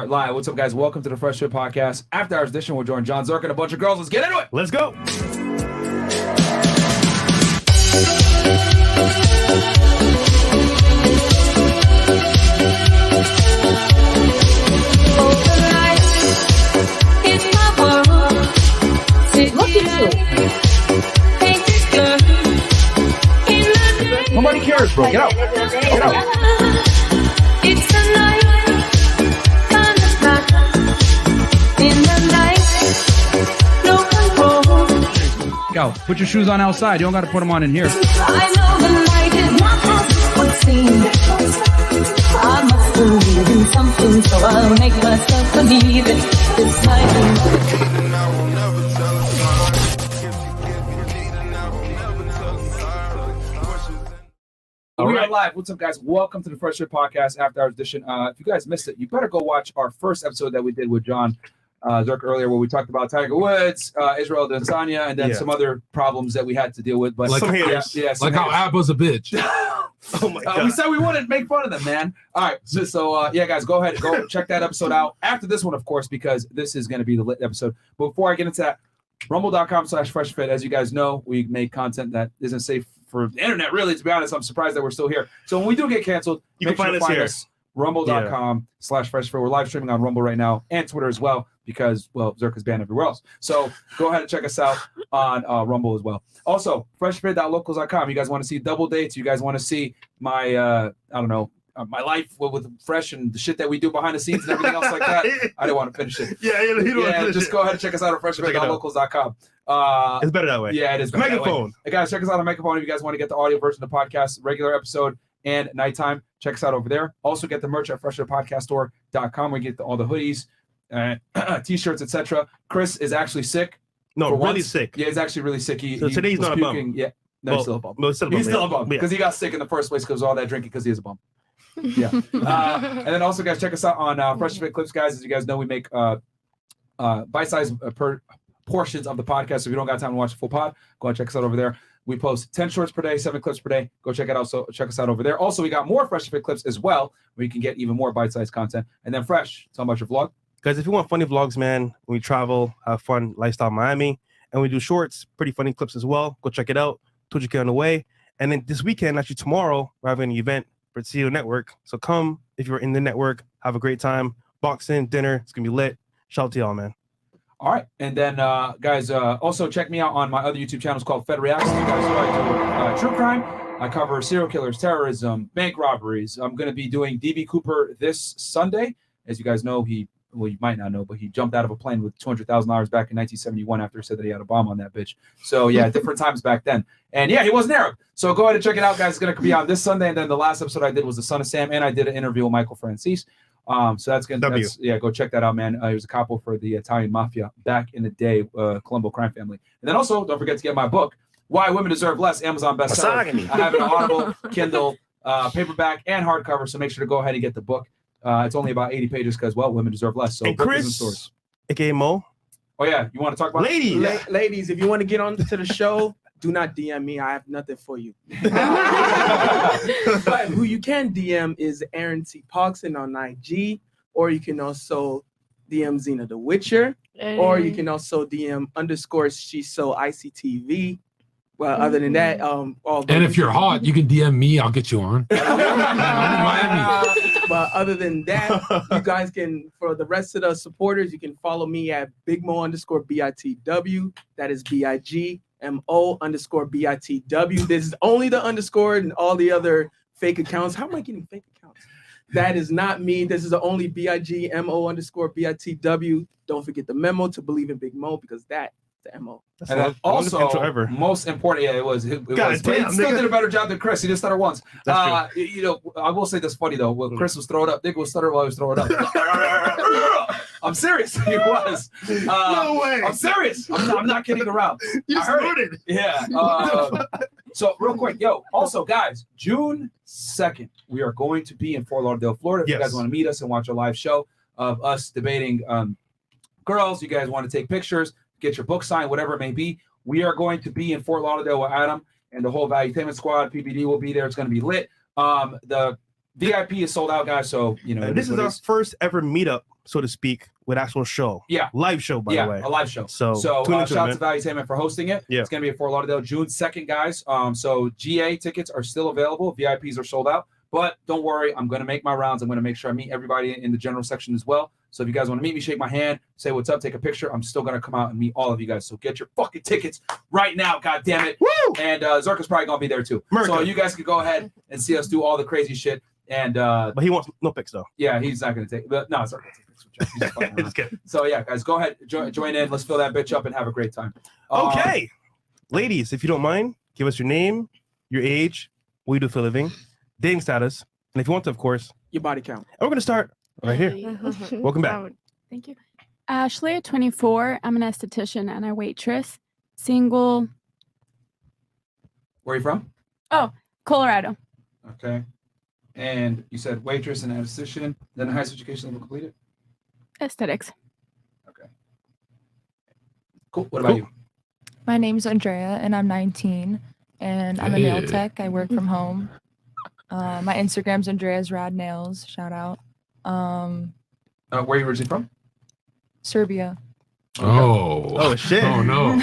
Live. What's up, guys? Welcome to the Fresh Fit Podcast. After Hours Edition, we're joined John Zherka and a bunch of girls. Let's get into it. Let's go. Nobody cares, bro. Get out. Get out. It's a night. Go. Put your shoes on outside. You don't got to put them on in here. I know the night is not as it would seem. I must believe in something, so I'll make myself believe it. This night We are live. What's up, guys? Welcome to the Fresh Fit Podcast After Hours Edition. If you guys missed it, you better go watch our first episode that we did with John Zherka earlier, where we talked about Tiger Woods, Israel Adesanya, and then some other problems that we had to deal with. But like, like how Abba's a bitch. Oh my God. We said we wouldn't make fun of them, man. All right, so guys, go ahead, go check that episode out after this one, of course, because this is going to be the lit episode. But before I get into that, rumble.com/freshfit. As you guys know, we make content that isn't safe for the internet, really. To be honest, I'm surprised that we're still here. So when we do get canceled, you can find us here. Rumble.com/freshfit. We're live streaming on Rumble right now and Twitter as well because, well, Zherka's banned everywhere else. So go ahead and check us out on Rumble as well. Also, freshfit.locals.com. You guys want to see double dates? You guys want to see my, my life with Fresh and the shit that we do behind the scenes and everything else like that? I didn't want to finish it. Just go ahead and check us out at freshfit.locals.com. It's better that way. Yeah, it is. Megaphone. Hey guys, check us out on Megaphone if you guys want to get the audio version of the podcast, regular episode and nighttime. Check us out over there. Also get the merch at freshfitpodcaststore.com where you get all the hoodies, t-shirts, etc. Chris is actually sick. No, really sick. Yeah, he's actually really sick. Today he's not puking. a bum. Yeah, no, he's still a bum. No, he's still a bum because he got sick in the first place because of all that drinking because he is a bum. Yeah. And then also, guys, check us out on Fresh Fit Clips, guys. As you guys know, we make bite-sized portions of the podcast. So if you don't got time to watch the full pod, go and check us out over there. We post 10 shorts per day, 7 clips per day. Go check it out. So check us out over there. Also, we got more Fresh Fit clips as well, where you can get even more bite-sized content. And then Fresh, tell them about your vlog. Guys, if you want funny vlogs, man, we travel, have fun, lifestyle Miami, and we do shorts, pretty funny clips as well. Go check it out. 200K on the way. And then this weekend, actually tomorrow, we're having an event for CEO Network. So come if you're in the network, have a great time. Boxing, dinner, it's gonna be lit. Shout out to y'all, man. All right, and then guys, also check me out on my other YouTube channels called Fed Reacts. You guys know I do true crime. I cover serial killers, terrorism, bank robberies. I'm going to be doing DB Cooper this Sunday. As you guys know, you might not know, but he jumped out of a plane with $200,000 back in 1971 after he said that he had a bomb on that bitch. So yeah, different times back then. And yeah, he wasn't Arab. So go ahead and check it out, guys. It's going to be on this Sunday. And then the last episode I did was the Son of Sam, and I did an interview with Michael Francis. So that's gonna go check that out, man. He was a capo for the Italian mafia back in the day, Colombo crime family. And then also don't forget to get my book, Why Women Deserve Less, Amazon bestseller. I have an Audible, Kindle, paperback, and hardcover. So make sure to go ahead and get the book. It's only about 80 pages because, well, women deserve less. So and Chris, aka Mo. Oh yeah, you want to talk about ladies? Ladies, if you want to get on to the show, do not DM me. I have nothing for you. But who you can DM is Aaron T. Pogson on IG, or you can also DM Zena the Witcher, or you can also DM _Shiso ICTV. Well, other than that, and if you're hot, you can DM me. I'll get you on. Miami. But other than that, you guys can, for the rest of the supporters, you can follow me at BigMo_BITW. That is BIGMO_BITW. This is only the underscore and all the other fake accounts. How am I getting fake accounts? That is not me. This is the only BIGMO_BITW. Don't forget the memo to believe in Big Mo, because that's the MO. That's and then also, most important, it was. He still did a better job than Chris. He just stuttered once. I will say this funny though. When Chris was throwing up, Nick was stuttering while he was throwing up. I'm serious. He was. No way. I'm serious. I'm not kidding around. You started. Yeah. So real quick, also guys, June 2nd, we are going to be in Fort Lauderdale, Florida. If you guys want to meet us and watch a live show of us debating girls, you guys want to take pictures, get your book signed, whatever it may be. We are going to be in Fort Lauderdale with Adam and the whole Valuetainment squad. PBD will be there. It's going to be lit. The VIP is sold out, guys. So you know, This is our first ever meetup, so to speak, with actual show. Yeah. Live show, by the way. A live show. So shout tune out into to it, man. Valuetainment for hosting it. Yeah. It's gonna be at Fort Lauderdale, June 2nd, guys. So GA tickets are still available. VIPs are sold out. But don't worry, I'm gonna make my rounds. I'm gonna make sure I meet everybody in the general section as well. So if you guys want to meet me, shake my hand, say what's up, take a picture. I'm still gonna come out and meet all of you guys. So get your fucking tickets right now, god damn it. Woo! And Zherka's probably gonna be there too. America. So you guys can go ahead and see us do all the crazy shit. And But he wants no pics though. yeah, he's not gonna take. But no, it's not gonna take pictures with Jeff. He's just fucking around. Just kidding. So yeah, guys, go ahead, join in. Let's fill that bitch up and have a great time. Okay, ladies, if you don't mind, give us your name, your age, what you do for a living, dating status, and if you want to, of course, Your body count. and we're gonna start right here. Welcome back. Thank you. Ashley, 24. I'm an esthetician and a waitress. Single, Where are you from? Colorado. Okay. And you said waitress and esthetician, then the highest education level completed? Aesthetics. Cool. What about you? My name's Andrea, and I'm 19, and I'm a nail Hey. tech. I work from home. My Instagram's Andrea's Rad Nails. Shout out. Where are you originally from? Serbia. Oh shit. Oh no.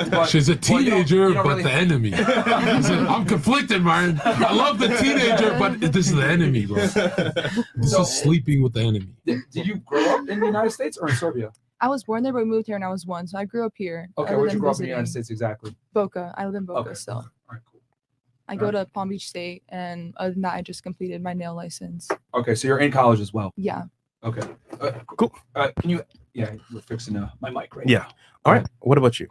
But- She's a well, you don't- teenager, you don't but really- the enemy. I'm conflicted, Myron. I love the teenager, but this is the enemy, bro. This So- is sleeping with the enemy. Did you grow up in the United States or in Serbia? I was born there, but we moved here when I was 1, so I grew up here. Okay, other where'd you than grow up in the United visiting. States exactly? Boca. I live in Boca Okay. still. All right, cool. I go to Palm Beach State, and other than that, I just completed my nail license. Okay, so you're in college as well. Yeah. Okay. Cool. Can you? Yeah, we're fixing my mic right Yeah. All right. What about you?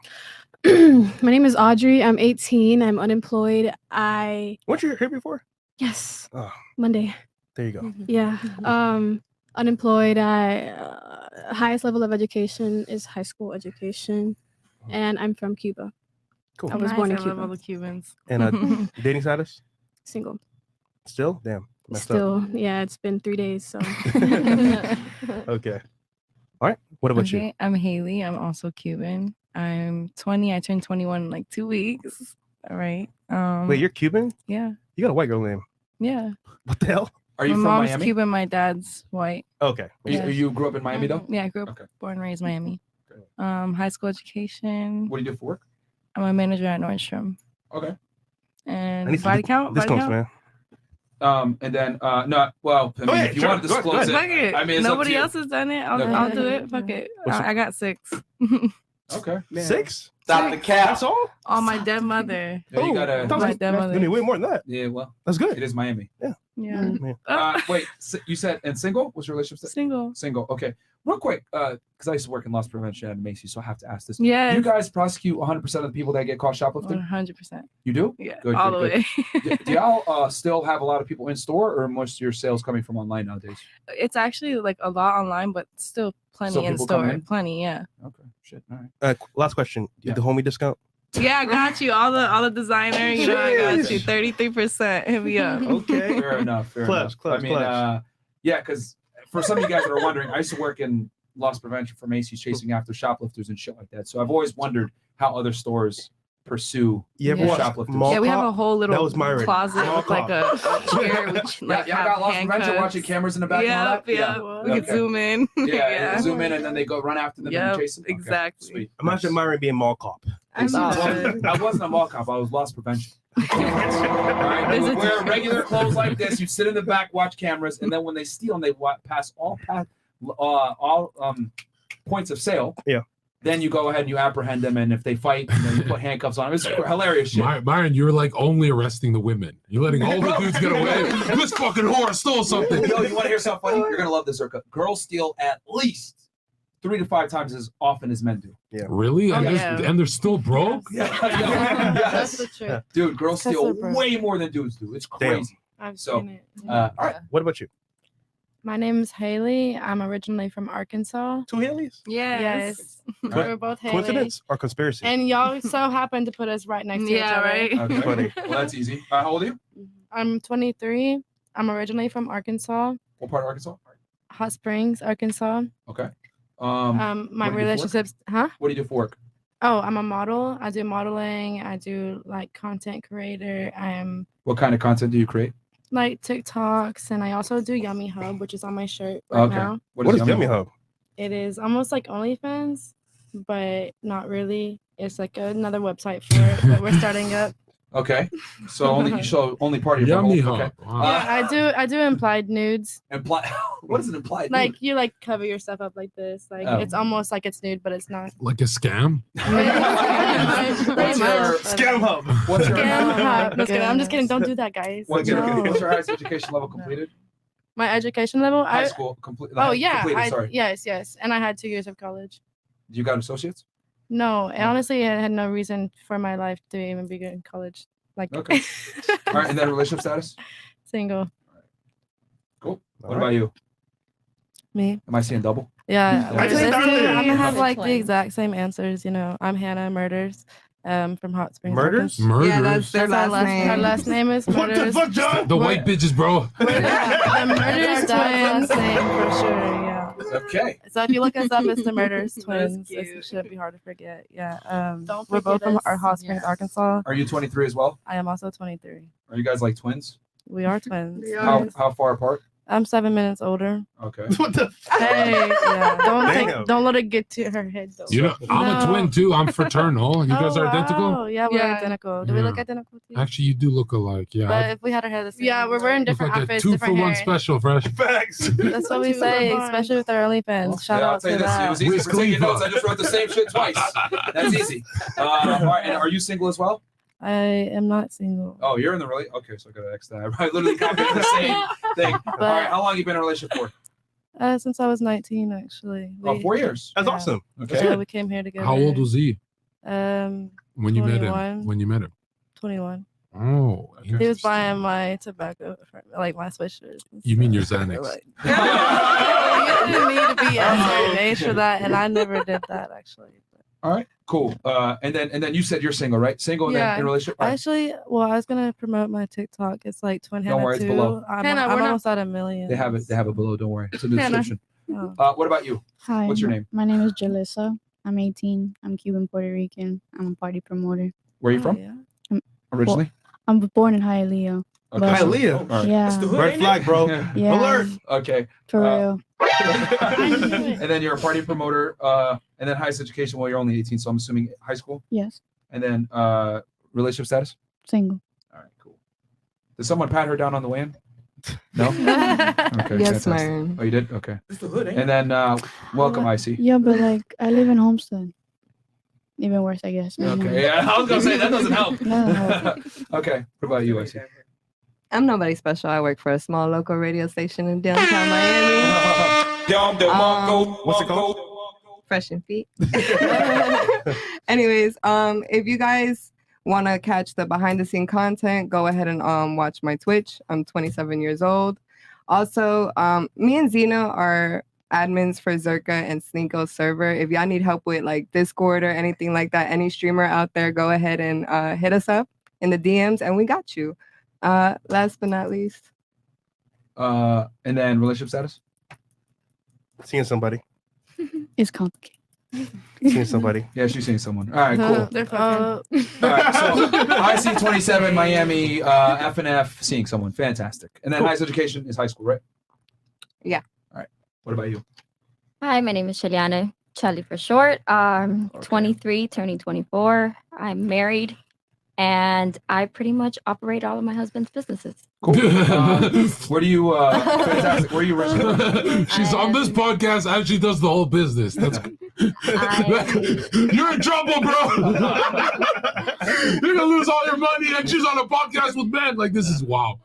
My name is Audrey. I'm 18. I'm unemployed. Weren't you here before? Yes. Oh, Monday. there you go. Yeah. Unemployed. Highest level of education is high school education, and I'm from Cuba. Cool. I was born in Cuba. all the Cubans. And dating status? Single. Still? Damn. Messed up. Still, yeah. It's been 3 days, so. Okay. All right. What about you? Okay, I'm Haley. I'm also Cuban. I'm 20. I turned 21 in like 2 weeks. All right. Wait, you're Cuban? Yeah. You got a white girl name. Yeah. What the hell? Are you my from mom's Miami? Cuban. My dad's white. Okay. You grew up in Miami though? Yeah, I grew up, Okay. born and raised Miami. Okay. High school education. What do you do for work? I'm a manager at Nordstrom. Okay. And I need some body count. Body discounts, count. man. And then no, well, I mean, ahead, if you sure, want to go ahead, disclose go it, Fuck it. I mean, it's up to Nobody you. else has done it. Okay. I'll do it. Fuck it. What's I got 6. Okay. Man. 6? Stop the cap. That's all? On my dead mother. Yeah, you gotta. I thought it My was- dead mother. you need way more than that. Yeah, well, That's good. it is Miami. Yeah. Man. Wait, you said and single? What's your relationship status? Single. Single. Okay. Real quick, because I used to work in loss prevention at Macy's, so I have to ask this. Yeah. You guys prosecute 100% of the people that get caught shoplifting? 100%. You do? Yeah. Good, all good, the way. Do y'all still have a lot of people in store, or most of your sales coming from online nowadays? It's actually like a lot online, but still plenty Still in people come store. in? Plenty, yeah. Okay. Shit. All right. Last question. Yeah. The homie discount? Yeah, I got you. All the designer, you know, I got you. 33%. Hit me up. Okay. Fair enough. Fair Clutch, enough. clutch, I mean, clutch. yeah, because for some of you guys that are wondering, I used to work in loss prevention for Macy's, chasing after shoplifters and shit like that. So I've always wondered how other stores pursue You ever Yeah. watch shoplifters. Mall Yeah, we have Cop? a whole That little was Myron. closet Mall with like a chair with Yeah, like y'all have got loss prevention handcuffs. watching cameras in the back and all Yep, that? yep. Yeah. We Okay. can zoom in. Yeah, zoom in and then they go run after them and Yep, chase them. Okay, exactly. Sweet. Imagine Myron being mall cop. I'm I wasn't a mall cop. I was loss prevention. All right, they There's would a wear difference. regular clothes like this. You sit in the back, watch cameras, and then when they steal, they pass all points of sale. Yeah. Then you go ahead and you apprehend them, and if they fight, you put handcuffs on them. It's hilarious shit. Myron, you're like only arresting the women. You're letting all the dudes get away. This fucking whore stole something. Yo, you want to hear something funny? You're gonna love this, Zherka. Girls steal at least 3 to 5 times as often as men do. Really? And, Oh, they're, yeah. and they're still broke? That's the truth. Dude, girls That's steal so bro. way more than dudes do. It's Damn. crazy. I've So, seen it. All right. What about you? My name's Haley. I'm originally from Arkansas. 2 Haleys? Yes. Right. We're both Haley. Coincidence or conspiracy? And y'all so happen to put us right next to each Yeah, other. right. Okay. Funny. Well, that's easy. How old are you? I'm 23. I'm originally from Arkansas, What part of Arkansas? Hot Springs, Arkansas. Okay. My what do you do for work? relationships, huh? What do you do for work? Oh, I'm a model. I do modeling. I do like content creator. I'm What kind of content do you create? like TikToks, and I also do Yummy Hub, which is on my shirt right now. What is Yummy Hub? It is almost like OnlyFans, but not really. It's like another website for it that we're starting up. Okay. So only you show only part of your Yummy butthole. Hub. Okay. Wow. Yeah, I do implied nudes. What is an implied Like nude? you like cover yourself up like this. Like Oh. it's almost like it's nude, but it's not. Like a scam? What's your Scam Hub? What's your Scam Hub. No, I'm just kidding. Don't do that, guys. what's your No. what's your highest education level completed? My education level? High school complete. Oh yeah. Completed, sorry. Yes. And I had 2 years of college. You got associates? No, honestly, I had no reason for my life to even be good in college. Like Okay. All right, and then relationship status? single. Cool. What about you? Me? Am I seeing double? Yeah, I it's said I'm gonna have Twins. like the exact same answers. You know, I'm Hannah Murders, from Hot Springs. Murders? Arkansas. Murders? Yeah, that's their That's our last name. Her last name is What the Murders. fuck, John? The white bitches, bro. The Murders That's our twins. last name for sure. Yeah. Okay. So if you look us up, it's the Murders That's twins. cute. It shouldn't be hard to forget. Yeah. Don't We're both forget from us. our Hot Springs, Arkansas. Are you 23 as well? I am also 23. Are you guys like twins? We are twins. We are. How far apart? I'm 7 minutes older. Okay. What the? Hey, yeah. Damn. Don't let it get to her head though. You know, I'm a No. twin too. I'm fraternal. You guys are identical? Oh, yeah, we're Yeah. identical. Do we look Yeah. identical too? Actually, you do look alike. Yeah. But if we had our hair the same. Yeah, we're wearing Look different like a outfits, 2 for different 1 hair. special, fresh. Facts. That's what we Two say, for one. especially with our OnlyFans. Shout Yeah, I'll out tell to you this. It that. was easy Wiz for taking Khalifa. notes. I just wrote the same shit twice. That's easy. All right, and are you single as well? I am not single. Oh, you're in the relationship. Okay, so I gotta X that. I literally copied the same thing. All right, how long you been in a relationship for? Since I was 19, actually. Oh, 4 years. That's awesome. Okay. Yeah, we came here together. How old was he when when you met 21. him? When you met him? 21. Oh, He was buying my tobacco, like my swishers. and you mean your stuff. Xanax? Like- you didn't need to be at a certain age for that, and I never did that actually. All right, cool. And then you said you're single, right? Single and then Yeah. in a relationship. All right. Actually, well, I was gonna promote my TikTok. It's like Twin Don't Hannah worry, it's 2. below. I'm Hannah, we're not- almost at 1 million. They have it below. Don't worry. It's in the Hannah. description. Oh. What about you? Hi. What's your name? My name is Jalissa. I'm 18. I'm Cuban Puerto Rican. I'm a party promoter. Where are you Oh, from yeah. originally? I'm born in Hialeah. Okay. but- Hialeah. All right. Yeah. Red flag, bro. Yeah. Yeah. Alert. Okay. For Uh, real. And then you're a party promoter. And then highest education. Well, you're only 18, so I'm assuming high school. Yes. And then relationship status. Single. All right, cool. Did someone pat her down on the way in? No. Okay. Yes, fantastic. man. Oh, you did. Okay. It's the hood, ain't And then welcome, Icy. Yeah, but like I live in Homestead. Even worse, I guess. Okay. Yeah, I was gonna say that doesn't help. No. Okay. What about you, Icy? I'm nobody special. I work for a small local radio station in downtown Miami. What's it called? Fresh and Feet. Anyways, if you guys want to catch the behind the scene content, go ahead and watch my Twitch. I'm 27 years old. Also, me and Zena are admins for Zherka and Sneako's server. If y'all need help with like Discord or anything like that, any streamer out there, go ahead and hit us up in the DMs and we got you. Last but not least. And then relationship status. Seeing somebody. It's complicated. Seeing somebody. Yeah, she's seeing someone. All right, cool. They're fucking. All right, so IC 27 Miami, FNF, seeing someone, fantastic. And then Cool. highest education is high school, right? Yeah. All right. What about you? Hi, my name is Shaliana, Charlie for short. 23, turning 24. I'm married, and I pretty much operate all of my husband's businesses. Cool. Where do you? Fantastic. Where are you originally? She's on this podcast and she does the whole business. That's you're in trouble, bro. You're gonna lose all your money, and she's on a podcast with men. Like this is wow,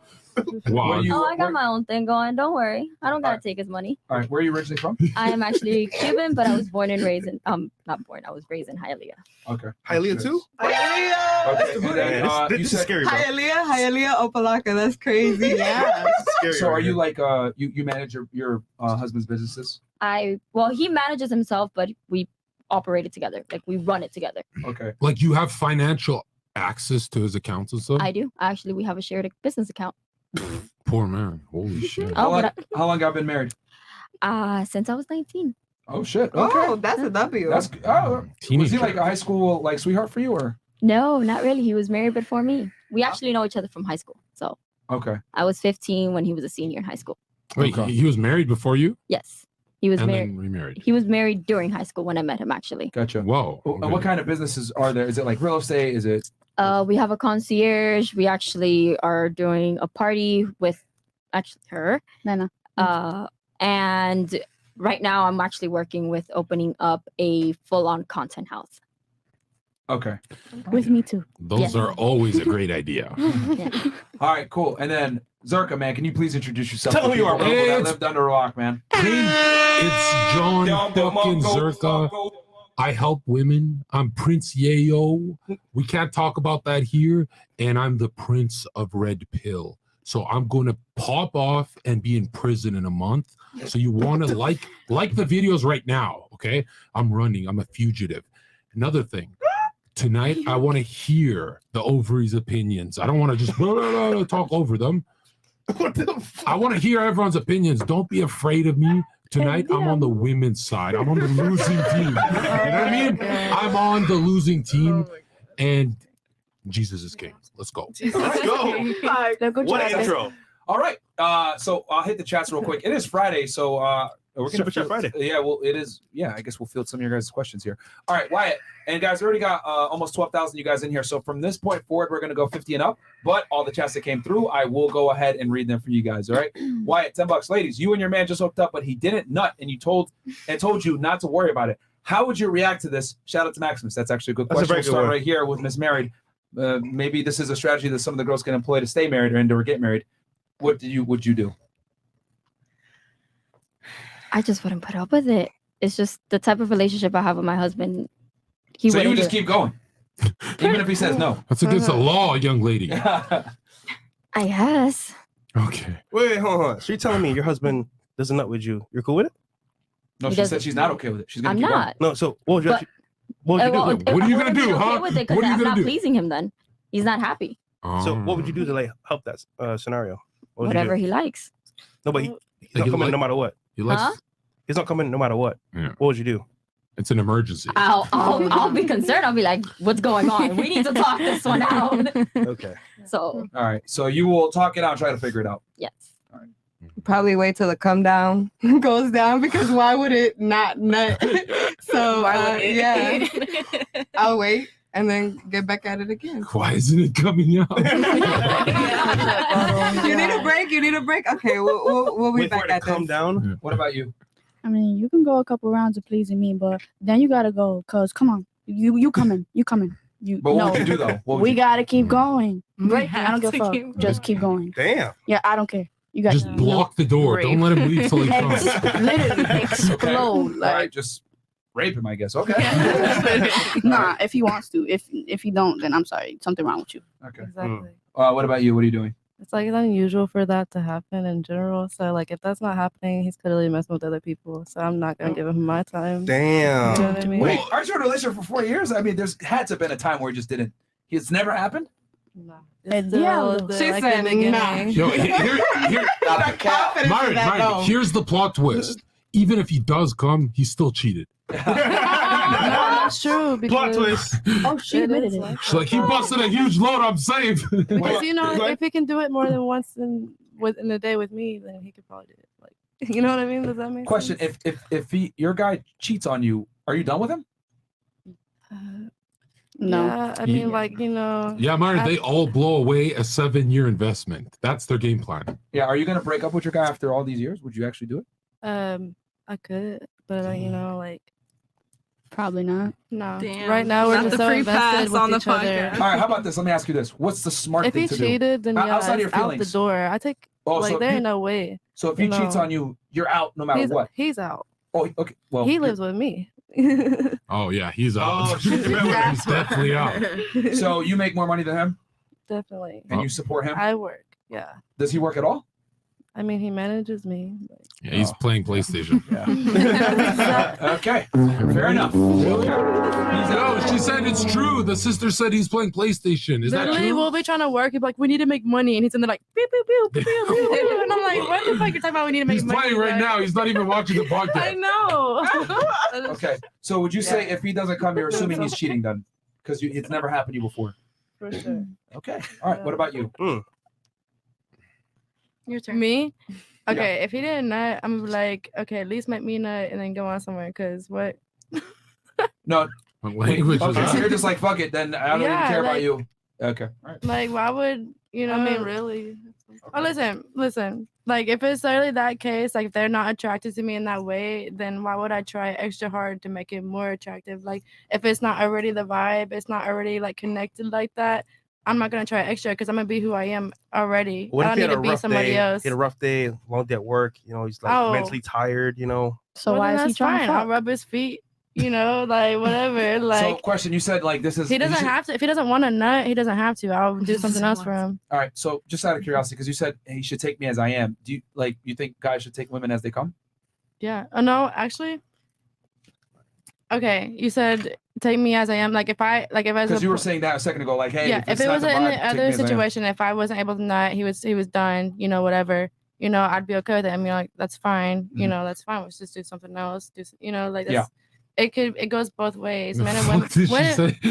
wow. Where you- Oh, I got my own thing going. Don't worry. I don't gotta take his money. All right. Where are you originally from? I am actually Cuban, but I was born and raised in not born. I was raised in Hialeah. Okay. Hialeah too? Hialeah! Okay. And then, this you is said, scary, bro. Hialeah, Opalaka. That's crazy. Yeah. Scary so are right you here. like you manage your husband's businesses? Well, he manages himself, but we operate it together. Like we run it together. Okay. Like you have financial access to his accounts and stuff. I do. Actually, we have a shared business account. Poor man. Holy shit. How Oh, long, but how long have you been married? since I was 19. Oh shit. Okay. Oh, that's a W. That's was he Teenager. like a high school like sweetheart for you or? No, not really. He was married before me. We actually know each other from high school. So Okay. I was 15 when he was a senior in high school. Wait, he was married before you? Yes. He was And married. then remarried. He was married during high school when I met him, actually. Gotcha. Whoa. And what kind of businesses are there? Is it like real estate? Is it? We have a concierge. We actually are doing a party with actually her. Nana. And right now I'm actually working with opening up a full-on content house. Okay. With me too. Those are always a great idea. All right, cool. And then Zherka, man, can you please introduce yourself? Tell to who you are, people bro. that lived under a rock, man. It's John fucking Zherka. I help women. I'm Prince Yayo. We can't talk about that here. And I'm the Prince of Red Pill. So I'm going to pop off and be in prison in a month. So you want to like the videos right now, okay? I'm running. I'm a fugitive. Another thing. Tonight, I want to hear the ovaries' opinions. I don't want to just talk over them. I want to hear everyone's opinions. Don't be afraid of me. Tonight, I'm on the women's side. I'm on the losing team. You know what I mean? I'm on the losing team. And Jesus is king. Let's go. Let's go. What an intro. All right. So I'll hit the chats real quick. It is Friday, so we're gonna Super Chat Friday. Yeah, well, it is. Yeah, I guess we'll field some of your guys' questions here. All right, Wyatt. And guys, we already got almost 12,000 you guys in here. So from this point forward, we're gonna go 50 and up. But all the chats that came through, I will go ahead and read them for you guys. All right. Wyatt, $10. Ladies, you and your man just hooked up, but he didn't nut, and told you not to worry about it. How would you react to this? Shout out to Maximus. That's actually a good That's a question. very We'll good start one. right here with Miss Married. Maybe this is a strategy that some of the girls can employ to stay married or get married. What would you do? I just wouldn't put up with it. It's just the type of relationship I have with my husband. He So you wouldn't would do just it. keep going, even if he says no. That's against the law, young lady. I guess. Okay. Wait, hold on. So you're telling me your husband doesn't nut with you? You're cool with it? No, He she doesn't- said she's not okay with it. She's gonna I'm keep not. No. So what would you? But- What would you do? Well, What are you I gonna wouldn't be do, okay huh? with it 'cause What are you I'm gonna not do? pleasing him. Then he's not happy. So what would you do to like help that scenario? What would you Whatever do? he likes. No, but he's Like, not he coming like- no matter what. He likes. Huh? He's not coming no matter what. Yeah. What would you do? It's an emergency. I'll be concerned. I'll be like, what's going on? We need to talk this one out. Okay. So All right. So you will talk it out and try to figure it out. yes. Probably wait till the come down goes down because why would it not nut? So yeah, I'll wait and then get back at it again. Why isn't it coming out? You need a break. You need a break. Okay, we'll be Wait for back it to at come this. down. What about you? I mean, you can go a couple rounds of pleasing me, but then you gotta go, cause come on, you coming. You But what no, would you do though? What would we you- gotta keep going. We Break me. I don't have give a to keep fuck. Just keep going. Damn. Yeah, I don't care. You got Just block the door. Don't let him leave till he comes. literally explode. All Like, right, just rape him, I guess. Okay. nah, if he wants to. If he don't, then I'm sorry. Something wrong with you. Okay. Exactly. What about you? What are you doing? It's like it's unusual for that to happen in general. So like if that's not happening, he's clearly messing with other people. So I'm not gonna give him my time. Damn. You know what I mean? Wait, aren't you in a relationship for 4 years? I mean, there's had to have been a time where it just didn't. It's never happened. No. And Still yeah, the- she like said the beginning. nah. Yo, here, That confidence in Myron, that no. here's the plot twist. Even if he does come, he's still cheated. No, that's true. Plot Because twist. Oh, she it admitted is it. like She's like, he busted a huge load. I'm safe. Because you know, Go ahead. if he can do it more than once within a day with me, then he could probably do it. Like, you know what I mean? Does that make Question: sense? If your guy cheats on you, are you done with him? No. Yeah, I mean, like you know. Yeah, Myron, they all blow away a 7-year investment. That's their game plan. Yeah. Are you gonna break up with your guy after all these years? Would you actually do it? I could, but you know, like Probably not. no. Damn. Right now we're Not just the so free invested pass with on the each other. podcast. All right. How about this? Let me ask you this: what's the smart If thing he to cheated, then yeah, Outside of your it's out the feelings. door. I take Oh, like so there you- ain't no way. do? So if he you cheats know, on you, you're out no matter He's what. he's out. Oh, okay. Well, He lives with me. Oh, yeah, he's out. Oh, shit. He's definitely out. So you make more money than him, Definitely. and you support him. I work. Yeah. Does he work at all? I mean, he manages me. Yeah, he's playing PlayStation. Okay. Fair enough. No, she said it's true. The sister said he's playing PlayStation. Is that Literally, true? we'll be trying to work. He'd be like, we need to make money. And he's in there like, pew, pew, pew, pew, pew, pew, pew. And I'm like, what the fuck you're talking about? We need to make He's money. playing right Like, now. He's not even watching the I podcast. know. Okay. So would you say if he doesn't come, you're assuming he's cheating then? Because it's never happened to you before. For sure. Okay. All right. What about you? Your turn. Me? Okay, if he didn't nut, I'm like, okay, at least make me nut and then go on somewhere. Cause what? No. Language. Okay, so you're just like, fuck it. Then I don't even care about you. Okay. All right. Like, why would you know? I mean, really. Oh, listen. Like, if it's really that case, like, if they're not attracted to me in that way, then why would I try extra hard to make it more attractive? Like, if it's not already the vibe, it's not already like connected like that. I'm not gonna try extra because I'm gonna be who I am already. What I if don't he need had to a be rough somebody day? else. He had a rough day, long day at work. You know, he's like Oh. mentally tired. You know. So Well, why then is he that's trying fine. to I'll fuck? rub his feet. You know, like whatever. Like, So, question: you said like this is he doesn't should- have to. If he doesn't want a nut, he doesn't have to. I'll do something else for him. All right. So, just out of curiosity, because you said he should take me as I am. Do you think guys should take women as they come? Yeah. Oh no, actually. Okay, you said take me as I am. Like if I was Because you were saying that a second ago, like, hey, yeah. if, If it's it not was the in vibe, the take me other as I am. situation, if I wasn't able to nut, he was done. You know, whatever. You know, I'd be okay with it. I mean, like that's fine. You know, that's fine. Let's just do something else. Like that's, it goes both ways. Men and women.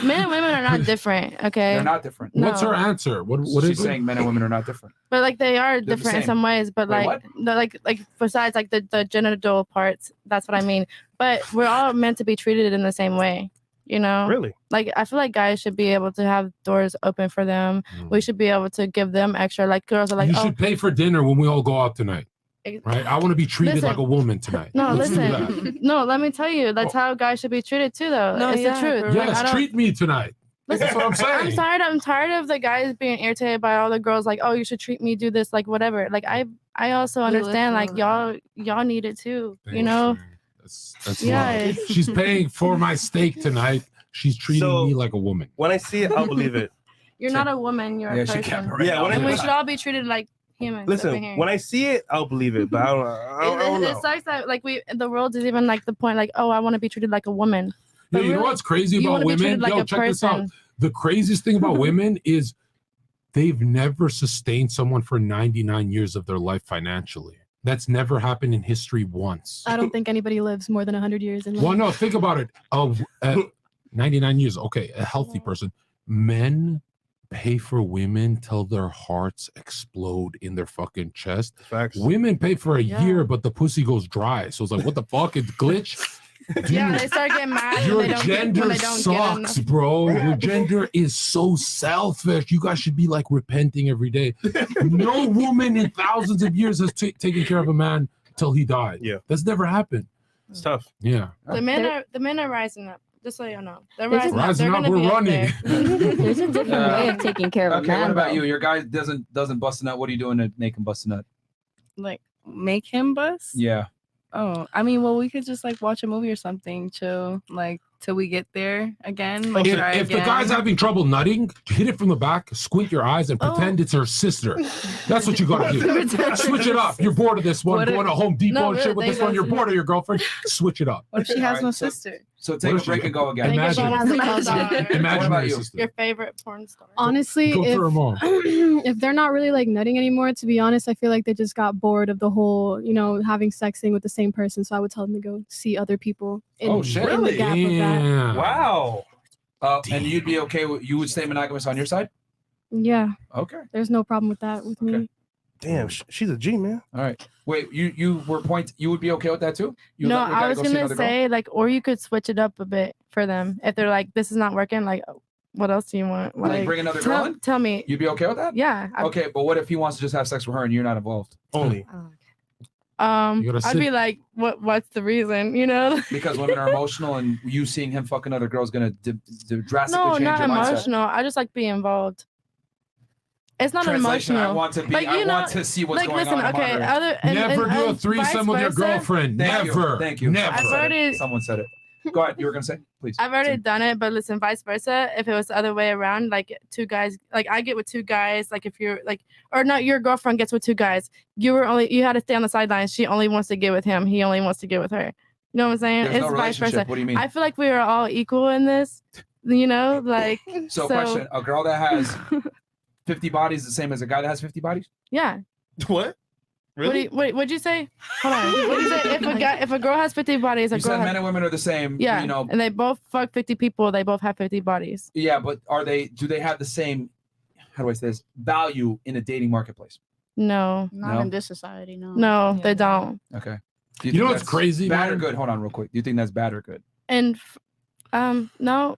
Men and women are not different. Okay. They're not different. What's No. her answer? What She's is saying men and women are not different. But like they are the different in same. some ways, but Wait, like like besides like the genital parts, that's what I mean. But we're all meant to be treated in the same way, you know? Really? Like I feel like guys should be able to have doors open for them. We should be able to give them extra. Like girls are like, You oh, should pay for dinner when we all go out tonight. Right? I want to be treated Listen. like a woman tonight. no, Let's do listen. that. No, let me tell you, that's how guys should be treated too, though. No, it's yeah, the truth. for Like, real. I Yes, don't- treat me tonight. That's what I'm saying. I'm tired of the guys being irritated by all the girls like, oh, you should treat me, do this, like whatever. Like I also We live understand for like y'all need it too. You Thanks, know? man. That's Yeah. love. She's paying for my steak tonight. She's treating me like a woman. When I see it, I'll believe it. You're not a woman, you're a person. Yeah, when and I we should all be treated like humans. over listen, here. when I see it, I'll believe it. But I don't know. It sucks that like the world is even like the point like, oh, I want to be treated like a woman. Yeah, But you know really, what's crazy you about wanna be women? treated like Yo, a check this out. person. The craziest thing about women is they've never sustained someone for 99 years of their life financially. That's never happened in history once. I don't think anybody lives more than 100 years in life. Well, no, think about it. 99 years, okay, a healthy person. Men pay for women till their hearts explode in their fucking chest. Facts. Women pay for a year, but the pussy goes dry. So it's like, what the fuck? It's glitch. Yeah, they start getting mad Your when they don't gender when they don't get sucks, enough. bro. Your gender is so selfish. You guys should be like repenting every day. No woman in thousands of years has taken care of a man till he died. Yeah, that's never happened. It's tough. Yeah. The men are rising up. Just so you know, they're There's a- rising up. They're Rising gonna up, be we're up there. running. There's a different way of taking care of Okay, a man. what about though. you? Your guy doesn't bust a nut. What are you doing to make him bust a nut? Like make him bust. Yeah. Oh, I mean, well, we could just like watch a movie or something, chill, like till we get there again. Like try If the again. guy's having trouble nutting, hit it from the back, squint your eyes, and pretend it's her sister. That's what you gotta do. Switch it up. You're bored of this one. What if- Going to Home Depot No, and shit with really, this one. You're that's- bored of your girlfriend. Switch it up. What if she has Alright, no so- sister? So take What a if break she- and go again. Think Imagine. about it. Imagine What about your you? sister. Your favorite porn star. Honestly, Go if, for her mom. if they're not really like nutting anymore, to be honest, I feel like they just got bored of the whole, having sex thing with the same person. So I would tell them to go see other people. Oh, shit. In the gap of that. Damn. Wow. And you'd be okay with you would stay monogamous on your side? Yeah. Okay. There's no problem with that with me. Damn, she's a G, man. All right. Wait, you would be okay with that too? You No, let your guy I was go see gonna another girl? say like, or you could switch it up a bit for them if they're like, this is not working. Like, what else do you want? Like, bring another girl in? Tell me. You'd be okay with that? Yeah. Okay, but what if he wants to just have sex with her and you're not involved? Only. I'd You gotta be sit- like, what's the reason? Because women are emotional, and you seeing him fucking other girls gonna drastically No, change not your mindset. emotional. I just like being involved. It's not Translation, emotional. I want to be. Like, I you know, want to see what's like, going listen, on. I'm okay, wondering. other- and- Never and- do a and threesome vice with your versa. girlfriend. Thank Never. you. Thank you. Never. I said it. already- Someone said it. Go ahead. You were gonna say, please. I've already done it, but listen, vice versa. If it was the other way around, like two guys, like I get with two guys, like if you're like, or not, your girlfriend gets with two guys. You had to stay on the sidelines. She only wants to get with him. He only wants to get with her. You know what I'm saying? There's It's no vice versa. relationship. What do you mean? I feel like we are all equal in this. Like. So, question: a girl that has 50 bodies is the same as a guy that has 50 bodies? Yeah. What? Really? What'd you say? Hold on. What'd you say? If a girl has 50 bodies, a You girl said has, men and women are the same. yeah, You know. and they both fuck 50 people. They both have 50 bodies. Yeah, but do they have the same? How do I say this? Value in a dating marketplace? No. Not in this society, no. No, they don't. Okay. You know what's that's crazy, Bad or man? good? Hold on, real quick. Do you think that's bad or good? And no.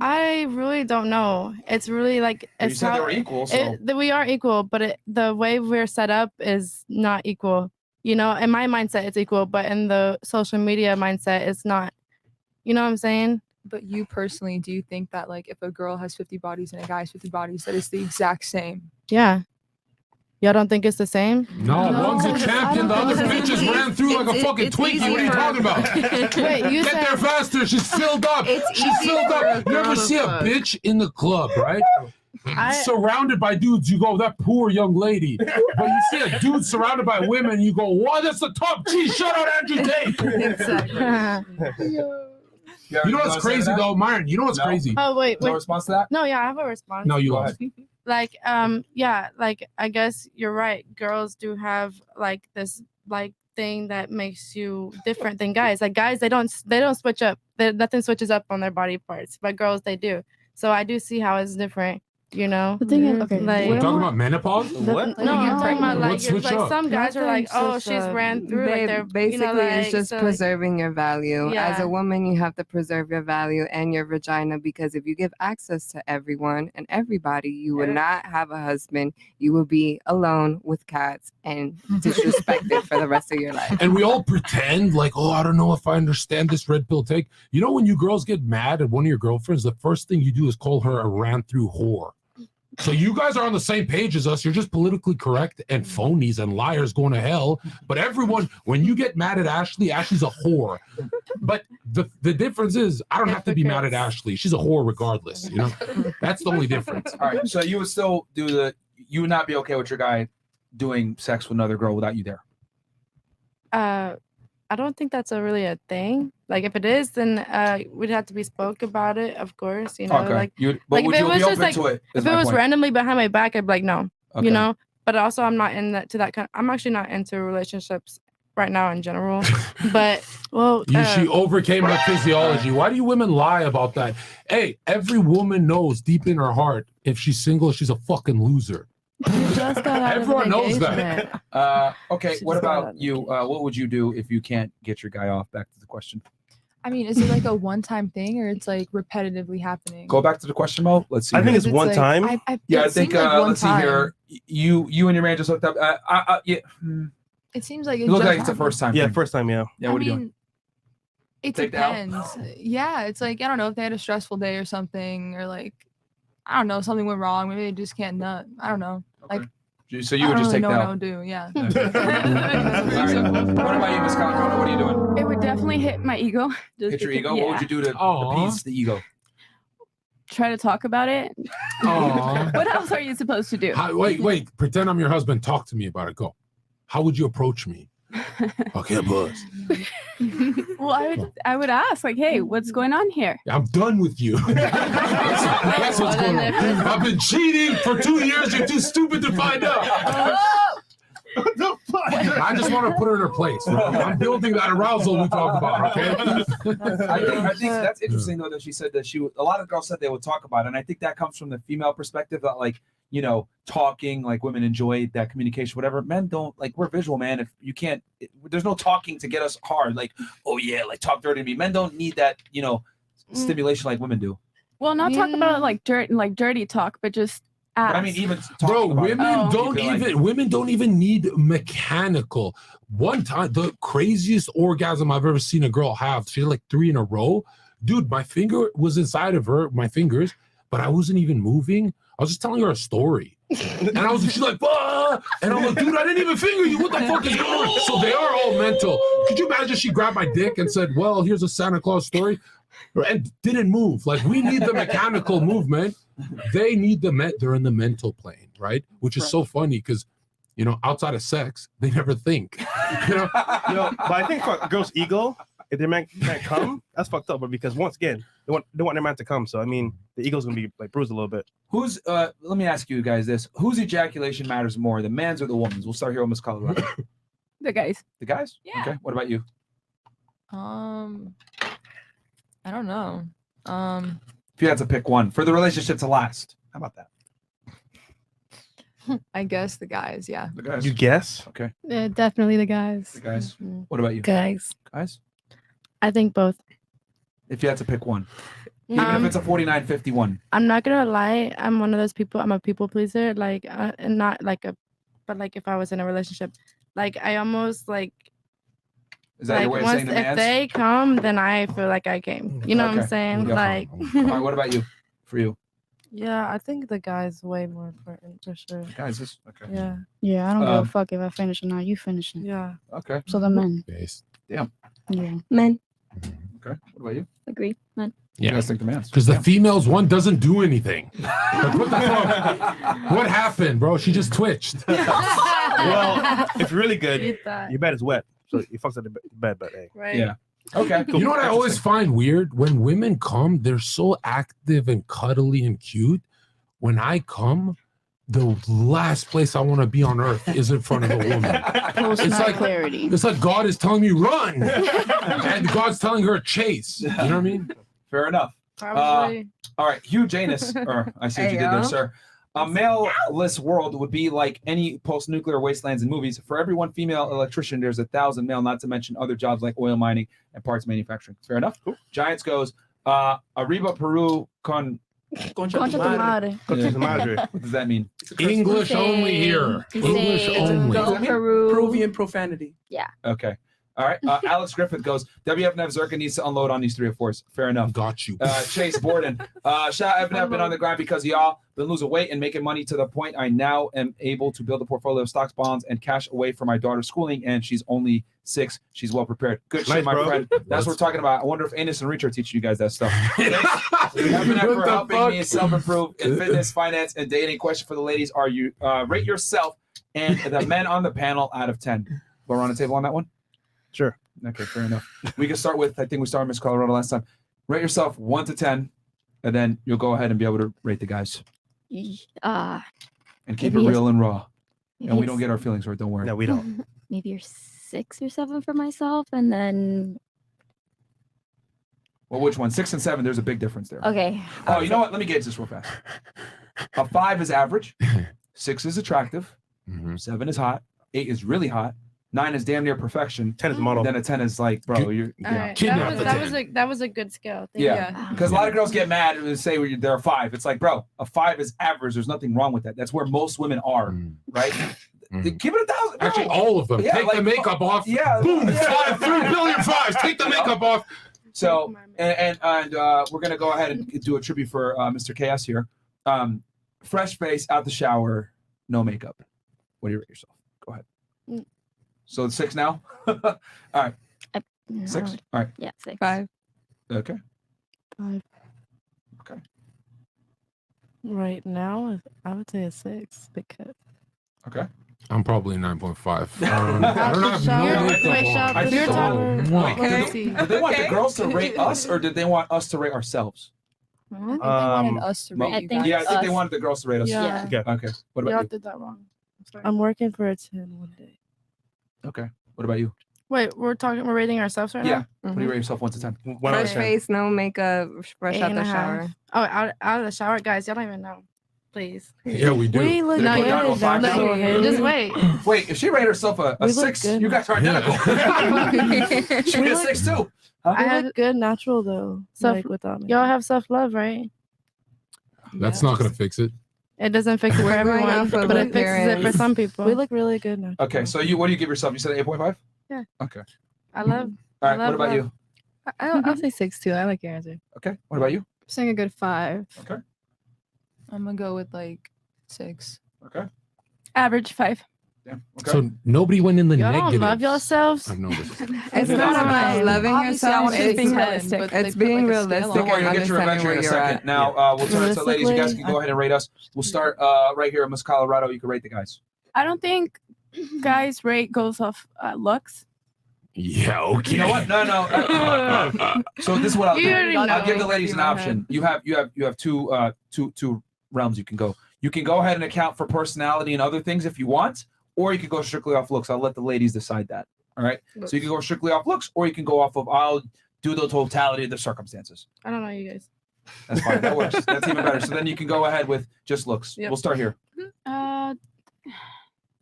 I really don't know. It's really like You it's said they how were equal, so we are equal, but the way we're set up is not equal. You know, in my mindset, it's equal, but in the social media mindset, it's not. You know what I'm saying? But you personally, do you think that like if a girl has 50 bodies and a guy has 50 bodies, that it's the exact same? Yeah. Y'all don't think it's the same? No, one's a champion, the other bitches ran through like a fucking Twinkie. What are you talking about? Wait, you Get said there faster. She's filled up. She's filled up. You ever see a bitch in the club, right? Surrounded by dudes, you go, that poor young lady. But you see a dude surrounded by women, you go, wow, that's the top G. Shout out Andrew Tate. You know what's crazy though, Myron? You know what's crazy? Oh wait. No response to that? No, yeah, I have a response. No, you go ahead. Like yeah, like I guess you're right. Girls do have like this like thing that makes you different than guys. Like guys, they don't switch up. Nothing switches up on their body parts, but girls they do. So I do see how it's different. You know, the thing is, okay, like You're talking about menopause? what? No, I'm talking about like, switch like up? some guys are like, oh, she's ran through. Like they're Basically, you know, like, it's just so, preserving your value. As Yeah. a woman, you have to preserve your value and your vagina, because if you give access to everyone and everybody, you will not have a husband. You will be alone with cats and disrespected for the rest of your life. And we all pretend like, oh, I don't know if I understand this red pill take. You know, when you girls get mad at one of your girlfriends, the first thing you do is call her a ran through whore. So you guys are on the same page as us. You're just politically correct and phonies and liars going to hell. But everyone, when you get mad at Ashley, Ashley's a whore. But the difference is, I don't have to be mad at Ashley. She's a whore regardless. You know, that's the only difference. All right. So you would still you would not be okay with your guy doing sex with another girl without you there? I don't think that's really a thing. Like if it is, then we'd have to be spoke about it, of course. You know, Okay. like But would if it you was be just open like to it? Is if it my was point. randomly behind my back, I'd be like no. Okay. You know, but also I'm not in that to that kind. I'm actually not into relationships right now in general. But well, She overcame her physiology. Why do you women lie about that? Hey, every woman knows deep in her heart, if she's single, she's a fucking loser. just got out of Everyone an knows engagement. that. Okay. She What just got about you? What would you do if you can't get your guy off? Back to the question. I mean, is it like a one-time thing or it's like repetitively happening? Go back to the question mode. Let's see. I think here. it's one like- time. Yeah, I it think seems like one let's see here. You and your man just hooked up. Yeah. It seems like It it looks just like it's the happened. first time. Yeah, thing. first time. Yeah. Yeah. What are you doing? It Take the L? depends. Yeah, it's like I don't know if they had a stressful day or something, or like I don't know, something went wrong. Maybe they just can't nut. I don't know. Like So you would just take know the what I L. would do. Yeah. All right. What about you, Miss California? What are you doing? It would definitely hit my ego. Just Hit your because- ego. What would you do to appease the ego? Try to talk about it. Aw. What else are you supposed to do? Wait. Pretend I'm your husband. Talk to me about it. Go. How would you approach me? Okay, buzz. Well, I would ask like, hey, what's going on here? I'm done with you. That's what's going on. I've been cheating for 2 years. You're too stupid to find out. What the fuck? I just want to put her in her place. I'm building that arousal we talked about. Okay. I think that's interesting though that she said that a lot of girls said they would talk about it, and I think that comes from the female perspective that like talking, like women enjoy that communication, whatever. Men don't, like, we're visual, man. If you can't, there's no talking to get us hard. Like, oh yeah, like talk dirty to me. Men don't need that, stimulation like women do. Well, not talk about like dirty talk, but just ask. But I mean, even Bro, talking about women don't even need mechanical. One time, the craziest orgasm I've ever seen a girl have, she had like 3 in a row. Dude, my finger was inside of my fingers, but I wasn't even moving. I was just telling her a story. And she's like, ah! And I'm like, dude, I didn't even finger you. What the fuck is going on? So they are all mental. Could you imagine she grabbed my dick and said, well, here's a Santa Claus story, and didn't move? Like, we need the mechanical movement. They need they're in the mental plane, right? Which is so funny because, outside of sex, they never think. But I think for a girl's ego, if their man can't come, that's fucked up. But because once again, they want their man to come, so I mean, the ego's gonna be like bruised a little bit. let me ask you guys this: whose ejaculation matters more, the man's or the woman's? We'll start here with Miss Colorado. The guys. The guys? Yeah. Okay. What about you? I don't know. If you had to pick one for the relationship to last, how about that? I guess the guys, yeah. The guys. You guess? Okay. Yeah, definitely the guys. The guys. What about you? Guys. Guys? I think both. If you had to pick one. Even if it's a 49-51. I'm not gonna lie. I'm one of those people. I'm a people pleaser. Like, and not like but like if I was in a relationship, like I almost like. Is that your way of saying if demands? they come, then I feel like I came. You know what I'm Okay. saying? Yeah. Like. All right, what about you? For you? Yeah, I think the guy's way more important for sure. Guys, this okay. Yeah. Yeah, I don't give a fuck if I finish or not. You finishing. Yeah. Okay. So the men. Damn. Yeah. Men. Okay. What about you? Agree. Men. You guys think the man's? Because the females one doesn't do anything. Like, what the fuck? What happened, bro? She just twitched. Well, if you're really good, Eat that. your bed is wet. So you fucks at the bed, but hey. Right. Yeah. Okay. You know what I always find weird? When women come, they're so active and cuddly and cute. When I come, the last place I want to be on earth is in front of a woman. It's like clarity. It's like God is telling me run, and God's telling her chase. You know what I mean? Fair enough. Probably. All right, Hugh Janus, or I see what you did there, sir. A male-less world would be like any post-nuclear wastelands in movies. For every one female electrician, there's 1,000 male, not to mention other jobs like oil mining and parts manufacturing. Fair enough? Cool. Giants goes, Arriba Peru con... Concha tu madre. Concha tu madre. What does that mean? English only here. English only. Peruvian profanity. Yeah. Okay. All right. Alex Griffith goes, WF Nev Zherka needs to unload on these 3 or 4s. Fair enough. Got you. Chase Borden. Shout out, I've been on the grind because y'all been losing weight and making money to the point I now am able to build a portfolio of stocks, bonds, and cash away for my daughter's schooling. And she's only 6. She's well prepared. Good shit, Nice, my bro. friend. That's what we're talking about. I wonder if Anus and Reach are teaching you guys that stuff. We have been for helping me self-improve in fitness, finance, and dating. Question for the ladies: are you rate yourself and the men on the panel out of 10? We're on the table on that one. Sure. Okay, fair enough. We can start with, I think we started with Miss Colorado last time. Rate yourself 1 to 10, and then you'll go ahead and be able to rate the guys. Uh, And keep it maybe real and raw. maybe And we don't it's- get our feelings hurt, don't worry. No, we don't. maybe you're 6 or 7 for myself, and then Well, which one? 6 and 7, there's a big difference there. okay. Oh, you know what? Let me gauge this real fast. A 5 is average. 6 is attractive. 7 is hot. 8 is really hot. 9 is damn near perfection. 10 is model. Then a 10 is like, bro, you're All right. That was a good scale. Thank yeah, you. because a lot of girls get mad and say they're a 5. It's like, bro, a 5 is average. There's nothing wrong with that. That's where most women are, right? Give it 1,000. Actually, all of them. Yeah, Take like, the makeup off. Yeah. Boom. Yeah. 3 billion fives. Take the makeup off. So, and we're going to go ahead and do a tribute for Mr. KS here. Fresh face, out the shower, no makeup. What do you rate yourself? Go ahead. So it's 6 now? All right. 6? All right. Yeah, 6. 5. Okay. 5. Okay. Right now, I would say a 6 because. Okay. I'm probably 9.5. I don't have no You're- makeup wait, on. shut up. I You're feel talking- mwah. Let's Did they want the girls to rate us, or did they want us to rate ourselves? I think they wanted us to rate you guys. Yeah, I think they wanted the girls to rate us. Yeah. Okay. What Y'all about you? did that wrong. I'm working for a 10 one day. Okay. What about you? Wait, we're rating ourselves right Yeah. now? What do you rate yourself 1 to 10? Fresh face, no makeup, fresh 8 out and the a half. shower. Oh, out of the shower, guys. Y'all don't even know. Please. Yeah, we do. We look Did it good. go down to a 5 now? Look, just wait. Wait, if she rated herself a We look 6, good. you guys are identical. She rated a 6 too. I I have look good natural though. Self- Like without me. y'all have self-love, right? That's not going to fix it. It doesn't fix it for We're going everyone, off of but it fixes it for appearance. some people. We look really good natural. Okay, so what do you give yourself? You said 8.5? Yeah. Okay. I love. All I right, love what about love. you? Mm-hmm. I'll say 6 too. I like your answer. Okay, what about you? Saying a good 5. Okay. I'm gonna go with like 6. Okay. Average 5. Damn. Okay. So nobody went in the Y'all negative. don't love yourselves. I've noticed. It's not about loving Obviously, I yourself. want to It's being 10, realistic. but They it's put, being like, a scale realistic on Don't worry, and you'll get your understanding adventure in where a you're second. at. Now, we'll turn it to the ladies. You guys can Realistically, go ahead and rate us. We'll start right here in Miss Colorado. You can rate the guys. I don't think guys' rate goes off looks. Yeah, okay. You know what? No. So this is what I'll You do. already I'll give know. the ladies an option. You have two realms you can go. You can go ahead and account for personality and other things if you want, or you can go strictly off looks. I'll let the ladies decide that. All right. So you can go strictly off looks, or you can go off of I'll do the totality of the circumstances. I don't know you guys. That's fine. That works. That's even better. So then you can go ahead with just looks. Yep. We'll start here.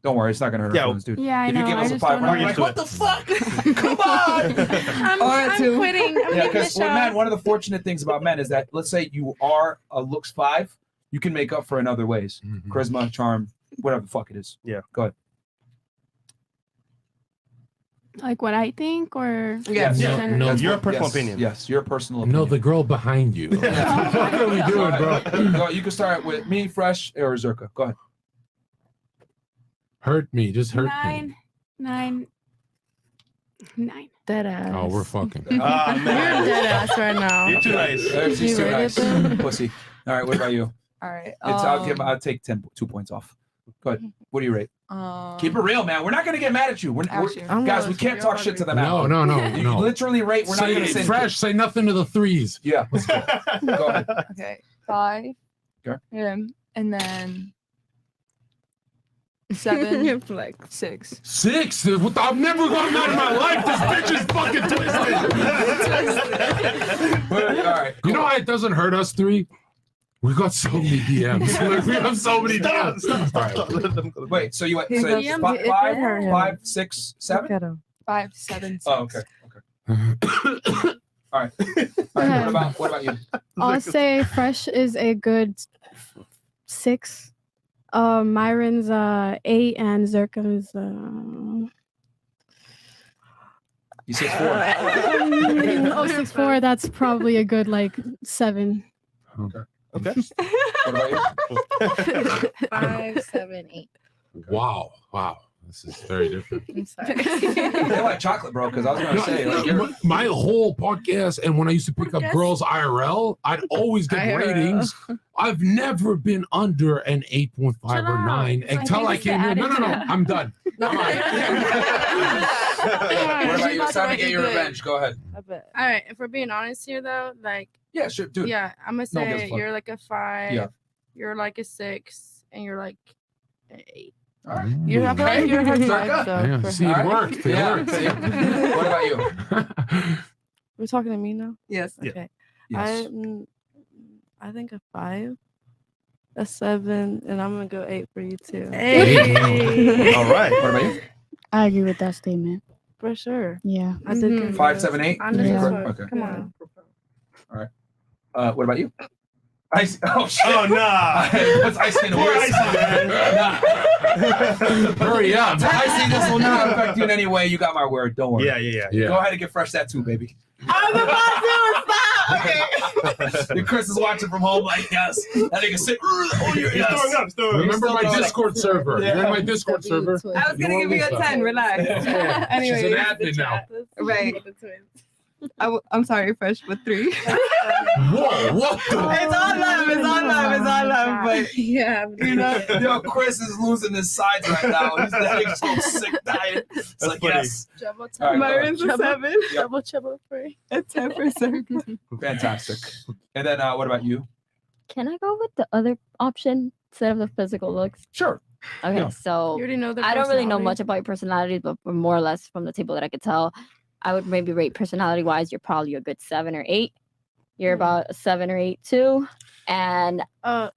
Don't worry, it's not gonna hurt our feelings, dude. Yeah, I if know. you give I us a just 5, don't we're know. like, what the fuck? Come on. I'm quitting. I'm Yeah, leaving the because with show. men, one of the fortunate things about men is that let's say you are a looks 5, you can make up for in other ways. Charisma, charm, whatever the fuck it is. Yeah. Go ahead. Like what I think, or Yes. No, That's your what- personal yes, opinion. Yes, your personal No, opinion. the girl behind you. What the fuck are we doing, bro? Go, you can start with me, Fresh, or Zherka. Go ahead. Hurt me, just hurt me. 9. Dead ass. Oh, we're fucking. Ah, man. You're dead ass right now. You're too nice. She's You too rated nice. them? Pussy. All right, what about you? All right. I'll take 2 points off. Go ahead. What do you rate? Keep it real, man. We're not gonna get mad at you. Actually, guys, we can't talk shit to them. No, after. no, no, You no. literally rate. We're not gonna say Fresh. Say nothing to the 3s. Yeah. Let's go. Go ahead. Okay. 5. Okay. Him, and then 7. Flex. 6. 6. I'm never going mad in my life. This bitch is fucking twisted. All right. You know why it doesn't hurt us 3? We got so many DMs. Like, we have so many DMs. Stop. Wait. So you went He so goes, five, it did hurt him. 5, 6, 7. 5, 7, 6. Oh, okay. All right. What about you? I'll say Fresh is a good 6. Myron's 8, and Zherka is You 6'4". 6'4". That's probably a good like 7. Okay. Okay. What about you? 5, 7, 8. Wow. This is very different. I'm sorry. They like chocolate, bro. Because I was gonna say, like, you're- My whole podcast, and when I used to pick up girls IRL, I'd always get IRL. ratings. I've never been under an 8.5 or 9 until I came here. No, I'm done. I'm out. What about you? It's time to get your revenge. Go ahead. All right. If we're being honest here, though, like, Yeah, sure, dude. yeah, I'm gonna No one gives a say fuck. you're like a 5. Yeah. You're like a 6, and you're like an 8. All right. You have like you're her Zherka? 5, though. Yeah, for see, him. it worked. It Yeah. worked. See? What about you? We're talking to me now. Yes. Yeah. Okay. Yes. I think a 5, a 7, and I'm gonna go 8 for you too. All right. What about you? I agree with that statement. For sure. Yeah. I did good. 5, 7, 8. I understand. Yeah. Okay. Come on. All right. What about you? Ice. Oh shit. Oh, nah. What's icy in the Poor worst? Icy, man. Hurry up. Icy, this will not affect you in any way. You got my word. Don't worry. Yeah. Go ahead and get Fresh that too, baby. I was about to stop. Okay. And Chris is watching from home like, yes. That nigga sit. Oh, you're He's throwing up. Remember my Discord server. Yeah. You're in my Discord server. I was gonna give you a 10. Relax. She's Anyway, an admin now. right. I'm sorry, Fresh, but 3. Whoa, what the? It's all love. It's all love. It's all love. But Yeah. you know, Yo, Chris is losing his sides right now. He's that so sick dying. It's like, funny. yes. Trouble, All right, Myron's a 7. trouble free. A 10%. Fantastic. And then what about you? Can I go with the other option instead of the physical looks? Sure. Okay, Yeah. so You already know the I don't really know personality. much about your personality, but from more or less from the table that I could tell, I would maybe rate personality wise, you're probably a good 7 or 8. You're about a 7 or 8 too. And Go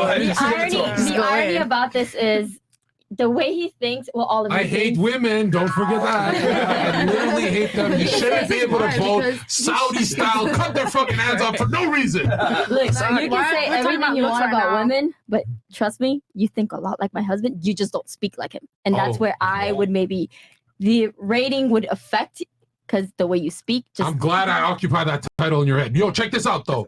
ahead. the irony about this is the way he thinks. Well, all of I you hate things- women. Don't forget that. I literally hate them. You shouldn't be able to vote Saudi style, cut their fucking hands off for no reason. Look, you can Why- say we're talking everything about you looks want right about now. women, but trust me, you think a lot like my husband. You just don't speak like him, and that's Oh. where I would maybe the rating would affect because the way you speak. Just I'm glad I occupy that title in your head. Yo, check this out though.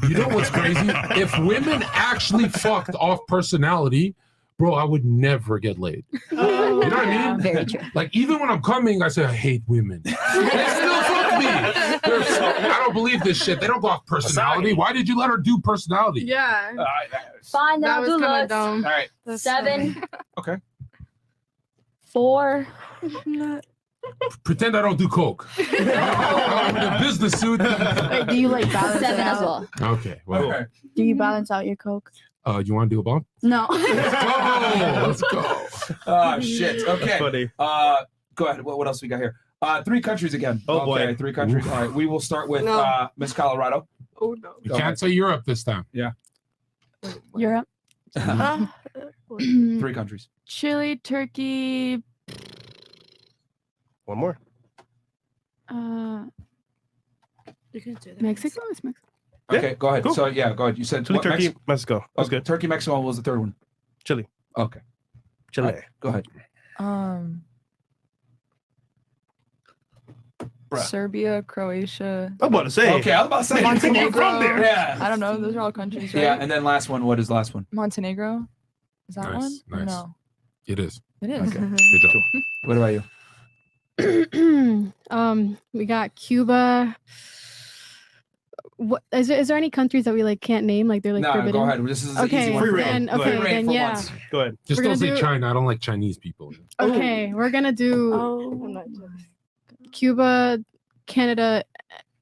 You know what's crazy? If women actually fucked off personality, bro, I would never get laid. You know what I mean? Very true. Like even when I'm coming, I say I hate women. They still fuck me. I don't believe this shit. They don't go off personality. Why did you let her do personality? Yeah. fine. That I'll was do kind of looks. dumb. All right. That's 7. Okay. 4. Pretend I don't do coke. I'm in a business suit. Wait, do you like balance 7 it as out? well. Okay. Well, Okay. Do you balance out your coke? you want to do a bump? No. Let's go. Oh shit. Okay. That's funny. Go ahead. What else we got here? 3 countries again. Oh, boy. Okay, 3 countries. All right. We will start with No. Miss Colorado. Oh no. You Go can't ahead. say Europe this time. Europe. Three countries. Chile, Turkey. One more. Mexico is Mexico. Okay, go ahead. cool. So yeah, go ahead. You said Chile, what, Turkey, Mexico. That's Okay, good. Turkey, Mexico. What was the third one? Chile. Okay. Chile. All right, go ahead. Bruh. Serbia, Croatia. I'm about to say. Okay, I was about to say. Montenegro. From there. Yeah. I don't know. Those are all countries, right? Yeah, and then last one. What is the last one? Montenegro. Is that Nice, one? Or nice. no. It is. It is. Okay. Good job. What about you? We got Cuba. What is there any countries that we like can't name? Like they're like No, forbidden? go ahead. This is an Okay, easy one. Free for reign. you. then- Free okay, reign then for yeah. once. Go ahead. Just We're don't gonna say do- China. I don't like Chinese people. Okay, we're gonna do I'm not Cuba, Canada,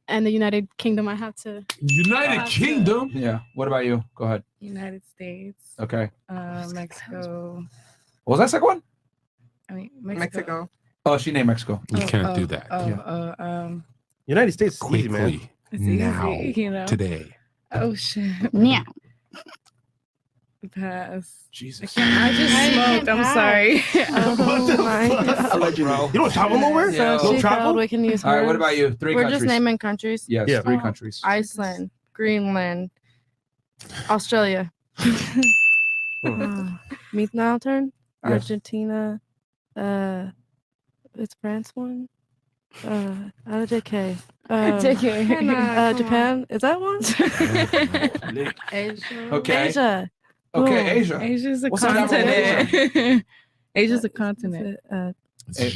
and the United Kingdom. I have to. United Kingdom. Yeah. What about you? Go ahead. United States, Okay. Mexico. What was that second one? I mean, Mexico. Oh, she named Mexico. You can't do that. United States is easy, man. Quickly. It's Now. easy, you know. Today. Oh shit. Yeah. Pass. Jesus. I just smoked. I'm sorry. What the fuck? Allegedly. You don't travel nowhere? Yeah. So No she travel? failed. We can use All right. What hers. about you? Three We're countries. just naming countries. Yes. Yeah. 3 countries. Iceland, Greenland, Australia. Me now turn. Yes. Argentina. It's France one. JK. JK. Japan. Is that one? Asia. Okay. Asia. Okay, Cool. Asia. Asia's a What's the capital of continent. Asia's a continent. Hey,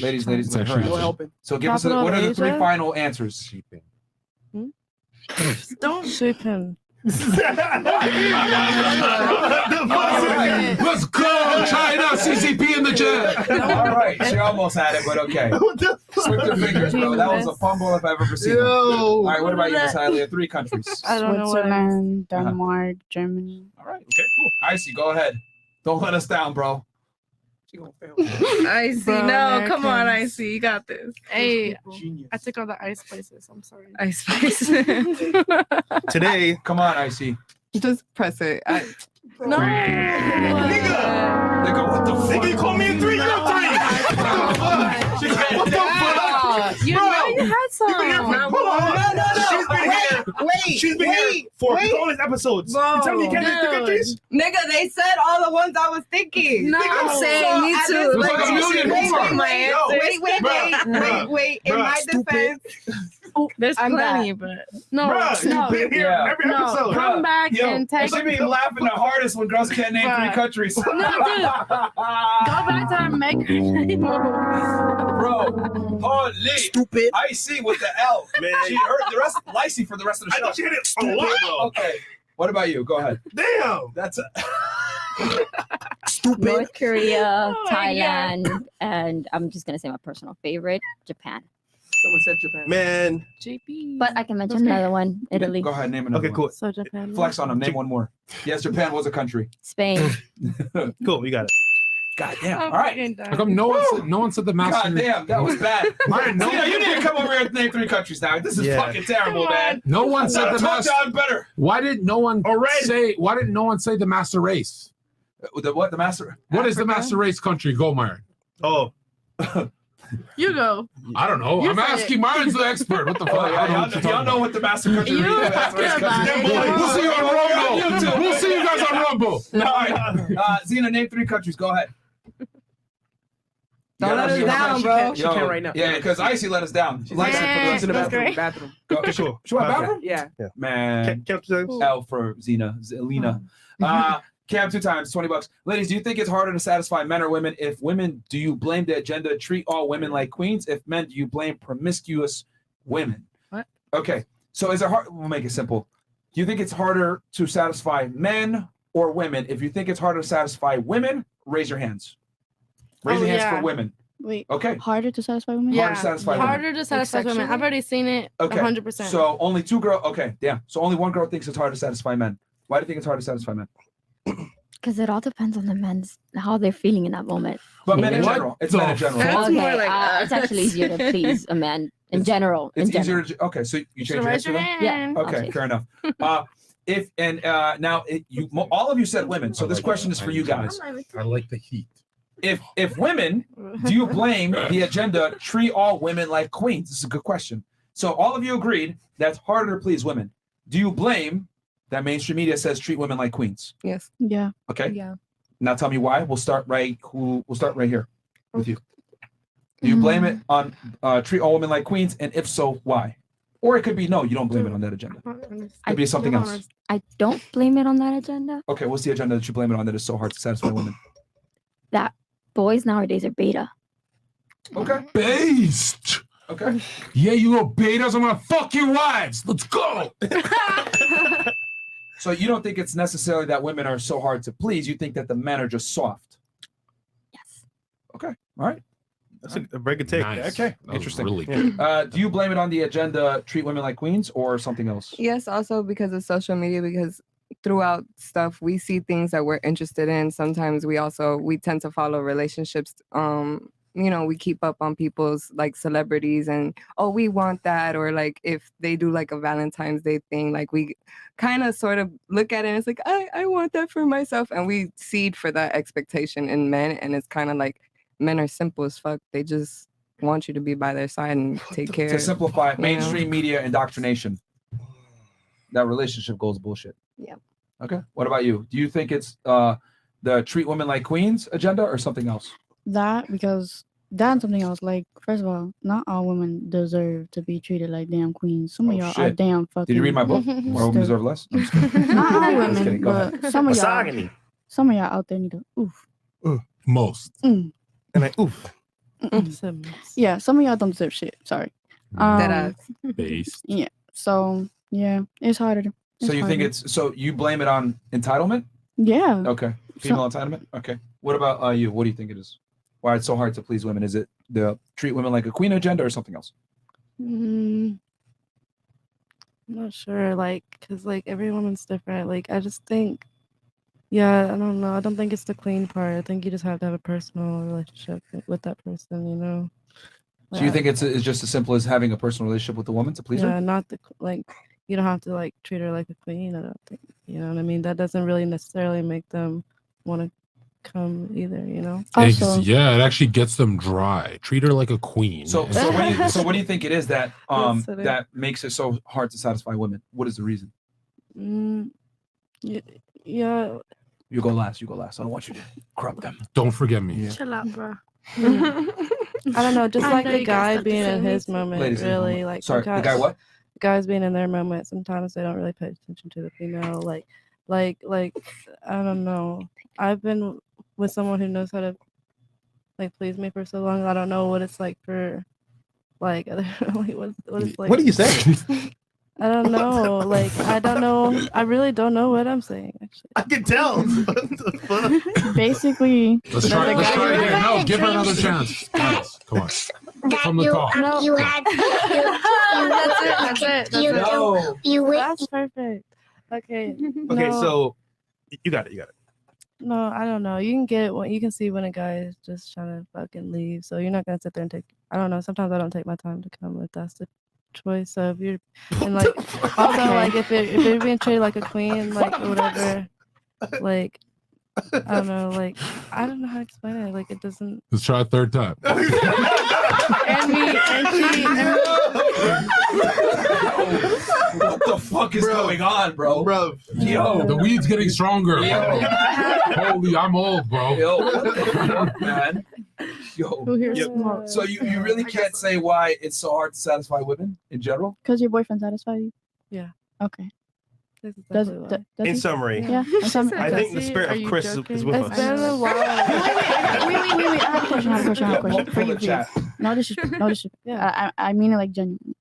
ladies, It's let her actually- answer. helping. So give us Capital what of are the 3 Asia? final answers? Don't shoot him. Let's go, China. CCP in the jet. All right, she almost had it, but okay. Slip your fingers, bro. That was a fumble if I've ever seen it. All right, what about you, Miss Hialeah? 3 countries. I don't know what it is. Switzerland, Denmark, Germany. All right, okay, cool. Icy, go ahead. Don't let us down, bro. She gonna fail. I see. Bro, No, come on, I Americans. see. You got this. Hey, Genius. I took all the ice places. I'm sorry. Ice Spice. Today, Come on, Icy. Just press it. No. Nigga, what the fuck? nigga, you call me a 3 countries. What the fuck? You know you had some. Hold on. She's been here. Wait, She's been here for all these episodes. You tell me you can't name 3 countries? Nigga, they said all the ones I was thinking. No. I'm saying me at too. this Like, point- you did wait, more. wait, wait, Yo, wait. In bruh, my stupid. defense, There's I'm plenty, but no, Bruh, no, you've been here Yeah. every no. episode. Come back Yo, and take. She be laughing the hardest when girls can't name 3 Bruh. countries. No, dude. Go back to our maker. Bro, holy. Stupid. Icy with the L. Man. She heard the rest, Icy for the rest of the I show. thought you hit it a lot, bro. Okay. What about you? Go ahead. Damn. That's a Stupid. North Korea, Oh my Thailand, and I'm just gonna say my personal favorite, Japan. Someone said Japan. Man. JP. But I can mention another one, Italy, Go ahead, name another Okay, one. cool. So Japan. Flex on them. Name one more. Yes, Japan was a country. Spain. Cool, you got it. God damn. I'm All right. fucking done. How come no one said the master? God damn, that was bad. Mine, no, You need to come over here and name 3 countries now. This is Yeah. fucking terrible, Come on. man. no one said I the told master. you I'm better. Why did no one Already. Why didn't no one say the master race? The what? The master? What is the Africa? master race country? Go, Myron. Oh. You go. I don't know. You I'm said asking. it. Myron's the expert. What the fuck? Oh, I yeah, don't know what you're y'all talking know about. what the master country You is. were The master talking race about country. it. We'll see you on Rumble. YouTube. We'll see you guys on Rumble. All right. Zena, name 3 countries. Go ahead. Don't let us Yo, down, bro. She can't right now. Yeah, because Icy let us down. She's like, Yeah. She's in the That's bathroom. great. Bathroom. go. Okay, cool. She went Okay. bathroom? Yeah. Man. Count the times. L for Zena. Zelina. Cam 2 times, $20. Ladies, do you think it's harder to satisfy men or women? If women, do you blame the agenda, treat all women like queens? If men, do you blame promiscuous women? What? Okay. So is it hard? We'll make it simple. Do you think it's harder to satisfy men or women? If you think it's harder to satisfy women, raise your hands. Raise Oh, your hands yeah. for women. Wait, Okay. harder to satisfy women? Yeah. Harder to satisfy women. Harder to satisfy women. sexually? I've already seen it. Okay. 100%. So only 2 girls. Okay. Damn. So only 1 girl thinks it's hard to satisfy men. Why do you think it's hard to satisfy men? Because it all depends on the men's how they're feeling in that moment. But men in What general. It's the men in general. That's okay, more like it's actually easier to please a man in It's- general. It's in general. easier to. Okay. So you you change should your raise answer your then? hand. Yeah. Okay, Okay. fair enough. If and now all of you said women, so this question is for you guys. I like the heat. If women, do you blame the agenda treat all women like queens? This is a good question. So all of you agreed that's harder to please women. Do you blame that mainstream media says treat women like queens? Yes. Yeah. Okay. Yeah. Now tell me why. We'll start right here with you. Do you blame it on treat all women like queens? And if so, why? Or it could be no, you don't blame it on that agenda. It could be something else. I don't blame it on that agenda. Okay, what's the agenda that you blame it on that is so hard to satisfy women? That boys nowadays are beta. Okay. Based. Okay. Yeah, you little betas. I'm gonna fuck your wives. Let's go. So you don't think it's necessarily that women are so hard to please. You think that the men are just soft. Yes. Okay. All right. That's a very good take. Nice. Okay. That was Interesting. really Yeah. Do you blame it on the agenda treat women like queens or something else? Yes, also because of social media, because throughout stuff we see things that we're interested in. Sometimes we tend to follow relationships. We keep up on people's like celebrities and we want that, or like if they do like a Valentine's Day thing, like we kind of sort of look at it and it's like I want that for myself, and we seed for that expectation in men, and it's kind of like men are simple as fuck. They just want you to be by their side and take care. To simplify, mainstream media indoctrination. That relationship goals bullshit. Yeah. Okay. What about you? Do you think it's the treat women like queens agenda or something else? That because that's something else. Like, first of all, not all women deserve to be treated like damn queens. Some of y'all are Shit. damn fucking. Did you read my book? More women deserve less? I'm just kidding. Not all Just women, kidding. Go but ahead. some of Misogyny. y'all. Some of y'all out there need to oof. Most. Mm. And like, oof. Yeah, some of y'all don't deserve shit. Sorry. Based. Yeah. So yeah, it's harder. So you think so you blame it on entitlement? Yeah. Okay. Female entitlement? Okay. What about you? What do you think it is? Why it's so hard to please women? Is it the treat women like a queen agenda or something else? I'm not sure, like, because like every woman's different. Like, I just think, yeah, I don't know. I don't think it's the queen part. I think you just have to have a personal relationship with that person, you know. So you think it's just as simple as having a personal relationship with the woman to please Yeah, her? not like you don't have to like treat her like a queen. I don't think, you know what I mean. That doesn't really necessarily make them want to come either, you know. Yeah, it actually gets them dry. Treat her like a queen. So what do you think it is that that makes it so hard to satisfy women? What is the reason? Yeah. You go last. I don't want you to corrupt them. Don't forget me. Chill out, bro. I don't know, just like the guy being in his moment, Ladies and really, gentlemen. like Sorry, the guy what? Guys being in their moment, sometimes they don't really pay attention to the female. Like I don't know. I've been with someone who knows how to like please me for so long. I don't know what it's like for like what it's like. What do you say? I don't know. Like I don't know. I really don't know what I'm saying. Actually, I can tell. Basically, Let's try it again. No, give her another chance. Guys, come on. From the top. That's it. That's perfect. Okay. Okay, no. so you got it. No, I don't know. You can get what you can see when a guy is just trying to fucking leave. So you're not gonna sit there and take. I don't know. Sometimes I don't take my time to come if that's the choice. So if you're and like also like if you're being treated like a queen, like or whatever, like I don't know. Like I don't know how to explain it. Like it doesn't. Let's try a third time. What the fuck is going on, bro? Yo, the weed's getting stronger. Yo. Holy, I'm old, bro. Yo, what the fuck, man? Yo. So you really can't say why it's so hard to satisfy women in general? Because your boyfriend satisfied you? Yeah. Okay. Does In summary, Yeah. In summary. I think the spirit of Chris is with It's us. been a while. Wait. I have a question. For you, please. No disrespect. Yeah. I mean it like genuinely.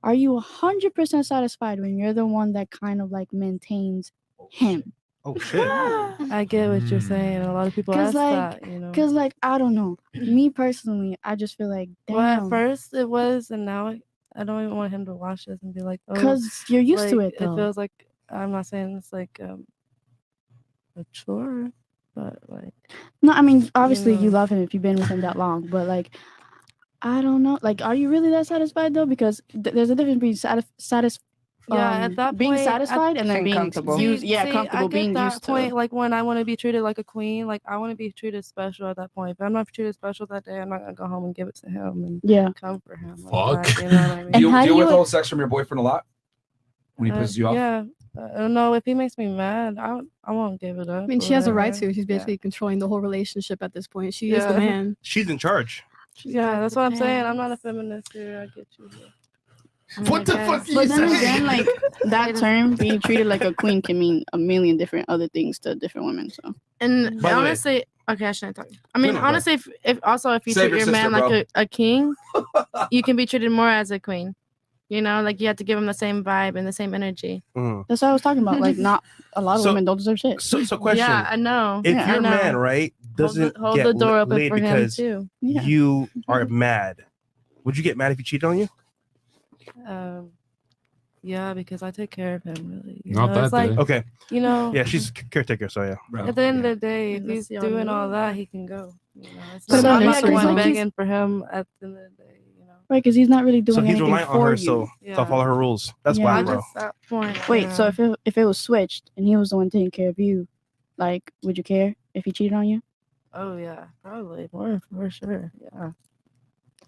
Are you 100% satisfied when you're the one that kind of like maintains him? Oh shit! I get what you're saying. A lot of people ask that, you know. Cause like I don't know. Me personally, I just feel like damn. Well, at first it was, and now I don't even want him to watch this and be like, oh, because you're used to like, it. Though. It feels like I'm not saying it's like a chore, but like. No, I mean obviously you love him if you've been with him that long, but like. I don't know. Like, are you really that satisfied though? Because there's a difference between at that being point, satisfied and then being comfortable. used. Yeah, See, comfortable I get being that used point. to. Like when I want to be treated like a queen, like I want to be treated special at that point. If I'm not treated special that day, I'm not gonna go home and give it to him and Yeah. come for him. Fuck. That, you know what I mean? Do you, how do do you you- withhold sex from your boyfriend a lot when he pisses you off? Yeah. No, if he makes me mad, I won't give it up. I mean, she has a right to. She's basically controlling the whole relationship at this point. She is the Yeah. man. She's in charge. Yeah, that's what I'm saying. I'm not a feminist here. I get you. What the fuck? But then again, like that term being treated like a queen can mean a million different other things to different women. So And By the way- honestly, okay, I shouldn't talk. I mean, No, go honestly, if you Save treat your your man sister, like a king, you can be treated more as a queen. You know, like you have to give him the same vibe and the same energy. that's what I was talking about. Like not a lot of So- women don't deserve shit. So question. Yeah, I know. If I your know. man, right, doesn't hold get the door open laid for him because too. Yeah. you are mad, would you get mad if he cheated on you? Yeah, because I take care of him. Really, you Not know? that It's like day. Okay. you know. Yeah, she's caretaker, so yeah. At the end of the day, if Unless he's you're on doing the all road. that, he can go. You know, it's But not, I'm not nursery the one homes- begging for him at the end of the day. You know. Right, because he's not really doing So he's anything reliant for on her, you. so Yeah. to follow her rules. That's Yeah. why, I bro. just that point. Wait, yeah. so if it was switched and he was the one taking care of you, like, would you care if he cheated on you? Oh yeah, probably more for sure. Yeah.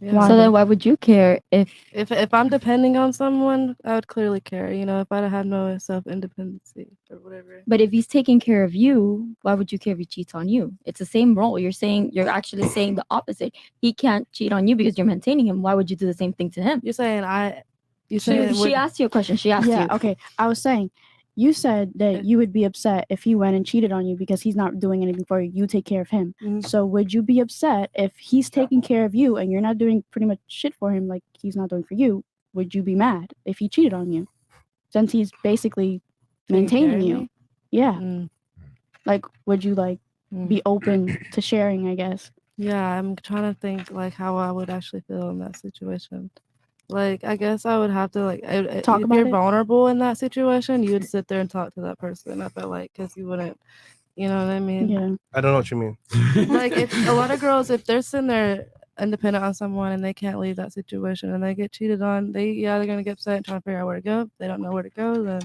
Why? So then why would you care if If I'm depending on someone, I would clearly care. You know, if I had no self independency or whatever. but if he's taking care of you, why would you care if he cheats on you? It's the same role. You're actually saying the opposite. He can't cheat on you because you're maintaining him. Why would you do the same thing to him? You're saying You She, saying she asked you a question. She asked Yeah, you. okay. I was saying, you said that you would be upset if he went and cheated on you because he's not doing anything for you. You take care of him. Mhm. So would you be upset if he's taking care of you and you're not doing pretty much shit for him like he's not doing for you? Would you be mad if he cheated on you? Since he's basically Taking care maintaining of you. me? Yeah. Mm. Like, would you like Mm. be open to sharing, I guess? Yeah, I'm trying to think like how I would actually feel in that situation. Like, I guess I would have to like Talk if about you're it? vulnerable in that situation, you would sit there and talk to that person. I feel like because you wouldn't, you know what I mean? Yeah. I don't know what you mean. Like if a lot of girls, if they're sitting there independent on someone and they can't leave that situation and they get cheated on, they're gonna get upset and trying to figure out where to go. If they don't know where to go, then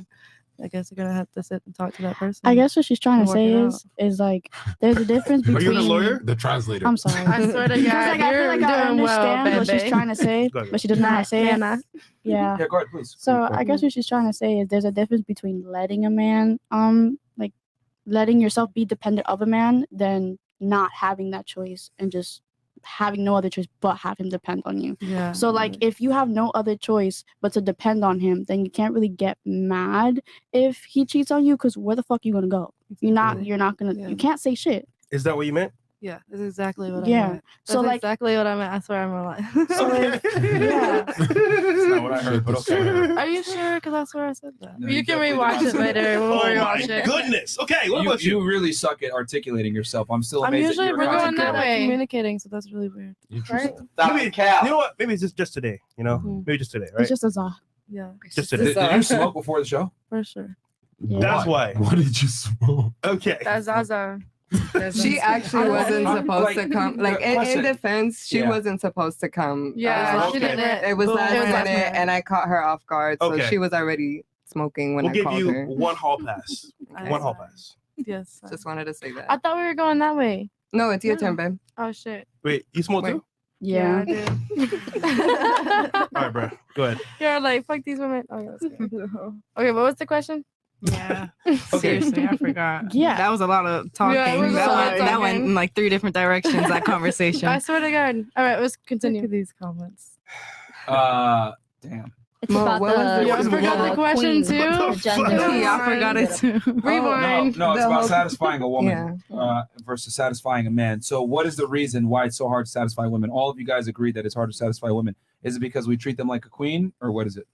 I guess they're gonna have to sit and talk to that person. I guess what she's trying and to work say it is like there's a difference Are between you the lawyer? The translator. I'm sorry. I swear to God, I feel you're like I doing well, understand what she's baby. trying to say, Go ahead. but she doesn't know how to say it. Nana. Yeah. Yeah, go ahead, please. So I guess what she's trying to say is there's a difference between letting a man like letting yourself be dependent of a man than not having that choice and just having no other choice but have him depend on you. Yeah. So like if you have no other choice but to depend on him, then you can't really get mad if he cheats on you because where the fuck you gonna go? You're not gonna Yeah. you can't say shit. Is that what you meant? Yeah, that's exactly what I Yeah. meant. So, That's like- exactly what I meant. I swear I'm a lie. So yeah. That's not what I heard, but okay. Are you sure? Because I swear I said that. No, you you can definitely rewatch did it not. later. We'll Oh my rewatch it. goodness. Okay, what about you? You really suck at articulating yourself. I'm still I'm amazed usually that you're really not good at articulating. communicating, so that's really weird. Interesting. Maybe, you know what? Maybe it's just today. You know, Mhm. maybe just today, right? It's just a za. Yeah, Just Did, today. did you smoke before the show? for sure. That's why. What did you smoke? Okay. That's Zaza. She actually wasn't supposed to come. Like in Listen. defense, she Yeah. wasn't supposed to come. Yeah, she did it. It was Boom. last It was last minute, minute. and I caught her off guard. So Okay. she was already smoking when We'll I give called you her. one hall pass. One hall pass. Yes. Just wanted to say that. I thought we were going that way. No, it's your turn, babe. Oh shit. Wait, you smoke too? Yeah. I do. All right, bro. Go ahead. You're like fuck these women. Oh, yeah, that's good. Okay, what was the question? Yeah. Seriously, I forgot. Yeah. That was a lot of talking. Yeah, it was a that, lot went, of that went talking. in like 3 different directions, that conversation. I swear to God. All right, let's continue. Look at these comments. Damn. It's Mo, about what was the, the- You forgot the question queen, too? the gender. Yeah, I forgot it too. No, Rewind. no, it's The about whole- satisfying a woman versus satisfying a man. So, what is the reason why it's so hard to satisfy women? All of you guys agree that it's hard to satisfy women. Is it because we treat them like a queen, or what is it?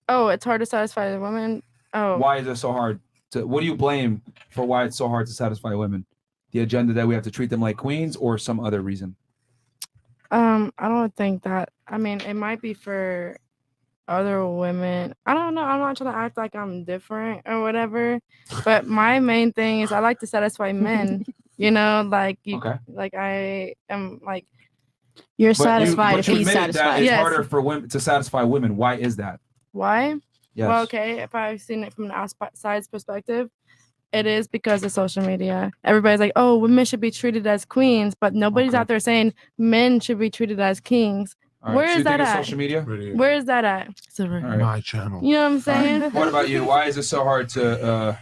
Oh, it's hard to satisfy the woman. Oh. Why is it so hard to? What do you blame for why it's so hard to satisfy women? The agenda that we have to treat them like queens, or some other reason? I don't think that. I mean, it might be for other women. I don't know. I'm not trying to act like I'm different or whatever. But my main thing is I like to satisfy men. You know, like you, Okay. like I am like You're But satisfied but if you he's admitted that satisfied. it's Yes. harder for women to satisfy women. Why is that? why? Yes. Well, okay, if I've seen it from an outside's perspective, it is because of social media. Everybody's like, oh, women should be treated as queens, but nobody's out there saying men should be treated as kings. All right, Where so is you think that it's at? social media? Where is that at? All right. My channel. You know what I'm All saying? right. What about you? Why is it so hard to?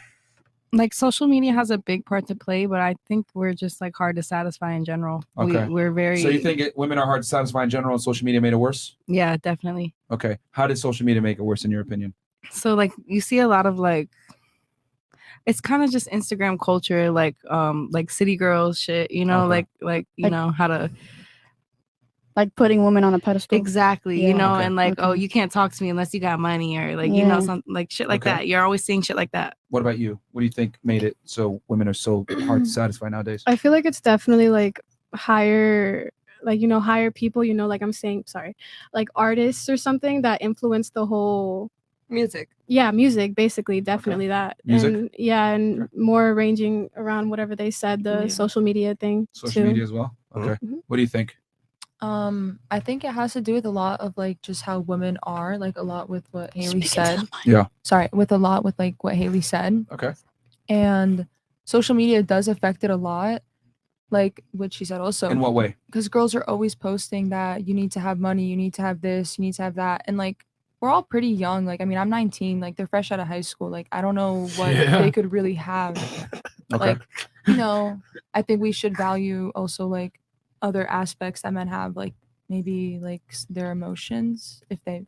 Like social media has a big part to play, but I think we're just like hard to satisfy in general. Okay. We're very. So you think women are hard to satisfy in general, and social media made it worse? Yeah, definitely. Okay. How did social media make it worse, in your opinion? So like you see a lot of like, it's kind of just Instagram culture, like city girls shit, you know, Okay. like you know how to. Like putting women on a pedestal. Exactly, you Yeah. know, Okay. and like, oh, Okay. you can't talk to me unless you got money, or like, you know, Yeah. something like shit like Okay. that. You're always seeing shit like that. What about you? What do you think made it so women are so hard to satisfy nowadays? I feel like it's definitely like higher, like, higher people, like I'm saying, sorry, like artists or something that influence the whole music. Yeah, music, basically, definitely that. Music? And yeah, and more arranging around whatever they said, the social media thing. Social too. media as well? Okay. What do you think? I think it has to do with a lot of like just how women are, like a lot with what Haley said. Yeah. Sorry, with a lot with like what Haley said. Okay. And social media does affect it a lot, like what she said also. In what way? Because girls are always posting that you need to have money, you need to have this, you need to have that, and like we're all pretty young. Like I mean, I'm 19. Like they're fresh out of high school. Like I don't know what they could really have. Okay. Like I think we should value also like other aspects that men have, like maybe like their emotions if they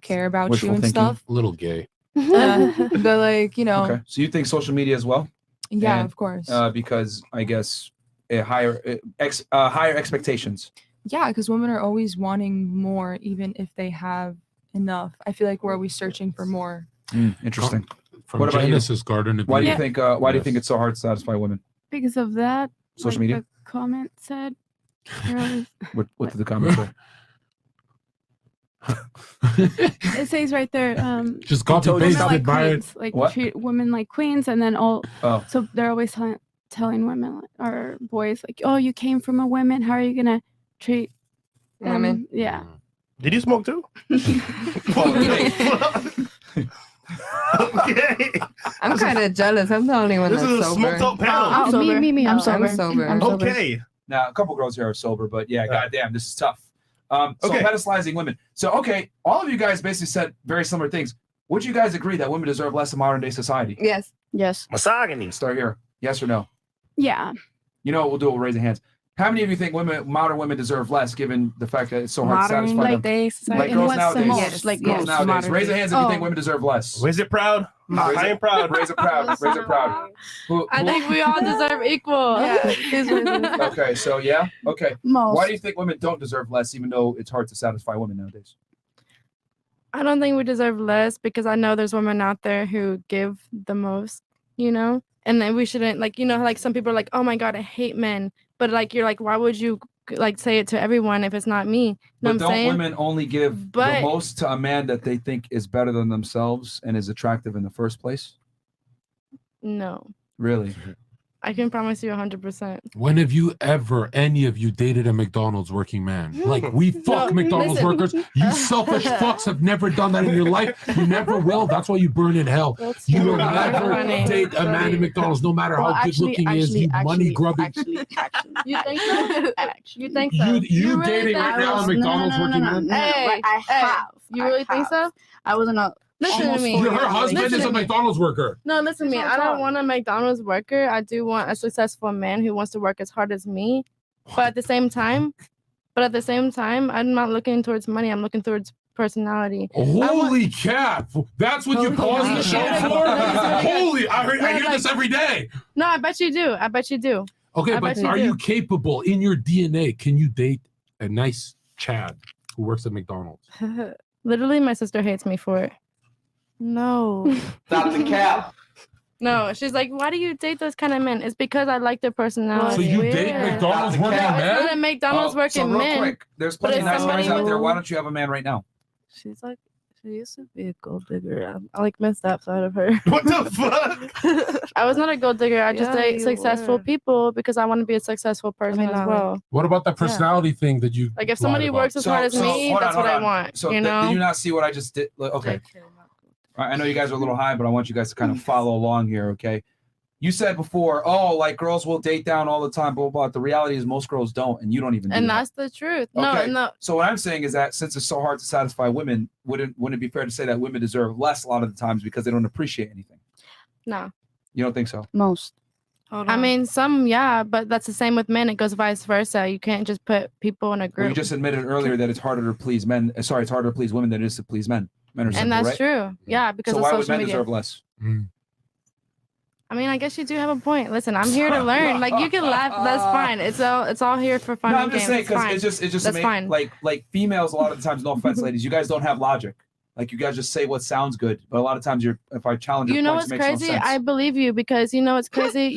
care about Wishful you and thinking. stuff. A little gay. But like Okay. So you think social media as well? Yeah, And, of course. Because I guess higher expectations. Yeah, because women are always wanting more, even if they have enough. I feel like we're always searching for more. Interesting. From What about you? Genesis Garden of Why do you Eden. think? Why do you think it's so hard to satisfy women? Because of that. Social like media? The comment said. they're always- What did the comments say? it says right there. Just copy women paste like it by it. queens, like What? treat women like queens, and then all. Oh. So they're always telling women or boys like, "Oh, you came from a woman. How are you gonna treat them?" Women. Yeah. Did you smoke too? Okay. I'm kind of jealous. I'm the only one This that's is a sober. smoked out panel. Oh, me. I'm sober. I'm sober. I'm sober. Okay. Now, a couple girls here are sober, but yeah, goddamn, this is tough. So Okay. pedestalizing women. So, okay, all of you guys basically said very similar things. Would you guys agree that women deserve less in modern day society? Yes. Yes. Misogyny. Start here. Yes or no? Yeah. You know what we'll do? We'll raise the hands. How many of you think modern women deserve less, given the fact that it's so hard to Modern satisfy them? day society. Like In girls what nowadays. sense? Yes, like girls yes, nowadays. modern Raise your day. hands if you Oh. think women deserve less. Raise it proud. I am proud. Raise it proud. Raise it proud. I think we all deserve equal. Okay, so yeah. Okay. Most. Why do you think women don't deserve less, even though it's hard to satisfy women nowadays? I don't think we deserve less because I know there's women out there who give the most, and then we shouldn't like some people are like, oh my God, I hate men. But like, you're like, why would you like say it to everyone if it's not me? You know But what I'm don't saying? women only give But- the most to a man that they think is better than themselves and is attractive in the first place? No, Really? I can promise you 100%. When have you ever, any of you, dated a McDonald's working man? Like, we fuck McDonald's listen. workers. You selfish fucks have never done that in your life. You never will. That's why you burn in hell. You will never funny. date a man in McDonald's, no matter how good looking he is. You money grubbing. You think so? You think so? You really dating think right now a so? McDonald's working man? Hey, I have. You really think so? I was in a. Listen to me. Her husband Listen is to a me. McDonald's worker. No, listen to me. I don't want a McDonald's worker. I do want a successful man who wants to work as hard as me. But at the same time, I'm not looking towards money. I'm looking towards personality. Holy cap! That's what you pause the show for? Holy! I hear this every day. No, I bet you do. I bet you do. Okay, I but bet are do. you capable in your DNA? Can you date a nice Chad who works at McDonald's? Literally, my sister hates me for it. No. Stop the cap. No, she's like, why do you date those kind of men? It's because I like their personality. So you date McDonald's working It's men? not a McDonald's So working real men. quick, there's but plenty of it's nice guys somebody out there. who- Why don't you have a man right now? She's like, she used to be a gold digger. I like missed that side of her. What the fuck? I was not a gold digger. I just Yeah, date you successful were. people because I want to be a successful person as not well. What about that personality thing that you Like if lied somebody about? works as hard as me, hold that's on, what I hold on. want. So you did know? you not see what I just did? Okay. I know you guys are a little high, but I want you guys to kind of follow along here, okay? You said before, oh, like girls will date down all the time, blah, blah, blah. The reality is most girls don't, and you don't even do And that. that's the truth. Okay. No. So what I'm saying is that since it's so hard to satisfy women, wouldn't it be fair to say that women deserve less a lot of the times because they don't appreciate anything? No. You don't think so? Most. I mean, some, yeah, but that's the same with men. It goes vice versa. You can't just put people in a Well, group. you just admitted earlier that it's harder to please men. Sorry, it's harder to please women than it is to please men. Men are simple, and that's right? true. Yeah, because So of why social would men media. deserve less? I mean, I guess you do have a point. Listen, I'm here to learn. Like, you can laugh. That's fine. It's all here for fun No, and I'm just games. saying It's because fine. it's just That's fine. like females a lot of the times. No offense, ladies, you guys don't have logic. Like you guys just say what sounds good, but a lot of times if I challenge your You know points, what's it makes crazy? no sense. I believe you because you know what's crazy.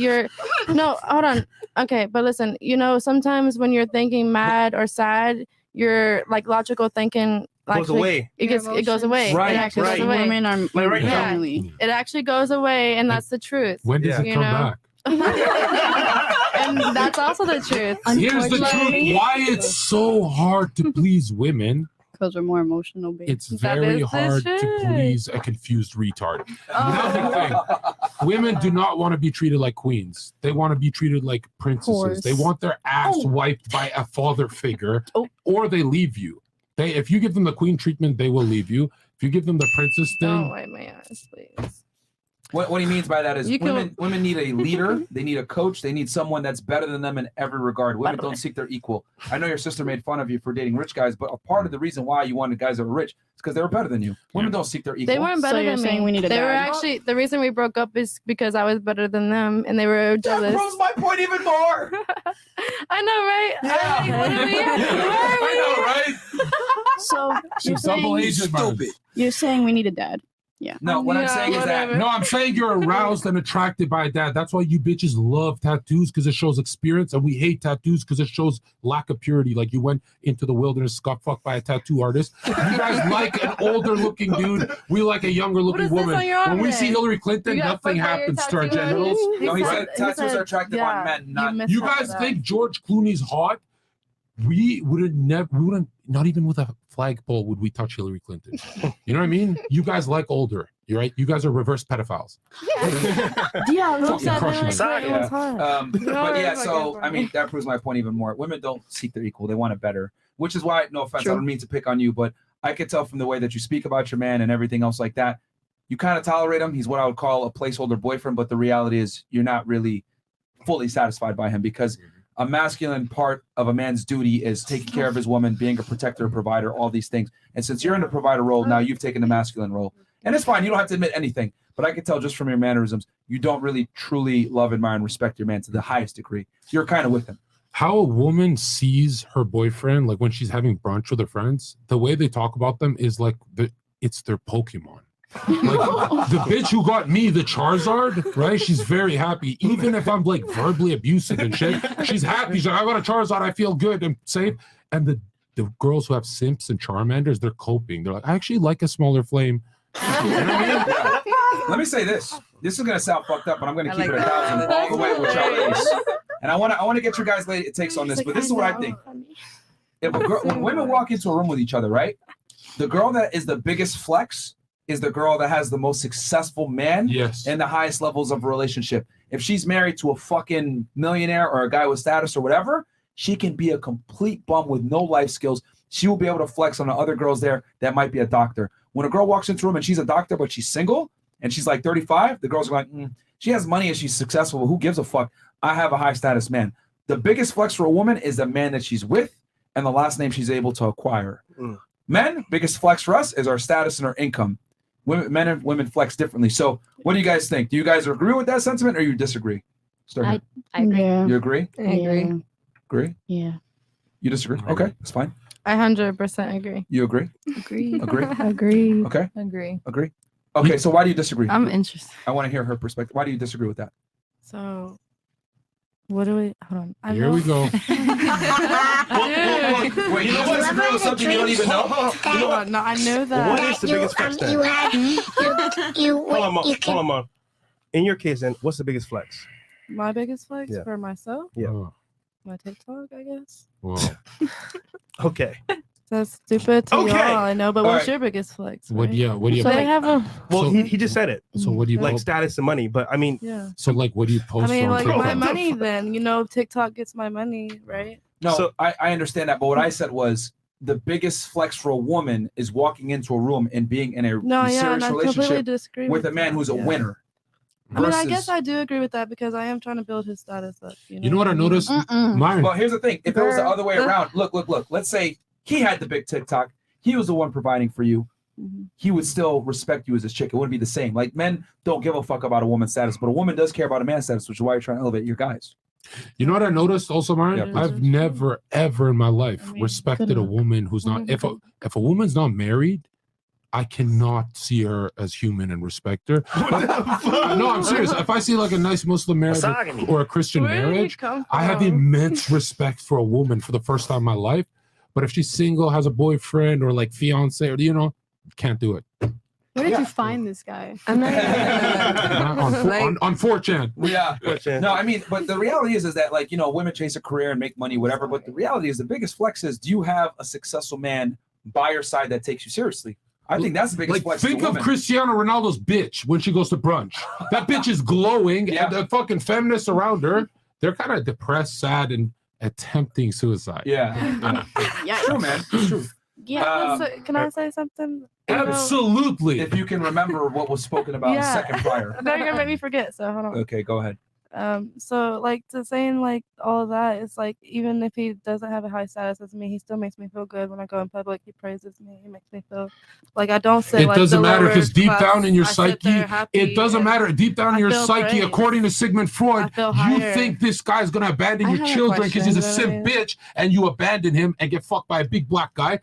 No, hold on. Okay, but listen. You know, sometimes when you're thinking mad or sad, your like logical thinking Goes away. It goes away. Right, It actually right. goes away. Women are Like right now. normally. It actually goes away, and that's the truth. When does it you come know? back? And that's also the truth. Here's the truth. Unfortunately. Why it's so hard to please women. Because we're more emotional based. It's very hard to please a confused retard. Another thing, women do not want to be treated like queens. They want to be treated like princesses. They want their ass wiped by a father figure, or they leave you. If you give them the queen treatment, they will leave you. If you give them the princess thing, Don't wipe my ass, please. What he means by that is You can- women need a leader, they need a coach, they need someone that's better than them in every regard. Women don't seek their equal. I know your sister made fun of you for dating rich guys, but a part of the reason why you wanted guys that were rich is because they were better than you. Women don't seek their equal. They weren't better than me. They were actually the reason we broke up is because I was better than them, and they were jealous. That proves my point even more. I know, right? I know, right? So you're She's double saying, agent. Stupid. you're saying we need a dad. Yeah. No, what I'm saying is that No, I'm saying you're aroused and attracted by that. That's why you bitches love tattoos because it shows experience, and we hate tattoos because it shows lack of purity. Like you went into the wilderness, got fucked by a tattoo artist. You guys like an older looking dude. We like a younger looking woman. When we see Hillary Clinton, nothing happens to our genitals. No, he said tattoos are attractive on men, not You guys think George Clooney's hot? We wouldn't, not even with a flagpole would we touch Hillary Clinton. You know what I mean? You guys like older. You're right. You guys are reverse pedophiles. Yeah, Fucking crushing it. But yeah, so I mean that proves my point even more. Women don't seek their equal; they want it better. Which is why, no offense, I don't mean to pick on you, but I could tell from the way that you speak about your man and everything else like that, you kind of tolerate him. He's what I would call a placeholder boyfriend, but the reality is you're not really fully satisfied by him because a masculine part of a man's duty is taking care of his woman, being a protector, a provider, all these things. And since you're in the provider role, now you've taken the masculine role. And it's fine. You don't have to admit anything. But I can tell just from your mannerisms, you don't really truly love, admire, and respect your man to the highest degree. You're kind of with him. How a woman sees her boyfriend, like when she's having brunch with her friends, the way they talk about them is like it's their Pokemon. Like the bitch who got me the Charizard, right? She's very happy. Even if I'm like verbally abusive and shit, she's happy. She's like, I got a Charizard, I feel good and safe. And the girls who have Simps and Charmanders, they're coping. They're like, I actually like a smaller flame. You know what I mean? Let me say this. This is gonna sound fucked up, but I'm gonna keep it 1,000 all the way with y'all ladies. And I wanna get your guys' takes on this, but this is what I think. If when women walk into a room with each other, right? The girl that is the biggest flex is the girl that has the most successful man and the highest levels of a relationship. If she's married to a fucking millionaire or a guy with status or whatever, she can be a complete bum with no life skills. She will be able to flex on the other girls there that might be a doctor. When a girl walks into a room and she's a doctor, but she's single and she's like 35, the girls are like, she has money and she's successful. But who gives a fuck? I have a high status man. The biggest flex for a woman is the man that she's with and the last name she's able to acquire. Men, biggest flex for us is our status and our income. Men and women flex differently. So what do you guys think? Do you guys agree with that sentiment or you disagree? I agree. Yeah. You agree? I agree. Agree? Yeah. You disagree? Okay, that's fine. I 100% agree. You agree? Agree. Agree? Agree. Okay. Agree. Agree? Okay, so why do you disagree? I'm interested. I want to hear her perspective. Why do you disagree with that? So, what do we? Hold on. I Here know- we go. Wait, you know what? Disagree with something you don't even know? Hold on. No, I know that. What is the biggest flex then? Hold on, Mom. In your case, then, what's the biggest flex? My biggest flex Yeah. for myself? Yeah. My TikTok, I guess. Whoa. Okay. That's stupid to Okay. y'all, I know, but All what's right. your biggest flex? What? right? Yeah. What do you? So they have a. Well, So- he just said it. So what do you like post? status and money? But I mean, Yeah. So like, what do you I post mean, on like TikTok? my money. Then TikTok gets my money, right? No, I understand that, but what I said was the biggest flex for a woman is walking into a room and being in a No, yeah, serious and I completely relationship disagree with a with man that, who's a yeah. winner. I mean, I versus- guess I do agree with that because I am trying to build his status up. You know what I noticed? Myron. Well, here's the thing. If it was the other way around, look. Let's say he had the big TikTok. He was the one providing for you. He would still respect you as his chick. It wouldn't be the same. Like men don't give a fuck about a woman's status, but a woman does care about a man's status, which is why you're trying to elevate your guys. You know what I noticed also, Myron? Yeah, please. I've never ever in my life respected a woman who's not. If a woman's not married, I cannot see her as human and respect her. No, I'm serious. If I see like a nice Muslim marriage or a Christian Where did he marriage, come I have from? immense respect for a woman for the first time in my life. But if she's single, has a boyfriend or like fiance, or can't do it. Where did you find this guy? I'm on 4chan. Yeah. No, I mean, but the reality is that like, women chase a career and make money, whatever. But the reality is the biggest flex is, do you have a successful man by your side that takes you seriously? I think that's the biggest Like, flex. as a think of woman. Cristiano Ronaldo's bitch when she goes to brunch. That bitch is glowing, and the fucking feminists around her, they're kind of depressed, sad, and attempting suicide. Yeah. True, man. It's true. Yeah. So, can I say something? Absolutely. If you can remember what was spoken about Yeah. second prior. Now you're gonna make me forget. So hold on. Okay, go ahead. So like to saying like all of that, it's like even if he doesn't have a high status as me, he still makes me feel good when I go in public. He praises me. He makes me feel like I don't sit. It like, doesn't the matter lower because deep class. down in your I sit psyche, there happy it doesn't and matter. Deep down I in your feel psyche, praised. according to Sigmund Freud, feel you higher. think this guy's gonna abandon I your have a children because he's a question, simp really. bitch, and you abandon him and get fucked by a big black guy.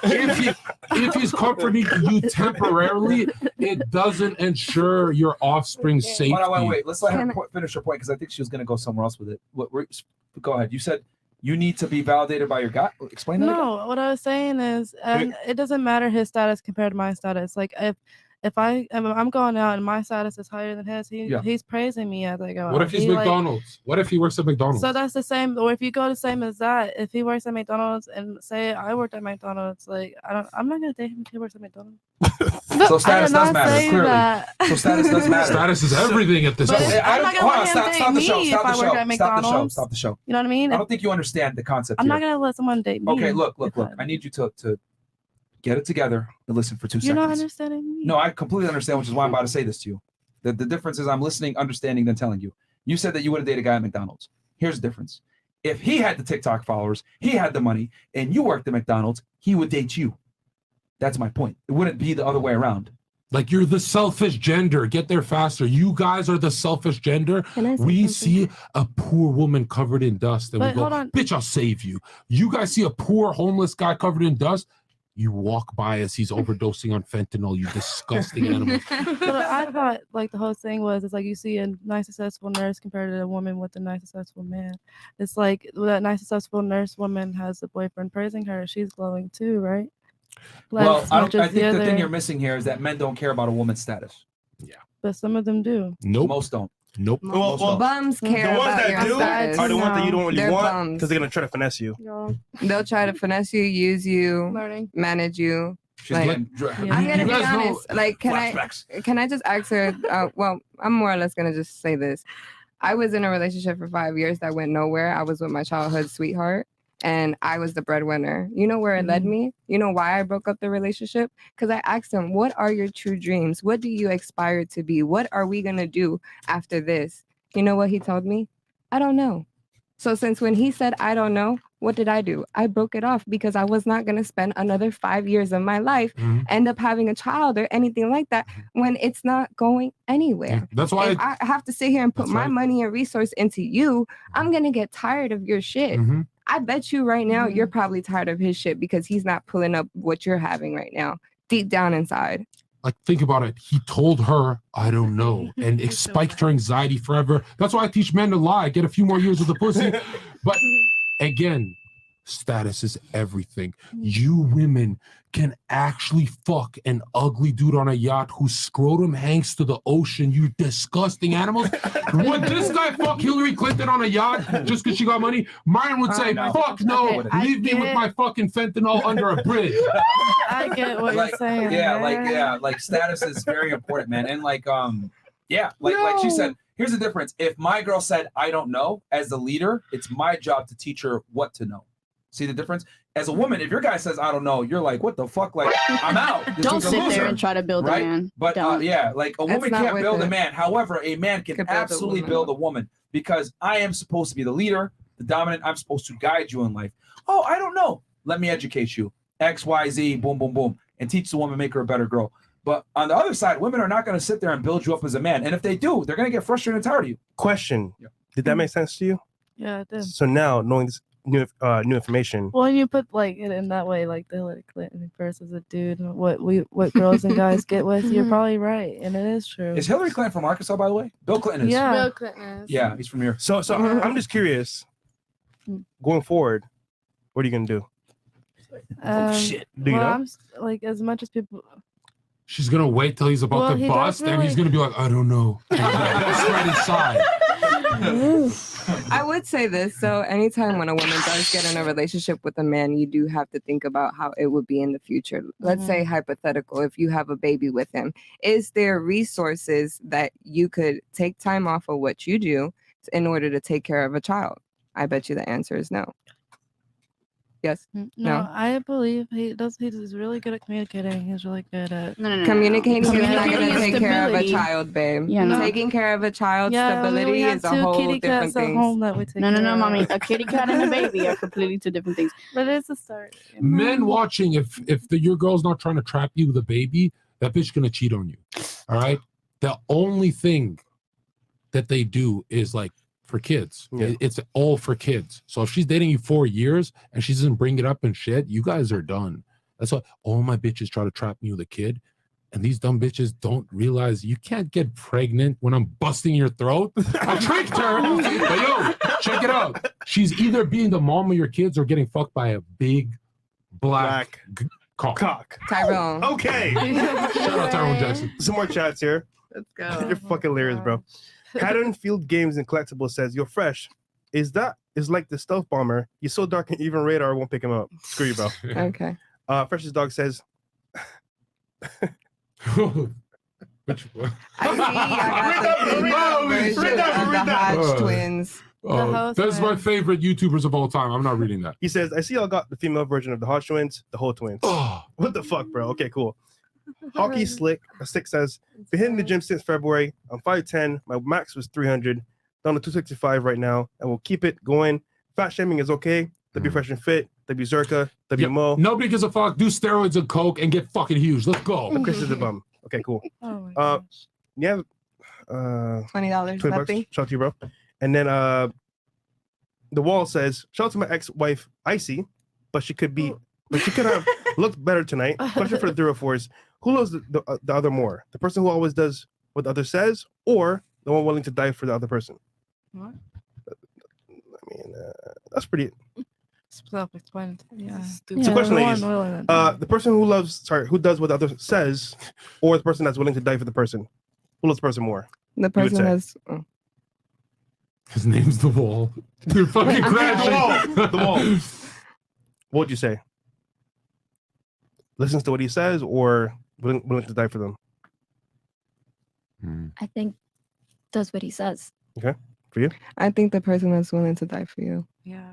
If he's comforting you temporarily, it doesn't ensure your offspring's safety. Wait. Let's let her finish her point because I think she was going to go somewhere else with it. Go ahead. You said you need to be validated by your guy. Explain that. No, what I was saying is, and it doesn't matter his status compared to my status. Like if I'm going out and my status is higher than his, he's praising me as I go out. What if he's He, like- McDonald's? What if he works at McDonald's? So that's the same. Or if you go the same as that, if he works at McDonald's and say I worked at McDonald's, like I'm not gonna date him if he works at McDonald's. So status did does not matter, say clearly. that. So status does matter. Status is everything at this But point. I'm not gonna Hold on, let him stop date the show. me Stop if the I work show. at Stop the show. McDonald's. Stop the show. You know what I mean? I don't think you understand the concept I'm here. not gonna let someone date me. Okay, look. I need you to get it together and listen for 2 You're seconds. not understanding me. No, I completely understand, which is why I'm about to say this to you. The difference is I'm listening, understanding, then telling you. You said that you wouldn't date a guy at McDonald's. Here's the difference. If he had the TikTok followers, he had the money, and you worked at McDonald's, he would date you. That's my point. It wouldn't be the other way around. Like you're the selfish gender. Get there faster. You guys are the selfish gender. We see a poor woman covered in dust and But we go, hold on. bitch, I'll save you. You guys see a poor homeless guy covered in dust. You walk by as he's overdosing on fentanyl, you disgusting animal. But I thought like the whole thing was it's like you see a nice successful nurse compared to a woman with a nice successful man. It's like that nice successful nurse woman has a boyfriend praising her. She's glowing too, right? Like, Well, as I much think as the thing other- you're missing here is that men don't care about a woman's status. But some of them do. Nope. Most don't. Nope. Well, Most don't. bums care the ones about that your do status. are the ones that you don't really They're want bums. because they're gonna try to finesse you. They'll try to finesse you, use you, Learning. manage you. She's getting I'm gonna You be guys know- honest. Like, can I just ask her? Well, I'm more or less gonna just say this. I was in a relationship for 5 years that went nowhere. I was with my childhood sweetheart, and I was the breadwinner. You know where it led me? You know why I broke up the relationship? Because I asked him, "What are your true dreams? What do you aspire to be? What are we gonna do after this?" You know what he told me? I don't know. So since when he said, I don't know, what did I do? I broke it off because I was not going to spend another 5 years of my life, end up having a child or anything like that when it's not going anywhere. That's why if I have to sit here and put That's my right. money and resource into you, I'm going to get tired of your shit. Mhm. I bet you right now you're probably tired of his shit because he's not pulling up what you're having right now, deep down inside. Like, think about it. He told her, I don't know. And it spiked her anxiety forever. That's why I teach men to lie. Get a few more years with the pussy. But again, status is everything. You women can actually fuck an ugly dude on a yacht whose scrotum hangs to the ocean, you disgusting animals. Would this guy fuck Hillary Clinton on a yacht just because she got money? Mine would say, fuck no, Okay, leave me with my fucking fentanyl under a bridge. I get what you're saying. Like status is very important, man. And like like she said, here's the difference. If my girl said I don't know, as the leader, it's my job to teach her what to know. See the difference? As a woman, if your guy says I don't know, you're like, what the fuck? Like, I'm out. This Don't dude's a sit loser, there and try to build right? a man. But like a woman not can't with build a it. man. However, a man can Could build a absolutely woman. build a woman because I am supposed to be the leader, the dominant. I'm supposed to guide you in life. Oh, I don't know. Let me educate you. X, Y, Z, boom, boom, boom, and teach the woman, make her a better girl. But on the other side, women are not going to sit there and build you up as a man. And if they do, they're going to get frustrated and tired of you. Question: Did that make sense to you? Yeah, it did. So now, knowing this new information, Well, when you put like it in that way, like the Hillary Clinton versus a dude, and what girls and guys get with, you're probably right, and it is true. Is Hillary Clinton from Arkansas, by the way? Bill Clinton is. Yeah. Bill Clinton is. Yeah, he's from here. so I'm just curious. Going forward, what are you gonna do? Shit. Do you know? I'm like as much as people. She's gonna wait till he's about Well, to he bust, does and he's really- gonna be like, I don't know. That's right inside. I would say this. So anytime when a woman does get in a relationship with a man, you do have to think about how it would be in the future. Let's say hypothetical, if you have a baby with him, is there resources that you could take time off of what you do in order to take care of a child? I bet you the answer is no. Yes. No, I believe he does. He's really good at communicating. He's really good at Communicating is not going Communicating to is take care of a stability. child, babe. Yeah, no. Taking care of a child's Yeah, I mean, stability we have is a 2 whole kitty different cats at thing. home that we take No, care mommy. of. A kitty cat and a baby are completely two different things. But it's a start. Men watching, if your girl's not trying to trap you with a baby, that bitch gonna cheat on you. All right. The only thing that they do is like for kids. Yeah. It's all for kids. So if she's dating you 4 years and she doesn't bring it up and shit, you guys are done. That's why all my bitches try to trap me with a kid. And these dumb bitches don't realize you can't get pregnant when I'm busting your throat. I tricked her. But yo, check it out. She's either being the mom of your kids or getting fucked by a big black cock. Tyrone. Okay. Shout out Tyrone Jackson. Some more chats here. Let's go. You're fucking hilarious, bro. Pattern Field Games and Collectibles says, "You're fresh. Is like the stealth bomber. You're so dark and even radar won't pick him up. Screw you, bro." Okay. Freshest Dog says, Which one? I see. I got the female version of the Hodge twins. That's my favorite YouTubers of all time. I'm not reading that. he says, "I see y'all got the female version of the Hodge twins, the whole twins." What the fuck, bro? Okay, cool. Hockey Slick says, "Been hitting the gym since February. I'm 5'10". My max was 300. Down to 265 right now, and we'll keep it going. Fat shaming is okay. W Fresh and Fit, W Zherka, W Mo. Nobody gives a fuck. Do steroids and coke and get fucking huge. Let's go. Chris is a bum. Okay, cool. Yeah. $20. $20. Nothing. Shout out to you, bro. And then the wall says, "Shout out to my ex-wife Icy, but she could have looked better tonight." Question for the 304s: Who loves the other more? The person who always does what the other says, or the one willing to die for the other person? What? I mean, that's pretty. Self-explanatory. Yeah. So the question is, the person who does what the other says, or the person that's willing to die for the person. Who loves the person more? The You would person say. has. His name's The Wall. You're fucking crashing. The wall. What would you say? Listens to what he says, or willing to die for them? I think does what he says. Okay, for you? I think the person that's willing to die for you. Yeah.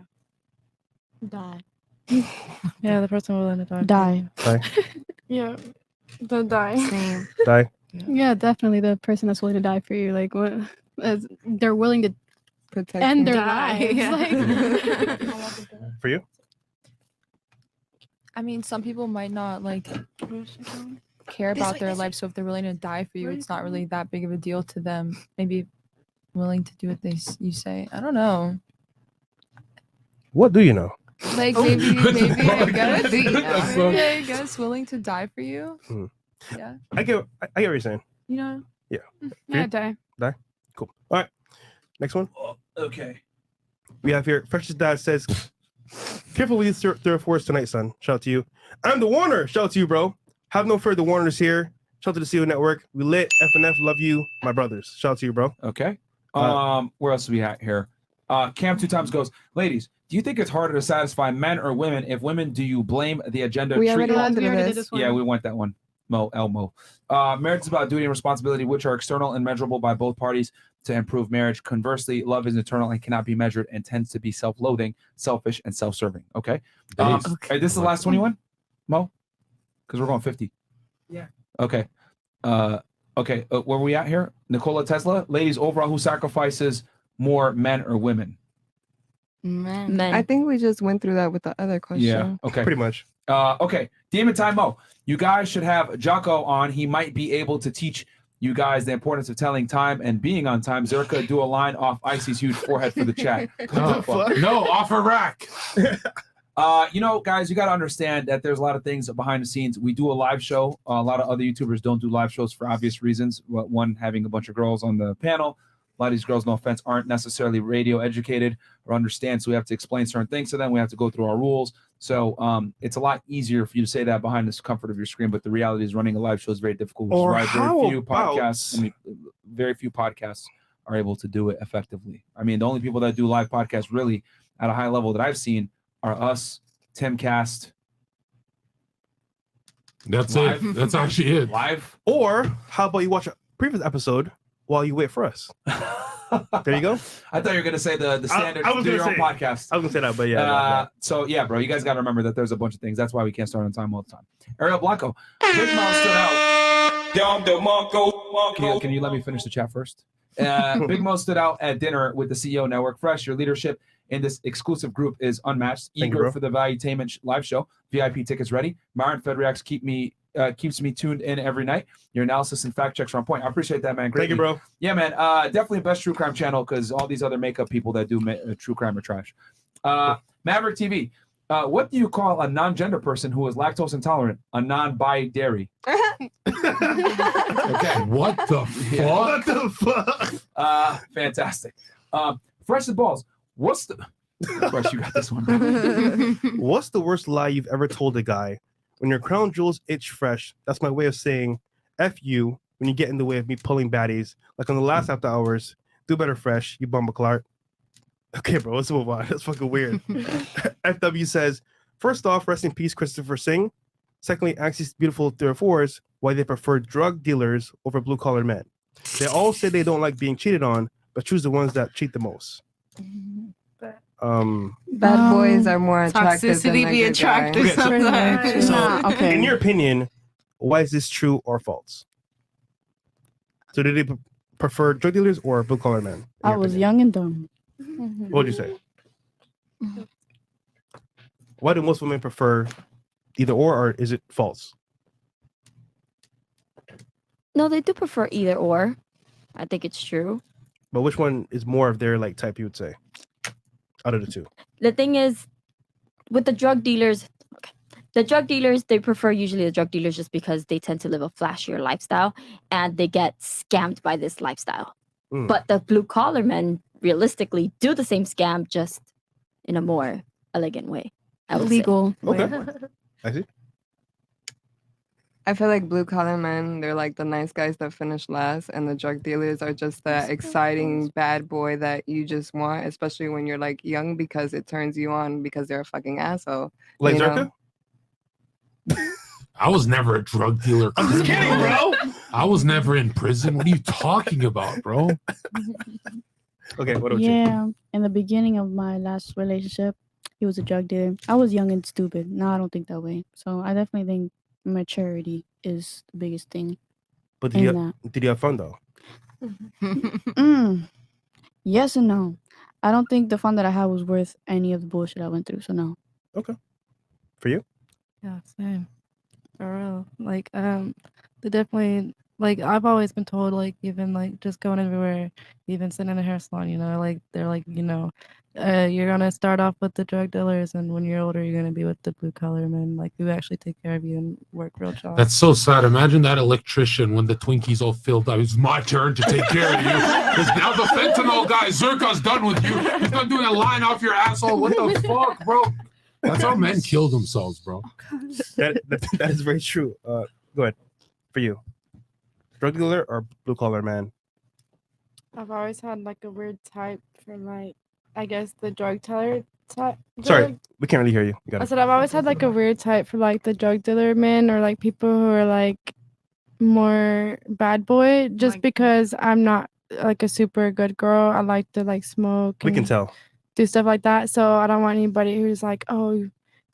Die. Yeah, the person willing to die. Die. Die. Yeah. The die. Same. Die. Yeah, definitely the person that's willing to die for you. Like what? They're willing to protect end their Die. lives. Yeah. Like, For you? I mean, some people might not like care about their life, so if they're willing to die for you, it's not really that big of a deal to them. Maybe willing to do what you say. I don't know. What do you know? Like maybe I guess. What do you know? Maybe I guess willing to die for you. Yeah. I get what you're saying. You know. Yeah. yeah, die. Die. Cool. All right. Next one. Okay. We have here. Fresh's dad says, Careful with these third fours tonight, son. Shout out to you. I'm the Warner. Shout out to you, bro. Have no fear. The Warners here. Shout out to the CEO Network. We lit. FNF. Love you, my brothers. Shout out to you, bro. Okay. Where else do we have here? Cam 2 times goes, ladies, do you think it's harder to satisfy men or women? If women, do you blame the agenda? We already went through this one. Yeah, we went that one. Elmo. Marriage is about duty and responsibility, which are external and measurable by both parties to improve marriage. Conversely, love is internal and cannot be measured and tends to be self-loathing, selfish, and self-serving. Okay. This is the last 21, Mo? Because we're going 50. Yeah. Okay. Where are we at here? Nikola Tesla. Ladies, overall, who sacrifices more, men or women? Men. I think we just went through that with the other question. Yeah. Okay. Pretty much. Okay. Demon Time Mo. You guys should have Jocko on. He might be able to teach you guys the importance of telling time and being on time. Zherka, do a line off Icy's huge forehead for the chat. No, off a rack. Guys, you got to understand that there's a lot of things behind the scenes. We do a live show. A lot of other YouTubers don't do live shows for obvious reasons. One, having a bunch of girls on the panel. A lot of these girls, no offense, aren't necessarily radio educated or understand. So we have to explain certain things to them. We have to go through our rules. So it's a lot easier for you to say that behind the comfort of your screen. But the reality is running a live show is very difficult. Which is why very few podcasts are able to do it effectively. I mean, the only people that do live podcasts really at a high level that I've seen are us, Timcast. That's live. It. That's actually it. Live. Or how about you watch a previous episode while you wait for us? There you go. I thought you were going to say the standard I was do your gonna own say, podcast. I was going to say that, but yeah. So, yeah, bro, you guys got to remember that there's a bunch of things. That's why we can't start on time all the time. Ariel Blanco. Big Mom stood out. Can you let me finish the chat first? Big Mo stood out at dinner with the CEO Network. Fresh, your leadership in this exclusive group is unmatched. Eager for the Valuetainment live show. VIP tickets ready. Myron Fedriax keeps me tuned in every night. Your analysis and fact checks are on point. I appreciate that, man. Great. Thank you, bro. Yeah, man. Definitely best true crime channel because all these other makeup people that do true crime are trash. Maverick TV. What do you call a non-gender person who is lactose intolerant? A non-bi dairy. Okay. What the fuck? What the fuck? Fantastic. Fresh as balls. What's the Fresh, you got this one. What's the worst lie you've ever told a guy? When your crown jewels itch fresh, that's my way of saying F you when you get in the way of me pulling baddies. Like on the last after hours, do better fresh, you bumble Clark. Okay, bro, let's move on. That's fucking weird. FW says, first off, rest in peace, Christopher Singh. Secondly, ask these beautiful 304s why they prefer drug dealers over blue-collar men. They all say they don't like being cheated on, but choose the ones that cheat the most. Bad boys are more attractive than Toxicity be a good guy. attractive sometimes. So, in your opinion, why is this true or false? So do they prefer drug dealers or blue-collar men? I was young and dumb. What would you say? Why do most women prefer either or is it false? No, they do prefer either or. I think it's true. But which one is more of their type, you would say, out of the two? The thing is, with the drug dealers, they prefer usually the drug dealers just because they tend to live a flashier lifestyle and they get scammed by this lifestyle. But the blue collar men realistically do the same scam, just in a more elegant way. Legal. Okay. I see. I feel like blue collar men, they're like the nice guys that finish last, and the drug dealers are just that exciting bad boy that you just want, especially when you're young, because it turns you on because they're a fucking asshole. Like Zherka? I was never a drug dealer. I'm just kidding, bro. I was never in prison. What are you talking about, bro? Okay, what about you? Yeah, in the beginning of my last relationship, he was a drug dealer. I was young and stupid. Now I don't think that way. So I definitely think maturity is the biggest thing. But did you have fun though? Yes and no. I don't think the fun that I had was worth any of the bullshit I went through. So no. Okay. For you? Yeah, same. For real. They definitely like I've always been told, like even like just going everywhere, even sitting in a hair salon, like they're like, you're gonna start off with the drug dealers, and when you're older, you're gonna be with the blue collar men, like who actually take care of you and work real jobs. That's so sad. Imagine that electrician when the Twinkie's all filled up. It's my turn to take care of you. Because now the fentanyl guy, Zherka's done with you. He's done doing a line off your asshole. What the fuck, bro? That's how men kill themselves, bro. That is very true. Go ahead. For you. Drug dealer or blue collar man? I've always had like a weird type for like, I guess the drug dealer type. Sorry, we can't really hear you. You got I it. said I've always had like a weird type for like the drug dealer men or like people who are like more bad boy, just because I'm not like a super good girl. I like to like smoke. We can and tell. do stuff like that. So I don't want anybody who's like, oh,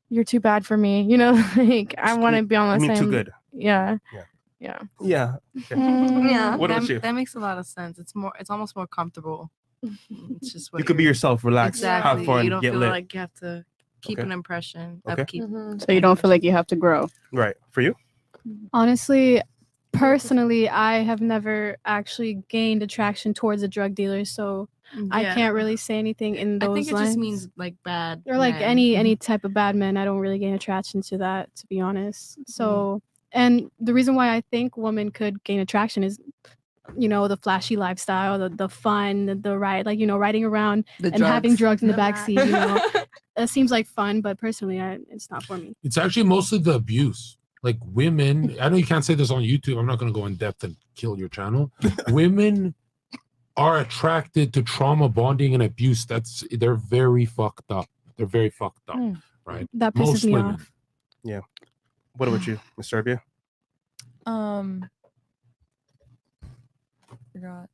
you're too bad for me. Like I want to be on the You mean same. too good. Yeah. Yeah. Yeah. Yeah. What about you? That makes a lot of sense. It's almost more comfortable. It's just what You could be yourself, relax, exactly. have fun, You don't get feel lit. like you have to keep an impression. Okay. Upkeep. So you don't feel like you have to grow. Right. For you? Honestly, personally, I have never actually gained attraction towards a drug dealer, so I Yeah. can't really say anything in those I think it lines. just means like bad. or like men. any type of bad men. I don't really gain attraction to that, to be honest. So, and the reason why I think women could gain attraction is, the flashy lifestyle, the fun, the ride, like riding around The and having drugs. drugs in the backseat. It seems like fun, but personally, it's not for me. It's actually mostly the abuse. Like women, I know you can't say this on YouTube. I'm not going to go in depth and kill your channel. Women are attracted to trauma bonding and abuse. They're very fucked up. They're very fucked up, right? That pisses me off. Yeah. What about you, Miss Serbia? Forgot.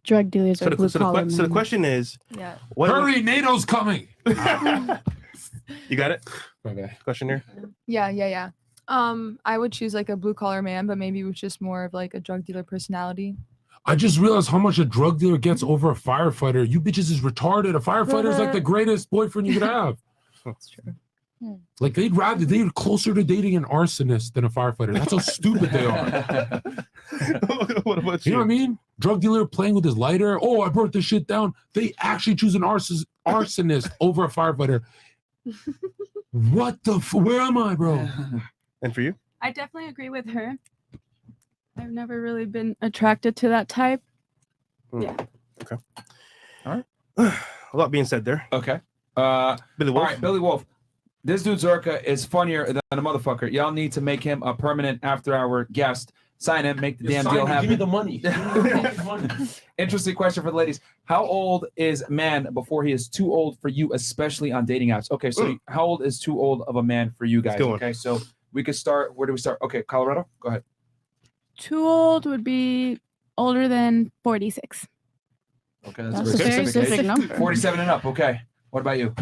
Drug dealers are blue collar So the question is, Yeah. Hurry, NATO's coming. You got it? Okay. Question here. Yeah. I would choose like a blue collar man, but maybe with just more of like a drug dealer personality. I just realized how much a drug dealer gets over a firefighter. You bitches is retarded. A firefighter is like the greatest boyfriend you could have. That's true. Like they're closer to dating an arsonist than a firefighter. That's how stupid they are. What about You know what I mean? Drug dealer playing with his lighter. Oh, I burnt this shit down. They actually choose an arsonist over a firefighter. What the? Where am I, bro? And for you? I definitely agree with her. I've never really been attracted to that type. Yeah. Okay. All right. A lot being said there. Okay. Billy Wolf. All right, Billy Wolf. This dude Zherka is funnier than a motherfucker. Y'all need to make him a permanent after-hour guest. Sign him, make the damn deal happen. Give me the money. Interesting question for the ladies. How old is a man before he is too old for you, especially on dating apps? Okay, so how old is too old of a man for you guys? Good one. Okay, so we could start. Where do we start? Okay, Colorado, go ahead. Too old would be older than 46. Okay, That's that's a very specific age. number. 47 and up. Okay, what about you?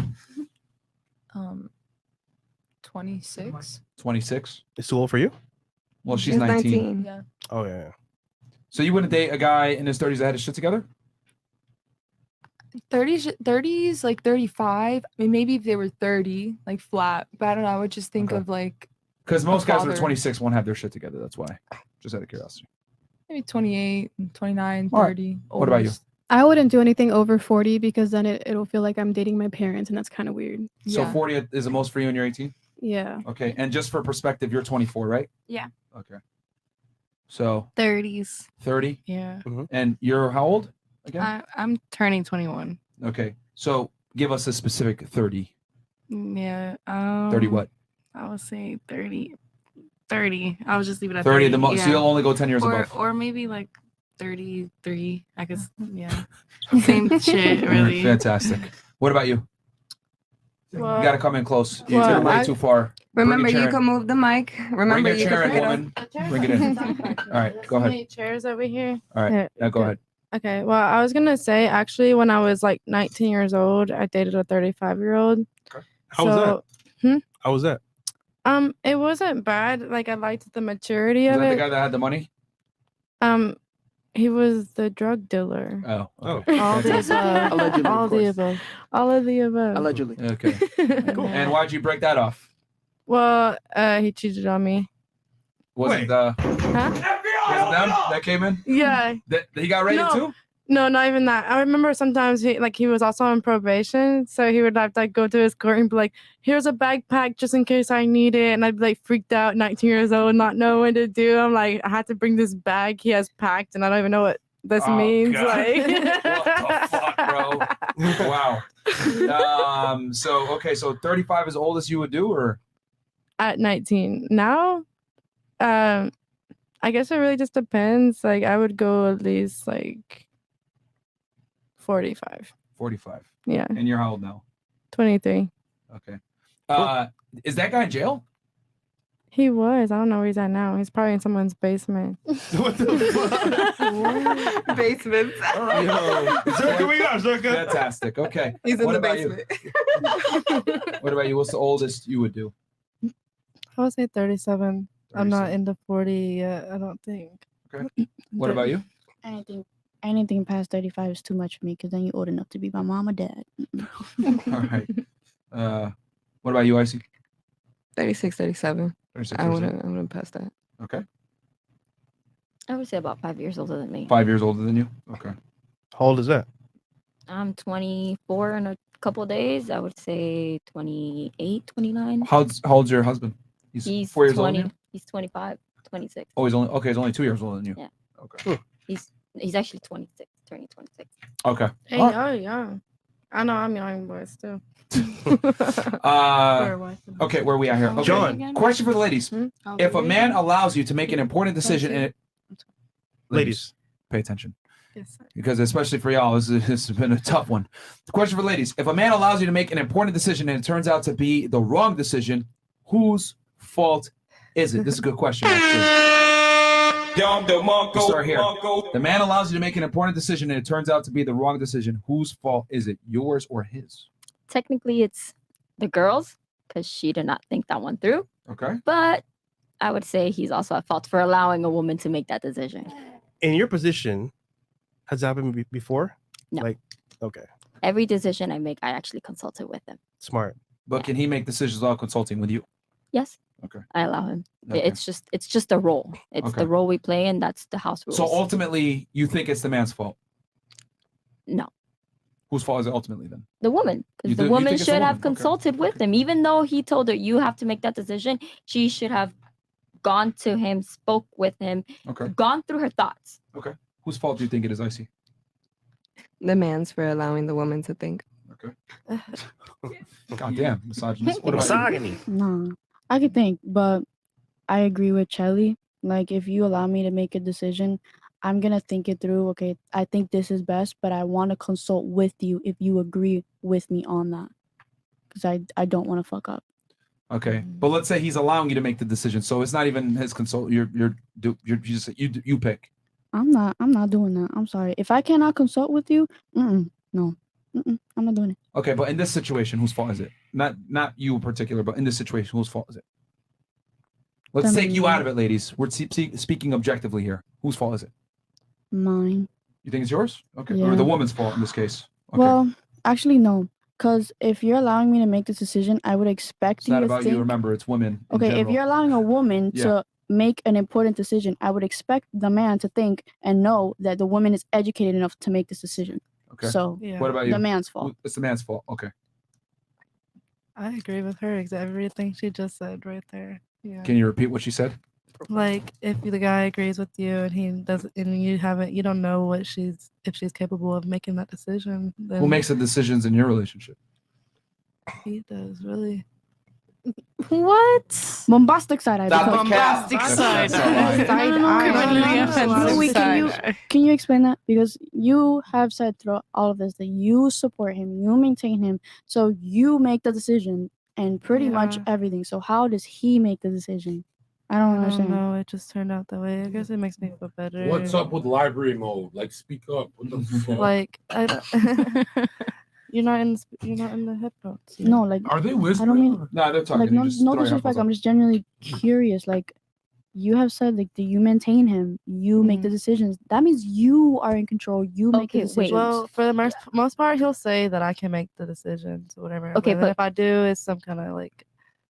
26. 26. It's too old for you? Well, she's 19. Yeah. Oh yeah. So you wouldn't date a guy in his 30s that had his shit together? 30s, like 35. I mean, maybe if they were 30, like flat. But I don't know. I would just think of like Because most a guys that are father. 26 won't have their shit together. That's why. Just out of curiosity. maybe 28, 29, All right. 30. What about you? oldest. I wouldn't do anything over 40 because then it'll feel like I'm dating my parents, and that's kind of weird. So 40 is the most for you when you're 18? Yeah. Okay. And just for perspective, you're 24, right? Yeah. Okay. So 30s. 30? Yeah. And you're how old again? I'm turning 21. Okay. So give us a specific 30. Yeah. 30 what? I would say 30. 30. I was just leave it at 30 30. at the most. So you'll only go 10 years or, above. Or maybe like 33. I guess. Yeah. Same shit, really. Fantastic. What about you? Well- You got to come in close. Well, You're way I- too far. Remember, Bring your you chair can move the mic. Remember, Bring you your chair can in, pick it woman. up. Bring it in. All right. Go ahead. Many chairs over here. All right. Yeah, go ahead. Okay. Well, I was gonna say actually, when I was like 19 years old, I dated a 35-year-old. How was that? How was that? It wasn't bad. Like I liked the maturity Is of that the it. guy that had the money? He was the drug dealer. Oh. All the above. Allegedly, all of the course. above. All of the above. Allegedly. Okay. And why'd you break that off? Well, he cheated on me. Was it the? Huh? Was it from them that came in? Yeah. That he got rated No. too? No, not even that. I remember sometimes he was also on probation, so he would have to go to his court and be like, "Here's a backpack just in case I need it," and I'd be like freaked out, 19 years old, not know what to do. I'm like, I had to bring this bag he has packed, and I don't even know what this means. God. Like, What the fuck, bro? Wow. So 35 is the oldest you would do, or at 19 now, I guess it really just depends. Like, I would go at least like 45. 45? Yeah. And you're how old now? 23. Okay. Is that guy in jail? He was. I don't know where he's at now. He's probably in someone's basement. What the fuck? Basement. All right. Zherka, where you at, Zherka? Fantastic. Okay. He's in What the about basement. you? What about you? What's the oldest you would do? I would say 37. I'm not 37. into 40 yet, I don't think. Okay. What about you? Anything past 35 is too much for me because then you're old enough to be my mom or dad. All right. What about you, Icy? 36, 37. 36, I wouldn't pass that. Okay. I would say about 5 years older than me. 5 years older than you? Okay. How old is that? I'm 24 in a couple of days. I would say 28, 29. How old's your husband? He's 4 years older 20. than you? He's 25, 26. Oh, he's only 2 years older than you. Yeah. Okay. He's actually 26, turning 26. Okay. Hey, All y'all young. I know I'm young, but still. Okay, where are we at here? Okay. John. Question for the ladies. If a man allows you to make an important decision and Ladies. pay attention. Yes, sir. Because especially for y'all, this has been a tough one. The question for ladies: if a man allows you to make an important decision and it turns out to be the wrong decision, whose fault is it? This is a good question, actually. We'll start here. The man allows you to make an important decision and it turns out to be the wrong decision. Whose fault is it? Yours or his? Technically, it's the girl's because she did not think that one through. Okay. But I would say he's also at fault for allowing a woman to make that decision. In your position, has that happened before? No. Like, okay, Every decision I make, I actually consulted with him. smart. But can he make decisions while consulting with you? Yes. Okay. I allow him. Okay. It's just a role. It's Okay. the role we play, and that's the house rules. So ultimately, you think it's the man's fault? No. Whose fault is it ultimately then? The woman, You because the do- you woman think it's the should have woman? Okay. consulted with him, even though he told her you have to make that decision. She should have gone to him, spoke with him, Okay. gone through her thoughts. Okay. Whose fault do you think it is, Icy? The man's for allowing the woman to think. Okay. God damn, misogynist. What about you? No, I could think, but I agree with Chelly. Like, if you allow me to make a decision, I'm gonna think it through. Okay, I think this is best, but I want to consult with you if you agree with me on that, because I don't want to fuck up. Okay, but let's say he's allowing you to make the decision, so it's not even his consult. You just you pick. I'm not doing that. I'm sorry. If I cannot consult with you, no, I'm not doing it. Okay, but in this situation, whose fault is it? Not you in particular, but in this situation, whose fault is it? Let's take you out of it, ladies. We're speaking objectively here. Whose fault is it? Mine. You think it's yours? Okay, Yeah. or the woman's fault in this case? Okay. Well, actually, no. Because if you're allowing me to make this decision, I would expect It's you not to about think. you. Remember, it's women. in Okay, if general. you're allowing a woman Yeah. to make an important decision, I would expect the man to think and know that the woman is educated enough to make this decision. Okay. So, What about you? the man's fault. It's the man's fault. Okay. I agree with her. Everything she just said right there. Yeah. Can you repeat what she said? Like, if the guy agrees with you and he doesn't, and you don't know if she's capable of making that decision. Then Who makes the decisions in your relationship? He does, really. What? Bombastic side eye. That's because- bombastic side eye. Side eye. Wait, can you explain that? Because you have said throughout all of this that you support him, you maintain him, so you make the decision and pretty much Yeah. everything. So how does he make the decision? I don't I understand. don't know. It just turned out that way. I guess it makes me feel better. What's up with library mode? Like, speak up. What the fuck? Like, you're not in the headphones. yet. No, like Are they I don't whispering? mean No, they're talking. like You no, just no throw your disrespect. headphones I'm on. just genuinely curious. Like you have said, like do you maintain him? You make the decisions. That means you are in control. You make the Okay, wait. decisions. Well, for the most part, he'll say that I can make the decisions or whatever. Okay, but then but- if I do, it's some kind of like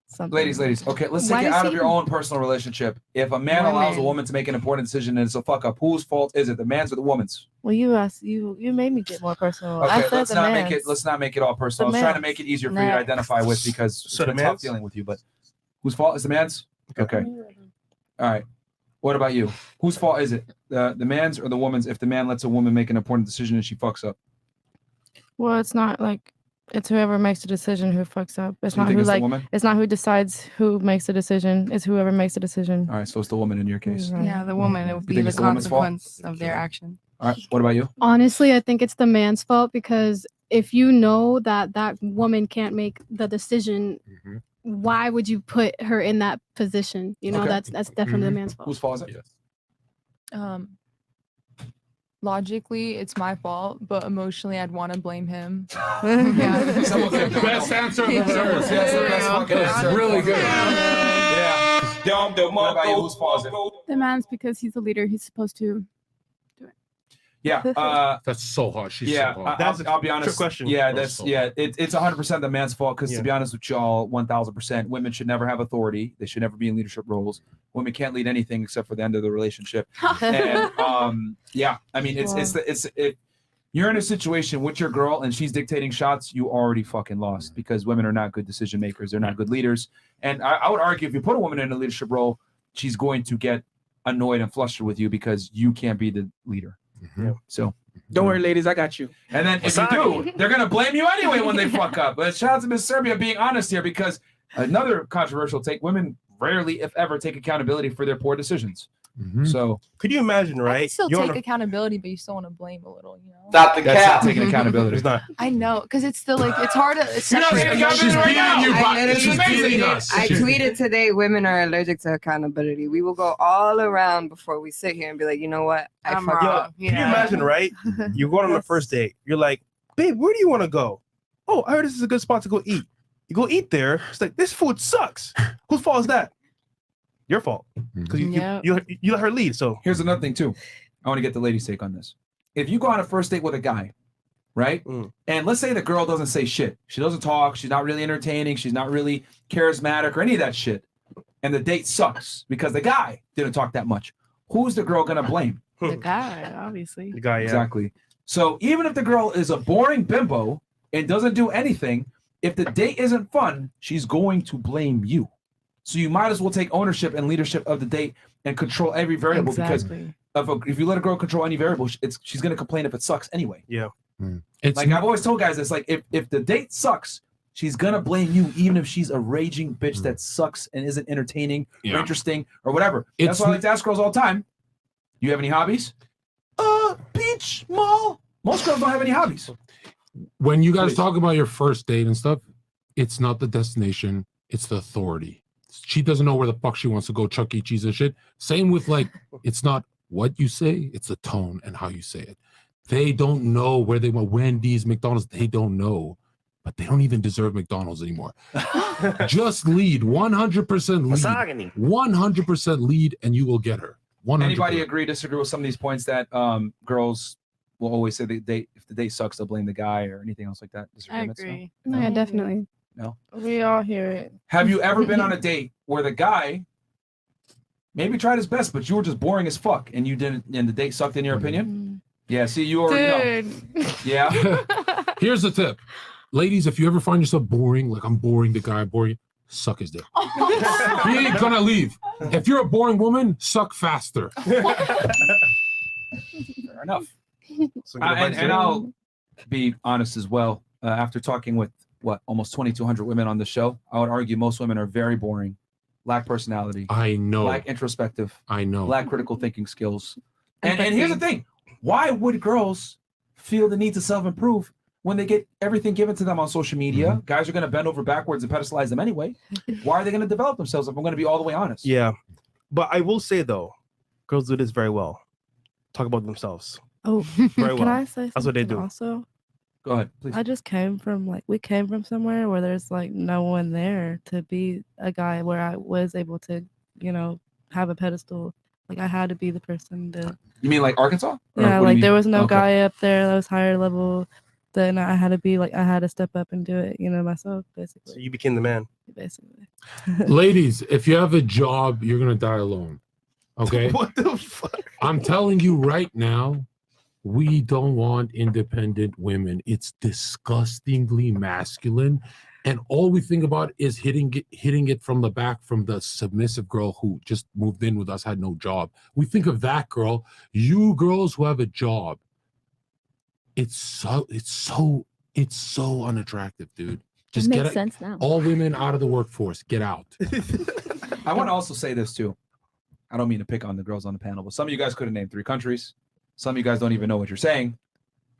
something. Ladies. Okay, let's take Why it does out of he- your own personal relationship. If a man allows a Women. woman to make an important decision and it's a fuck up, whose fault is it? The man's or the woman's? Well, you asked you made me get more personal. I Okay, said let's the not man's. make it. Let's not make it all personal. I The was trying to man's. make it easier for you to identify with because it's been tough dealing with you. But whose fault is the man's? Okay. All right. What about you? Whose fault is it? The man's or the woman's? If the man lets a woman make an important decision and she fucks up, Well, it's not like it's whoever makes the decision who fucks up. It's So you not think who it's the like woman? it's not who decides who makes the decision. It's whoever makes the decision. all right. So it's the woman in your case. Right. Yeah, the woman. It would You be think the it's the woman's fault? consequence of their action. All right. What about you? Honestly, I think it's the man's fault because if you know that that woman can't make the decision, why would you put her in that position? You know, Okay. that's definitely the man's fault. Whose fault is it? Logically, it's my fault, but emotionally, I'd want to blame him. Yeah. Someone get the Best answer I've ever heard. Yes, that's the best fucking That's answer. really good. Yeah. What about you? Whose fault is it? The man's because he's a leader. He's supposed to. Yeah. That's so hard. She's Yeah, so hard. I'll be honest. trick question. Yeah, That's that's so yeah. It's 100% the man's fault because Yeah. to be honest with y'all, 1000%, women should never have authority. They should never be in leadership roles. Women can't lead anything except for the end of the relationship. And yeah, I mean, if you're in a situation with your girl and she's dictating shots, you already fucking lost because women are not good decision makers. They're not good leaders. And I would argue if you put a woman in a leadership role, she's going to get annoyed and flustered with you because you can't be the leader. So Don't worry, ladies, I got you. and then if you do, they're gonna blame you anyway when they fuck up. But shout out to Miss Serbia being honest here because another controversial take: women rarely, if ever, take accountability for their poor decisions. So could you imagine, I right? can still You're on take a- accountability, but you still want to blame a little, you know? Stop the That's not taking accountability. It's not. I know, because it's still like it's hard to. It's You're not separate taking emotions. accountability right now. I literally She's beating tweeted, us. I tweeted today, women are allergic to accountability. We will go all around before we sit here and be like, you know what? I I'm fucked Yo, up. can you imagine, right? You're going on the first date. You're like, babe, where do you want to go? Oh, I heard this is a good spot to go eat. You go eat there. It's like, this food sucks. Whose fault is that? Your fault. Because you let her lead. So here's another thing too. I want to get the ladies' take on this. If you go on a first date with a guy, right? And let's say the girl doesn't say shit. She doesn't talk. She's not really entertaining. She's not really charismatic or any of that shit. And the date sucks because the guy didn't talk that much. Who's the girl gonna blame? The guy, obviously. the guy, yeah. Exactly. So even if the girl is a boring bimbo and doesn't do anything, if the date isn't fun, she's going to blame you. So you might as well take ownership and leadership of the date and control every variable because if you let a girl control any variable, she's going to complain if it sucks anyway. Yeah. Like I've always told guys, it's like if the date sucks, she's going to blame you even if she's a raging bitch that sucks and isn't entertaining or interesting or whatever. That's why I like to ask girls all the time, do you have any hobbies? Beach, mall. Most girls don't have any hobbies. When you guys talk about your first date and stuff, it's not the destination, it's the authority. She doesn't know where the fuck she wants to go, Chuck E. Cheese and shit. Same with like, it's not what you say, it's the tone and how you say it. They don't know where they want. Wendy's, McDonald's, they don't know, but they don't even deserve McDonald's anymore. Just lead, 100% lead. 100% lead, and you will get her. 100%. Anybody agree, disagree with some of these points that girls will always say if the date sucks, they'll blame the guy or anything else like that? I Disagreements? agree. No, yeah, definitely. No. We all hear it. Have you ever been on a date where the guy maybe tried his best, but you were just boring as fuck and you didn't, and the date sucked in your opinion? Yeah, see, you already know. Yeah. Here's the tip. Ladies, if you ever find yourself boring, like I'm boring the guy, boring, suck his dick. He ain't gonna leave. If you're a boring woman, suck faster. Fair enough. And I'll be honest as well. After talking with almost 2,200 women on the show, I would argue most women are very boring, lack personality. I know. Lack introspective. I know. Lack critical thinking skills. And here's the thing: why would girls feel the need to self-improve when they get everything given to them on social media? Guys are going to bend over backwards and pedestalize them anyway. Why are they going to develop themselves? If I'm going to be all the way honest. Yeah, but I will say though, girls do this very well. Talk about themselves. Oh, very well. Can I say something That's what they do. also? Go ahead, please. I just came from we came from somewhere where there's like no one there to be a guy where I was able to, have a pedestal. Like I had to be the person to. You mean like Arkansas? Or Yeah, what do you like mean? there was no Okay. guy up there that was higher level. then I had to step up and do it, myself, basically. So you became the man. Basically. Ladies, if you have a job, you're gonna die alone. Okay. What the fuck? I'm telling you right now, we don't want independent women. It's disgustingly masculine. And all we think about is hitting it from the back from the submissive girl who just moved in with us, had no job. We think of that girl. You girls who have a job, it's so unattractive, dude. Just It get makes sense now. all women out of the workforce. Get out. I want to also say this too. I don't mean to pick on the girls on the panel, but some of you guys could have named 3 countries. Some of you guys don't even know what you're saying.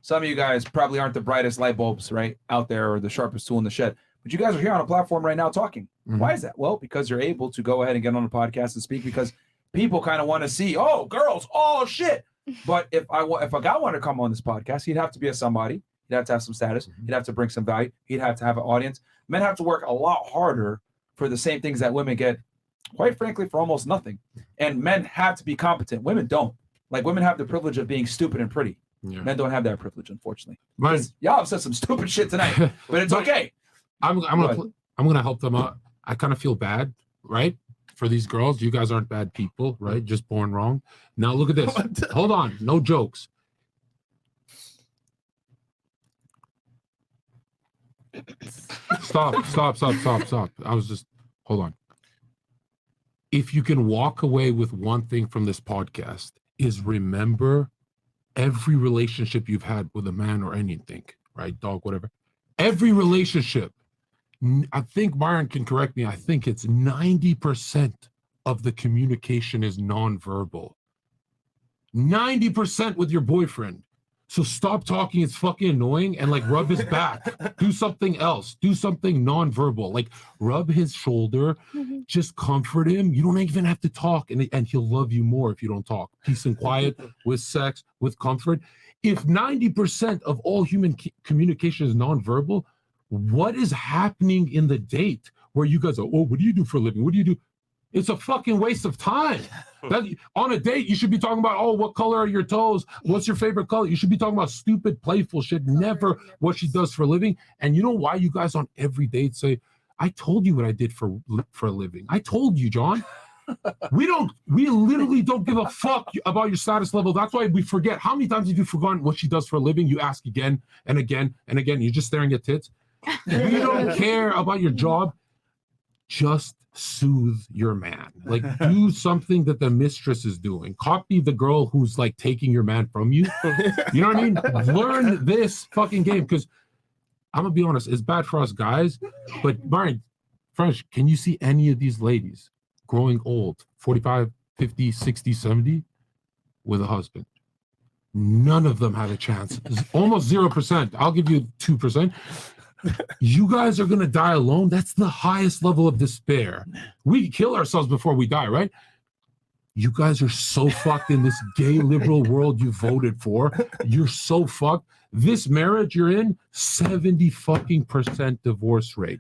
Some of you guys probably aren't the brightest light bulbs right out there or the sharpest tool in the shed. But you guys are here on a platform right now talking. Why is that? Well, because you're able to go ahead and get on a podcast and speak because people kind of want to see, oh, girls, oh, shit. But if a guy wanted to come on this podcast, he'd have to be a somebody. He'd have to have some status. He'd have to bring some value. He'd have to have an audience. Men have to work a lot harder for the same things that women get, quite frankly, for almost nothing. And men have to be competent. Women don't. Like, women have the privilege of being stupid and pretty. Yeah. Men don't have that privilege, unfortunately. Right. Y'all have said some stupid shit tonight, but it's okay. I'm gonna help them out. I kind of feel bad, right? For these girls, you guys aren't bad people, right? Just born wrong. Now look at this. Hold on, no jokes. Stop. I was just hold on. If you can walk away with one thing from this podcast, is remember every relationship you've had with a man or anything, right? Dog, whatever. Every relationship. I think Myron can correct me. I think it's 90% of the communication is nonverbal. 90% with your boyfriend. So stop talking. It's fucking annoying and like rub his back. Do something else. Do something nonverbal. Like rub his shoulder. Just comfort him. You don't even have to talk, and he'll love you more if you don't talk. Peace and quiet with sex, with comfort. If 90% of all human communication is nonverbal, what is happening in the date where you guys are, oh, what do you do for a living? What do you do? It's a fucking waste of time. On a date, you should be talking about, oh, what color are your toes? What's your favorite color? You should be talking about stupid, playful shit, never what she does for a living. And you know why you guys on every date say, I told you what I did for a living. I told you, John. We literally don't give a fuck about your status level. That's why we forget. How many times have you forgotten what she does for a living? You ask again and again and again. You're just staring at tits. We don't care about your job. Just soothe your man. Like, do something that the mistress is doing. Copy the girl who's like taking your man from you. You know what I mean? Learn this fucking game, because I'm gonna be honest, it's bad for us guys. But Brian, French, can you see any of these ladies growing old, 45, 50, 60, 70, with a husband? None of them have a chance. It's almost 0%. I'll give you 2%. You guys are going to die alone. That's the highest level of despair. We kill ourselves before we die, right? You guys are so fucked in this gay liberal world you voted for. You're so fucked. This marriage you're in, 70% divorce rate.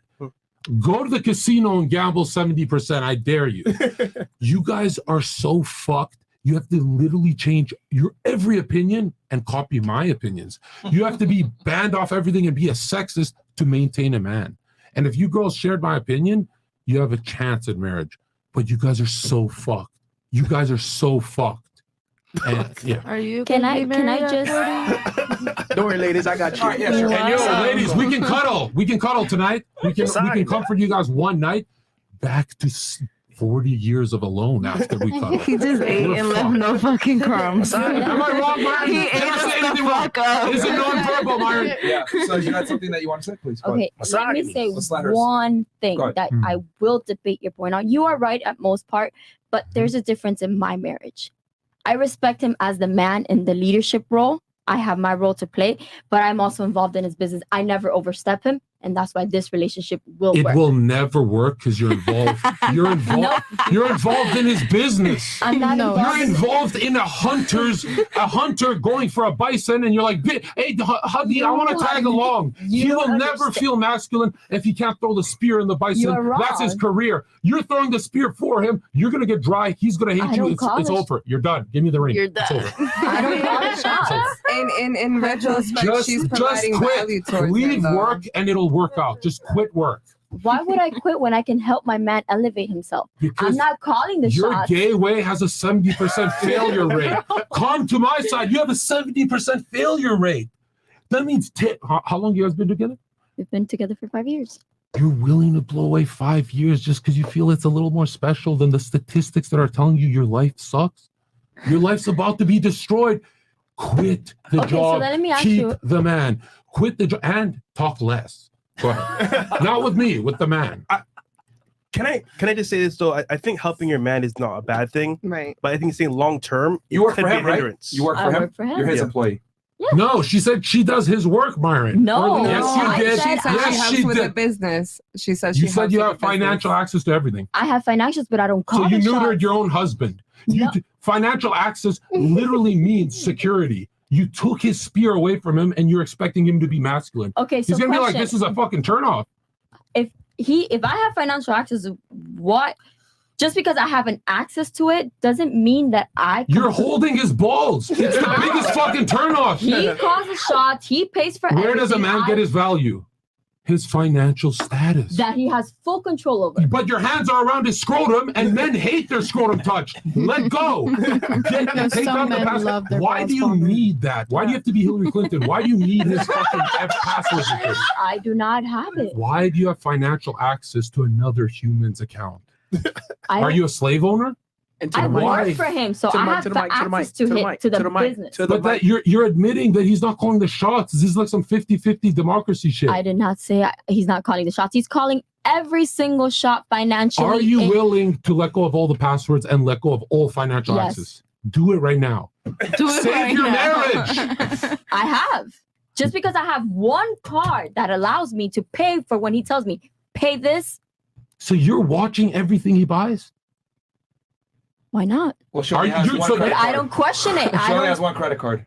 Go to the casino and gamble 70%. I dare you. You guys are so fucked. You have to literally change your every opinion and copy my opinions. You have to be banned off everything and be a sexist to maintain a man. And if you girls shared my opinion, you have a chance at marriage. But you guys are so fucked. You guys are so fucked. And, yeah. Are you? Can I just? Don't worry, ladies. I got you. All right, yeah, sure. And yo, ladies, we can cuddle. We can cuddle tonight. We can comfort you guys one night. Back to 40 years of alone after we cuddle. He just ate and left no fucking crumbs. Am I wrong, Myron? He ate us the fuck up. Is it non-verbal, Myron? Yeah. So you got something that you want to say, please? Go Okay, ahead. let me say Let's let her- one thing Go ahead. that I will debate your point on. You are right at most part, but there's a difference in my marriage. I respect him as the man in the leadership role. I have my role to play, but I'm also involved in his business. I never overstep him. and that's why this relationship will It work. will never work because you're involved. You're involved. You're involved in his business. I'm not involved. You're involved in a hunter going for a bison, and you're like, hey, hubby, I want to tag along. He will never feel masculine if he can't throw the spear in the bison. You're wrong. That's his career. You're throwing the spear for him. You're gonna get dry. He's gonna hate you. It's over. You're done. Give me the ring. You're done. It's over. I don't call the shots. In retrospect, she's providing value towards Leave him, though. work and it'll work out. Just quit work. Why would I quit when I can help my man elevate himself? Because I'm not calling the your shots. gay way has a 70% failure rate. Come to my side. You have a 70% failure rate. That means how long you guys been together? We've been together for 5 years. You're willing to blow away 5 years just because you feel it's a little more special than the statistics that are telling you your life sucks? Your life's about to be destroyed. Quit the Okay, so job. then let me ask Keep you- the man. Quit the job and talk less. Go ahead. Not with me, with the man. Can I just say this though? I think helping your man is not a bad thing, right? But I think saying long term, You work could for be him, a right? hindrance. You work for him. You're his employee. No, she said she does his work, Myron. No, yes, you did. She said yes, she helps she with the did. business. She says You she said helps you with have the business. financial access to everything. I have financials, but I don't call So you the neutered shots. your own husband. Financial access literally means security. You took his spear away from him, and you're expecting him to be masculine. Okay, so he's gonna be like, question. "This is a fucking turnoff." If I have financial access, what? Just because I have an access to it doesn't mean that I. You're holding his balls. It's the biggest fucking turnoff. He calls the shots. He pays for Where does a everything. man get his value? His financial status. That he has full control over. But your hands are around his scrotum, and men hate their scrotum touched. Let go. Take some out the men pass- love their Why do you need that? Why do you have to be Hillary Clinton? Why do you need his fucking password? I do not have it. Why do you have financial access to another human's account? I- Are you a slave owner? And I Why? work for him, so To the I mic, have to the the mic, to the mic, access to the to mic, the to the mic, business. to the But that you're admitting that he's not calling the shots. This is like some 50-50 democracy shit. I did not say he's not calling the shots. He's calling every single shot financially. Are you in- willing to let go of all the passwords and let go of all financial Yes. access? Do it right now. Do it Save right your now. marriage. I have. Just because I have one card that allows me to pay for when he tells me, pay this, So you're watching everything he buys? why not? Well, she only has one But credit I card. don't question it. I She only has don't, one credit card.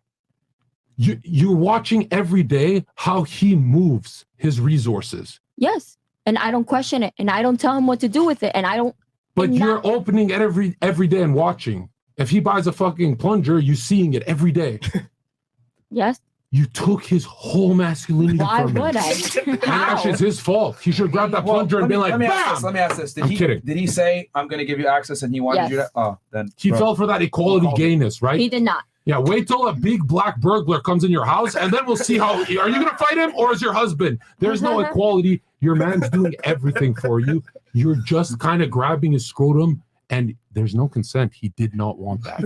You're watching every day how he moves his resources. yes. And I don't question it. And I don't tell him what to do with it. And I don't. But and you're opening it every day and watching. If he buys a fucking plunger, you're seeing it every day. Yes. You took his whole masculinity Why from him. would I? And actually, it's his fault. He should have grabbed that plunger and been like, let me ask bam! this. Let me ask this. Did I'm he kidding. Did he say I'm going to give you access and he wanted you to? Oh, then He bro. fell for that equality gayness, right? He did not. Yeah, wait till a big black burglar comes in your house, and then we'll see how. Are you going to fight him, or is your husband? There's no equality. Your man's doing everything for you. You're just kind of grabbing his scrotum, and there's no consent. He did not want that.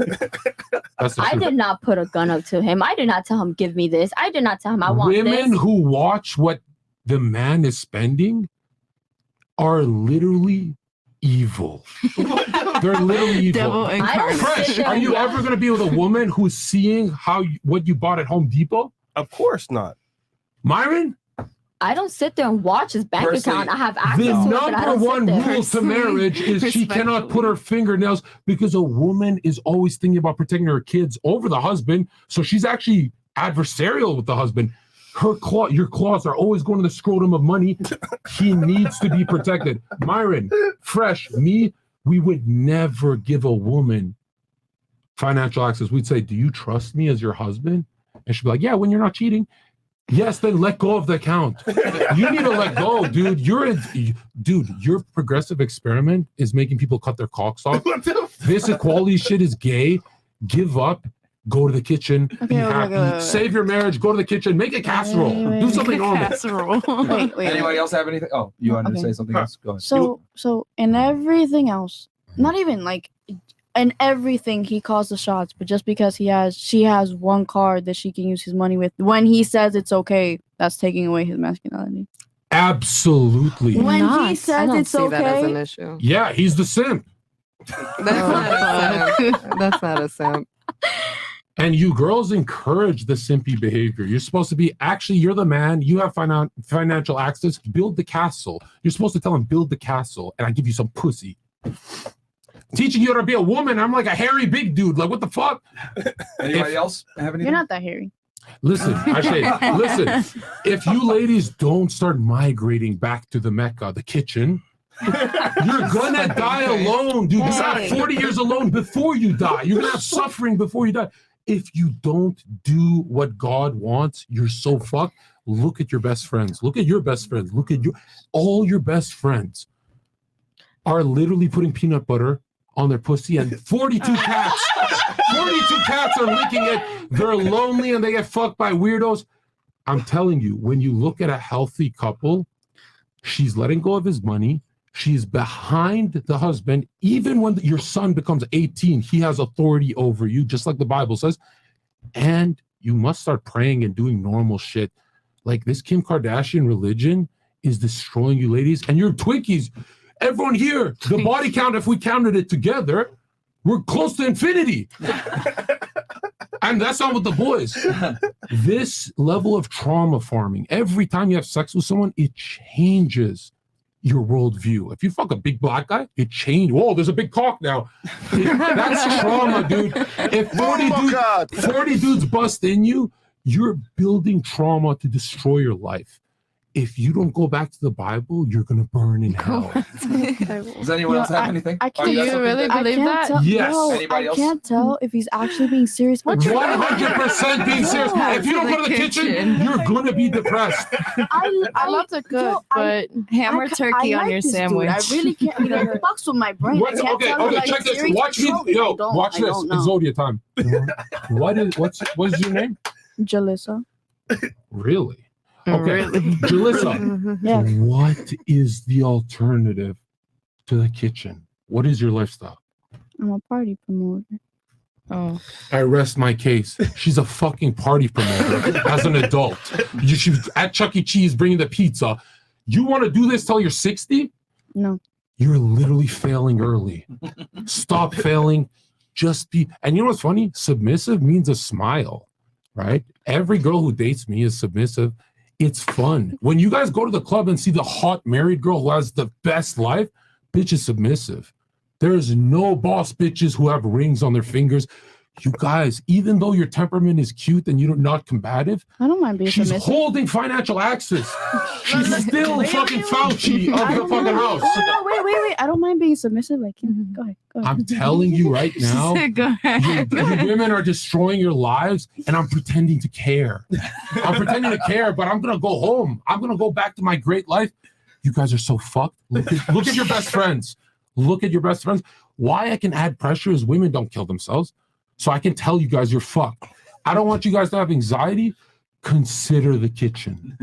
That's the I truth. did not put a gun up to him. I did not tell him, give me this. I did not tell him I want Women this. who watch what the man is spending are literally evil. They're literally evil. Devil incarnate. Fresh, are you ever going to be with a woman who's seeing what you bought at Home Depot? Of course not. Myron? I don't sit there and watch his bank Personally, account. I have access The to it, but I number don't sit one there. rule to marriage is she cannot put her fingernails because a woman is always thinking about protecting her kids over the husband. So she's actually adversarial with the husband. Your claws are always going to the scrotum of money. He needs to be protected. Myron, Fresh, me, we would never give a woman financial access. We'd say, do you trust me as your husband? And she'd be like, yeah, when you're not cheating. Yes, then let go of the account. You need to let go, dude. Your progressive experiment is making people cut their cocks off. This equality shit is gay. Give up. Go to the kitchen. Be happy. Save your marriage. Go to the kitchen. Make a casserole. Do something normal. Anybody else have anything? Oh, you wanted to say something else? Go ahead. So in everything else, not even like in everything he calls the shots, but just because she has one card that she can use his money with, when he says it's okay, that's taking away his masculinity. Absolutely. When he says it's see that as an okay, issue. Yeah, he's the simp. That's not a simp. That's not a simp. And you girls encourage the simpy behavior. You're supposed to be, actually, you're the man. You have financial access. Build the castle. You're supposed to tell him, build the castle, and I give you some pussy. Teaching you how to be a woman. I'm like a hairy big dude. Like, what the fuck? Anybody else have anything? You're not that hairy. Listen, listen. If you ladies don't start migrating back to the Mecca, the kitchen, you're gonna die alone, dude. You're not 40 years alone before you die. You're gonna have suffering before you die. If you don't do what God wants, you're so fucked. Look at your best friends. Look at your best friends. Look at all your best friends are literally putting peanut butter on their pussy, and 42 cats are licking it. They're lonely and they get fucked by weirdos. I'm telling you, when you look at a healthy couple, she's letting go of his money. She's behind the husband. Even when your son becomes 18, he has authority over you, just like the Bible says. And you must start praying and doing normal shit. Like this Kim Kardashian religion is destroying you ladies. And you're Twinkies. Everyone here, the body count, if we counted it together, we're close to infinity. And that's not with the boys. This level of trauma farming, every time you have sex with someone, it changes your worldview. If you fuck a big black guy, it changed. Whoa, there's a big cock now. That's trauma, dude. If 40 dudes bust in you, you're building trauma to destroy your life. If you don't go back to the Bible, you're going to burn in hell. Does anyone else have anything? Do you really believe that? Yes. No, Anybody else? I can't tell if he's actually being serious. 100% being serious. If you don't go to the kitchen, you're going to be depressed. I love to cook, but hammer turkey on your sandwich. I really can't. He like fucks with my brain. I can't Okay, tell check this. Watch me. Watch this. It's Zodiac time. What is your name? Jalissa. Really? Okay, Jalissa, Yeah. what is the alternative to the kitchen? What is your lifestyle? I'm a party promoter. Oh, I rest my case. She's a fucking party promoter as an adult. She was at Chuck E. Cheese bringing the pizza. You want to do this till you're 60? No. You're literally failing early. Stop failing. Just be. And you know what's funny? Submissive means a smile, right? Every girl who dates me is submissive. It's fun. When you guys go to the club and see the hot married girl who has the best life, bitch is submissive. There's no boss bitches who have rings on their fingers. You guys, even though your temperament is cute and you're not combative, I don't mind being she's submissive. holding financial access. She's still fucking Fauci of the fucking house. No, wait. I don't mind being submissive. Like, go ahead. I'm telling you right now, Go ahead. you women are destroying your lives, and I'm pretending to care. I'm pretending to care, but I'm gonna go home. I'm gonna go back to my great life. You guys are so fucked. Look at your best friends. Look at your best friends. Why I can add pressure is women don't kill themselves. So I can tell you guys you're fucked. I don't want you guys to have anxiety. Consider the kitchen.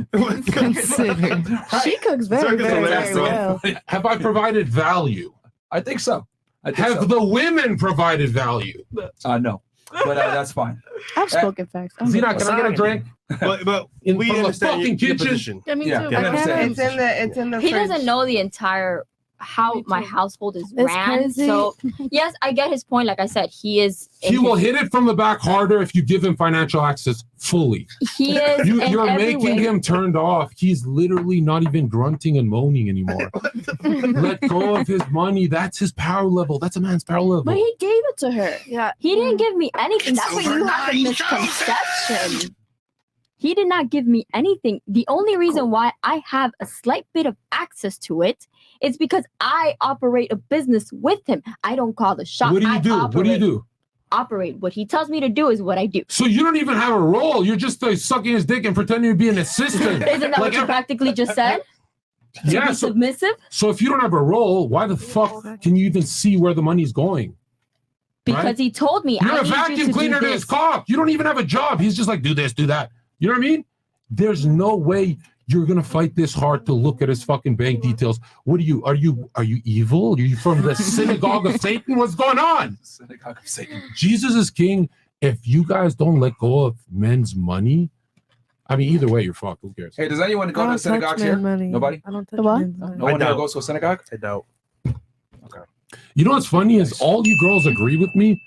Consider. She cooks very well. Have I provided value? I think so. Have the women provided value? No, but that's fine. I've spoken facts. Zena, can I get a drink? But In we from the understand fucking your kitchen. position. yeah, me Yeah, too. I I understand. can't- It's in the He fridge. doesn't know the entire how Me my too. household is It's ran. crazy. So yes, I get his point. Like I said, he is. He will hit it from the back harder if you give him financial access fully. He is. in You're every making way. him turned off. He's literally not even grunting and moaning anymore. Let go of his money. That's his power level. That's a man's power level. But he gave it to her. Yeah. He didn't give me anything. That's where you have the misconception. He did not give me anything. The only reason why I have a slight bit of access to it is because I operate a business with him. I don't call the shots. What do you do? What do you do? Operate. What he tells me to do is what I do. So you don't even have a role. You're just sucking his dick and pretending to be an assistant. Isn't that what you practically just said? Yeah. Be submissive? So if you don't have a role, why the fuck can you even see where the money's going? Because Right? he told me You're I a need you vacuum to cleaner do to his this. cock. You don't even have a job. He's just like, do this, do that. You know what I mean? There's no way you're gonna fight this hard to look at his fucking bank details. What are you? Are you evil? Are you from the synagogue of Satan? What's going on? Synagogue of Satan. Jesus is king. If you guys don't let go of men's money, I mean, either way, you're fucked. Who cares? Hey, does anyone I go to don't synagogues touch here? men's money. Nobody? I don't touch What? men's money. No one doubt. ever goes to a synagogue? I doubt. You know what's funny is all you girls agree with me.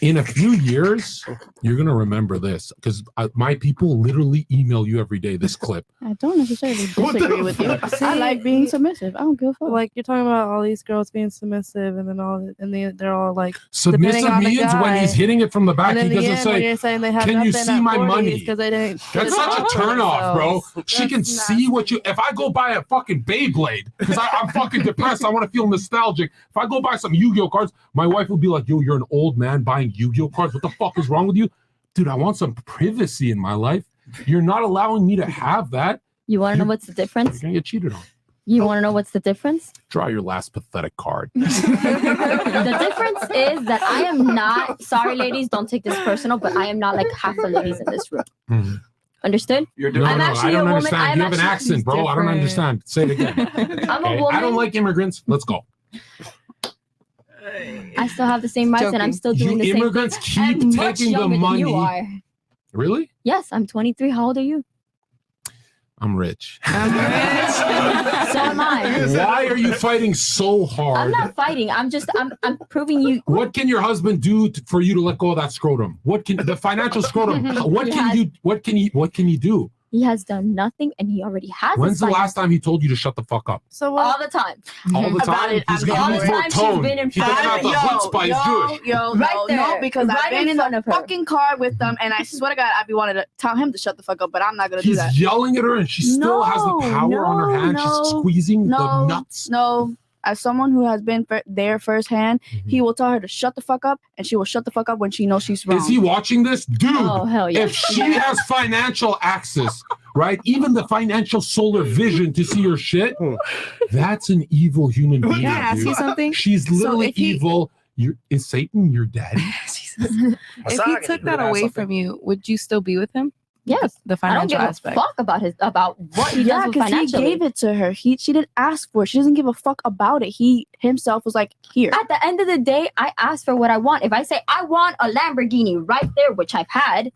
In a few years, you're gonna remember this because my people literally email you every day this clip. I don't necessarily disagree with you. I like being submissive. I don't give a fuck. Like you're talking about all these girls being submissive, and then they're all like Submissive depending on the means when guy. he's hitting it from the back, And he in the doesn't end, when say, you're saying they have "Can you nothing see at my 40s money?" 'cause they didn't That's such a turn off, bro. She can see what you. If I go buy a fucking Beyblade because I'm fucking depressed, I want to feel nostalgic. If I go buy some Yu-Gi-Oh cards, my wife will be like, "Yo, you're an old man buying Yu-Gi-Oh cards. What the fuck is wrong with you?" Dude, I want some privacy in my life. You're not allowing me to have that. You want to know what's the difference? You're gonna get cheated on. You want to know what's the difference? Draw your last pathetic card. The difference is that I am not, sorry ladies, don't take this personal, but I am not like half the ladies in this room. Understood? You're doing I don't understand. You have an accent, bro. I don't understand. Say it again. I'm a Okay? woman. I don't like immigrants. Let's go. I still have the same rights and I'm still doing the same immigrants thing. keep I'm much taking the younger than money. You are. Really? Yes, I'm 23. How old are you? I'm rich. So am I. Why are you fighting so hard? I'm not fighting. I'm proving you. What can your husband do for you to let go of that scrotum? What can the financial scrotum? What can you do? He has done nothing, and he already has. When's the last time he told you to shut the fuck up? So all the time. All the time. He's gonna use more tone. He's gonna have the chutzpah. He's Jewish. No, because I've been in the of her. fucking car with them, and I swear to God, I'd be wanting to tell him to shut the fuck up, but I'm not gonna do He's that. yelling at her, and she still has the power on her hand. She's squeezing the nuts. No, as someone who has been there firsthand, he will tell her to shut the fuck up, and she will shut the fuck up when she knows she's wrong. Is he watching this? Dude, Oh, hell yeah. if she has financial access, right? Even the financial solar vision to see your shit, that's an evil human being. Can I ask dude. you something? She's So literally if he- evil. Is Satan your daddy? If he took that away from you, would you still be with him? Yes. The I don't financial give aspect. a fuck about what he does with because he financially. gave it to her. She didn't ask for it. She doesn't give a fuck about it. He himself was like, here. At the end of the day, I ask for what I want. If I say I want a Lamborghini right there, which I've had,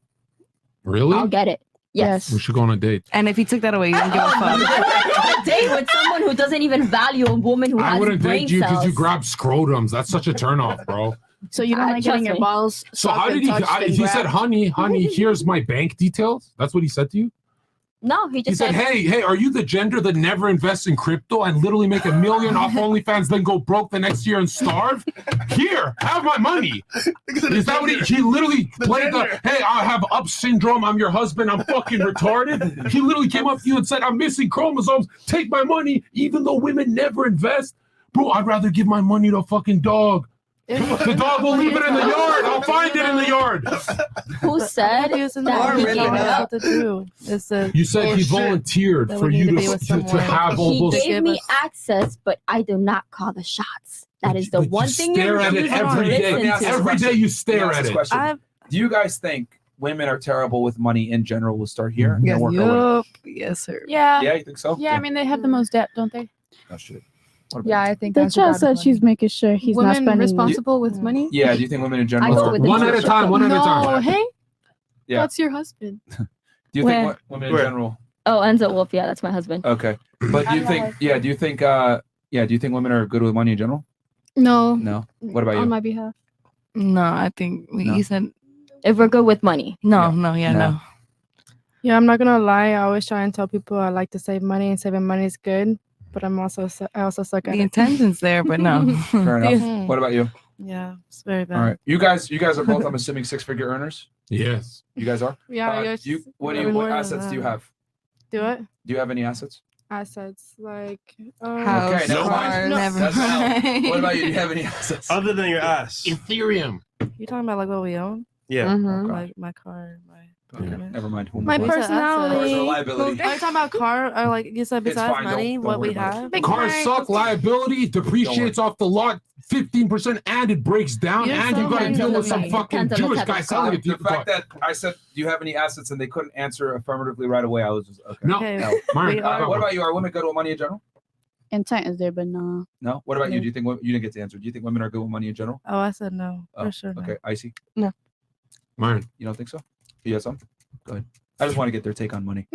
Really? I'll get it. Yes. We should go on a date. And if he took that away, you don't give a fuck. I wouldn't go on a date with someone who doesn't even value a woman who I has wouldn't brain date you because cells. you grab scrotums. That's such a turnoff, bro. So you don't like trust getting your me. balls. So sucked how and did he? touched and He said, grabbed? honey, here's my bank details. That's what he said to you. No, he He just said, hey, are you the gender that never invests in crypto and literally make $1 million off OnlyFans, then go broke the next year and starve? Here, have my money. Is that what he literally played the, hey, I have up syndrome, I'm your husband, I'm fucking retarded. He literally came up to you and said, I'm missing chromosomes, take my money, even though women never invest. Bro, I'd rather give my money to a fucking dog. The dog will leave it in the yard. I'll find it in the yard. Who said He was in that the he army, gave he it knows up? what to do. It's a, You said he volunteered That for we you need to to, be with to someone. have all He those. gave me access, but I do not call the shots. That is the one thing stare you at it need to every day. listen to. Every day you stare Let me ask at this it. question. Do you guys think women are terrible with money in general? We'll start here and then work our way. Yup. Yes, sir. Yeah. Yeah, you think so? Yeah, I mean they have the most debt, don't they? Oh, shit. Yeah, I think the chat said she's making sure he's not Women spending. responsible with money. Yeah, do you think women in I general? go with the One at a bullshit. time. One at a No, time. hey, Yeah. that's your husband. Do you Where? think women in general? Oh, Enzo Wolf. Yeah, that's my husband. Okay, but do you think? Yeah, do you think? Do you think women are good with money in general? No. No. What about On you? my behalf. No, I think No. he said If we're good with money. no. yeah, I'm not gonna lie. I always try and tell people I like to save money, and saving money is good. But I also suck at The it. intention's there, but no. Fair enough. Yeah. What about you? Yeah, it's very bad. All right, you guys are both, I'm assuming, 6-figure earners. Yes. You guys are. Yeah, yes, What more what than assets do you that. have? Do it. Do you have any assets? Assets like House, Okay, never mind. car, No. never That's out. mind. What about you? Do you have any assets? Other than your ass. Ethereum. You talking about like what we own? Yeah. Mhm. Okay. Like my car, my Okay, never mind. We'll my move on. personality. Cars are a liability. Are you talking about car or like you said besides fine, money, don't what worry we about have? it. Cars suck, liability, depreciates off the lot 15%, and it breaks down, You're and so you got to mean deal to with some me. fucking Depends on the Jewish type guy of selling it to The you. fact that I said, "Do you have any assets?" and they couldn't answer affirmatively right away, I was just okay. No. Okay, Myron, we are- What about you? Are women good with money in general? Intent is there, but no. No. What about you? Do you think you didn't get to answer? Do you think women are good with money in general? Oh, I said no. Oh, For sure. No. Okay, Icy. Myron. You don't think so? You have some? Go ahead. I just want to get their take on money.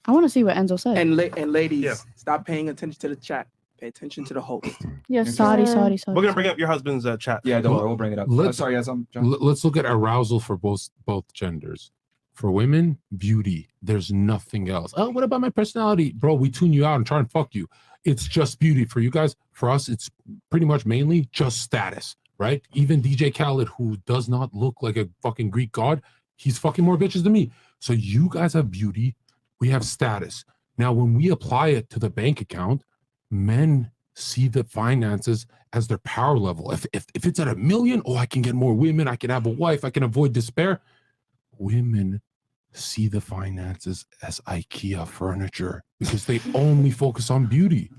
I want to see what Enzo said. And ladies, Yeah. stop paying attention to the chat. Pay attention to the host. Yeah, sorry. We're gonna bring up your husband's chat. Yeah, don't worry, we'll bring it up. Sorry, yes, John. Let's look at arousal for both genders. For women, beauty. There's nothing else. Oh, what about my personality? Bro, we tune you out and try and fuck you. It's just beauty. For you guys, for us, it's pretty much mainly just status, right? Even DJ Khaled, who does not look like a fucking Greek god, he's fucking more bitches than me. So you guys have beauty, we have status. Now, when we apply it to the bank account, men see the finances as their power level. If it's at 1 million, oh, I can get more women, I can have a wife, I can avoid despair. Women see the finances as IKEA furniture because they only focus on beauty.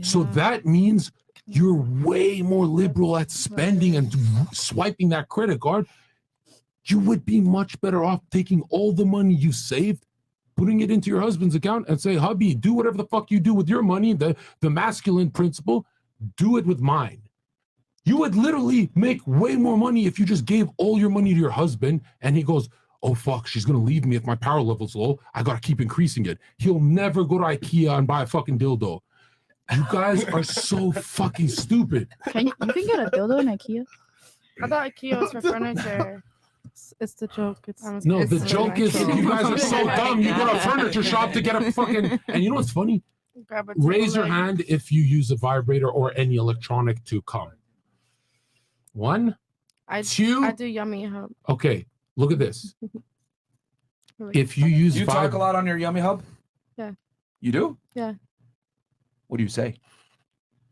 So that means you're way more liberal at spending and swiping that credit card. You would be much better off taking all the money you saved, putting it into your husband's account and say, hubby, do whatever the fuck you do with your money, the masculine principle, do it with mine. You would literally make way more money if you just gave all your money to your husband and he goes, oh, fuck, she's going to leave me if my power level's low. I got to keep increasing it. He'll never go to IKEA and buy a fucking dildo. You guys are so fucking stupid. You can get a dildo in IKEA? I thought IKEA was for furniture. It's the joke. The joke is you guys are so dumb. You go to a furniture shop to get a fucking... And you know what's funny? Raise your hand if you use a vibrator or any electronic to come. 1, 2... I do Yummy Hub. Okay, look at this. If you use... You talk a lot on your Yummy Hub? Yeah. You do? Yeah. What do you say?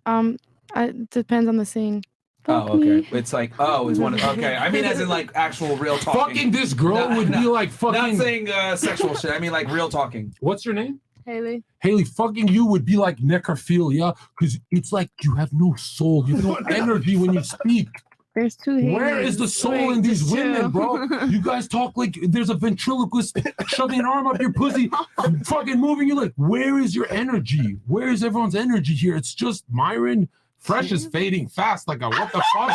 It depends on the scene. Oh, okay. It's like, it's one of... Okay, I mean as in like actual real talking. Fucking this girl would be like fucking... Not saying sexual shit. I mean like real talking. What's your name? Haley. Haley, fucking you would be like necrophilia because it's like you have no soul. You have no energy when you speak. There's 2 Haleys. Where is the soul in these women, bro? You guys talk like there's a ventriloquist shoving an arm up your pussy, fucking moving you like, where is your energy? Where is everyone's energy here? It's just Myron. Fresh is fading fast. Like, what the fuck?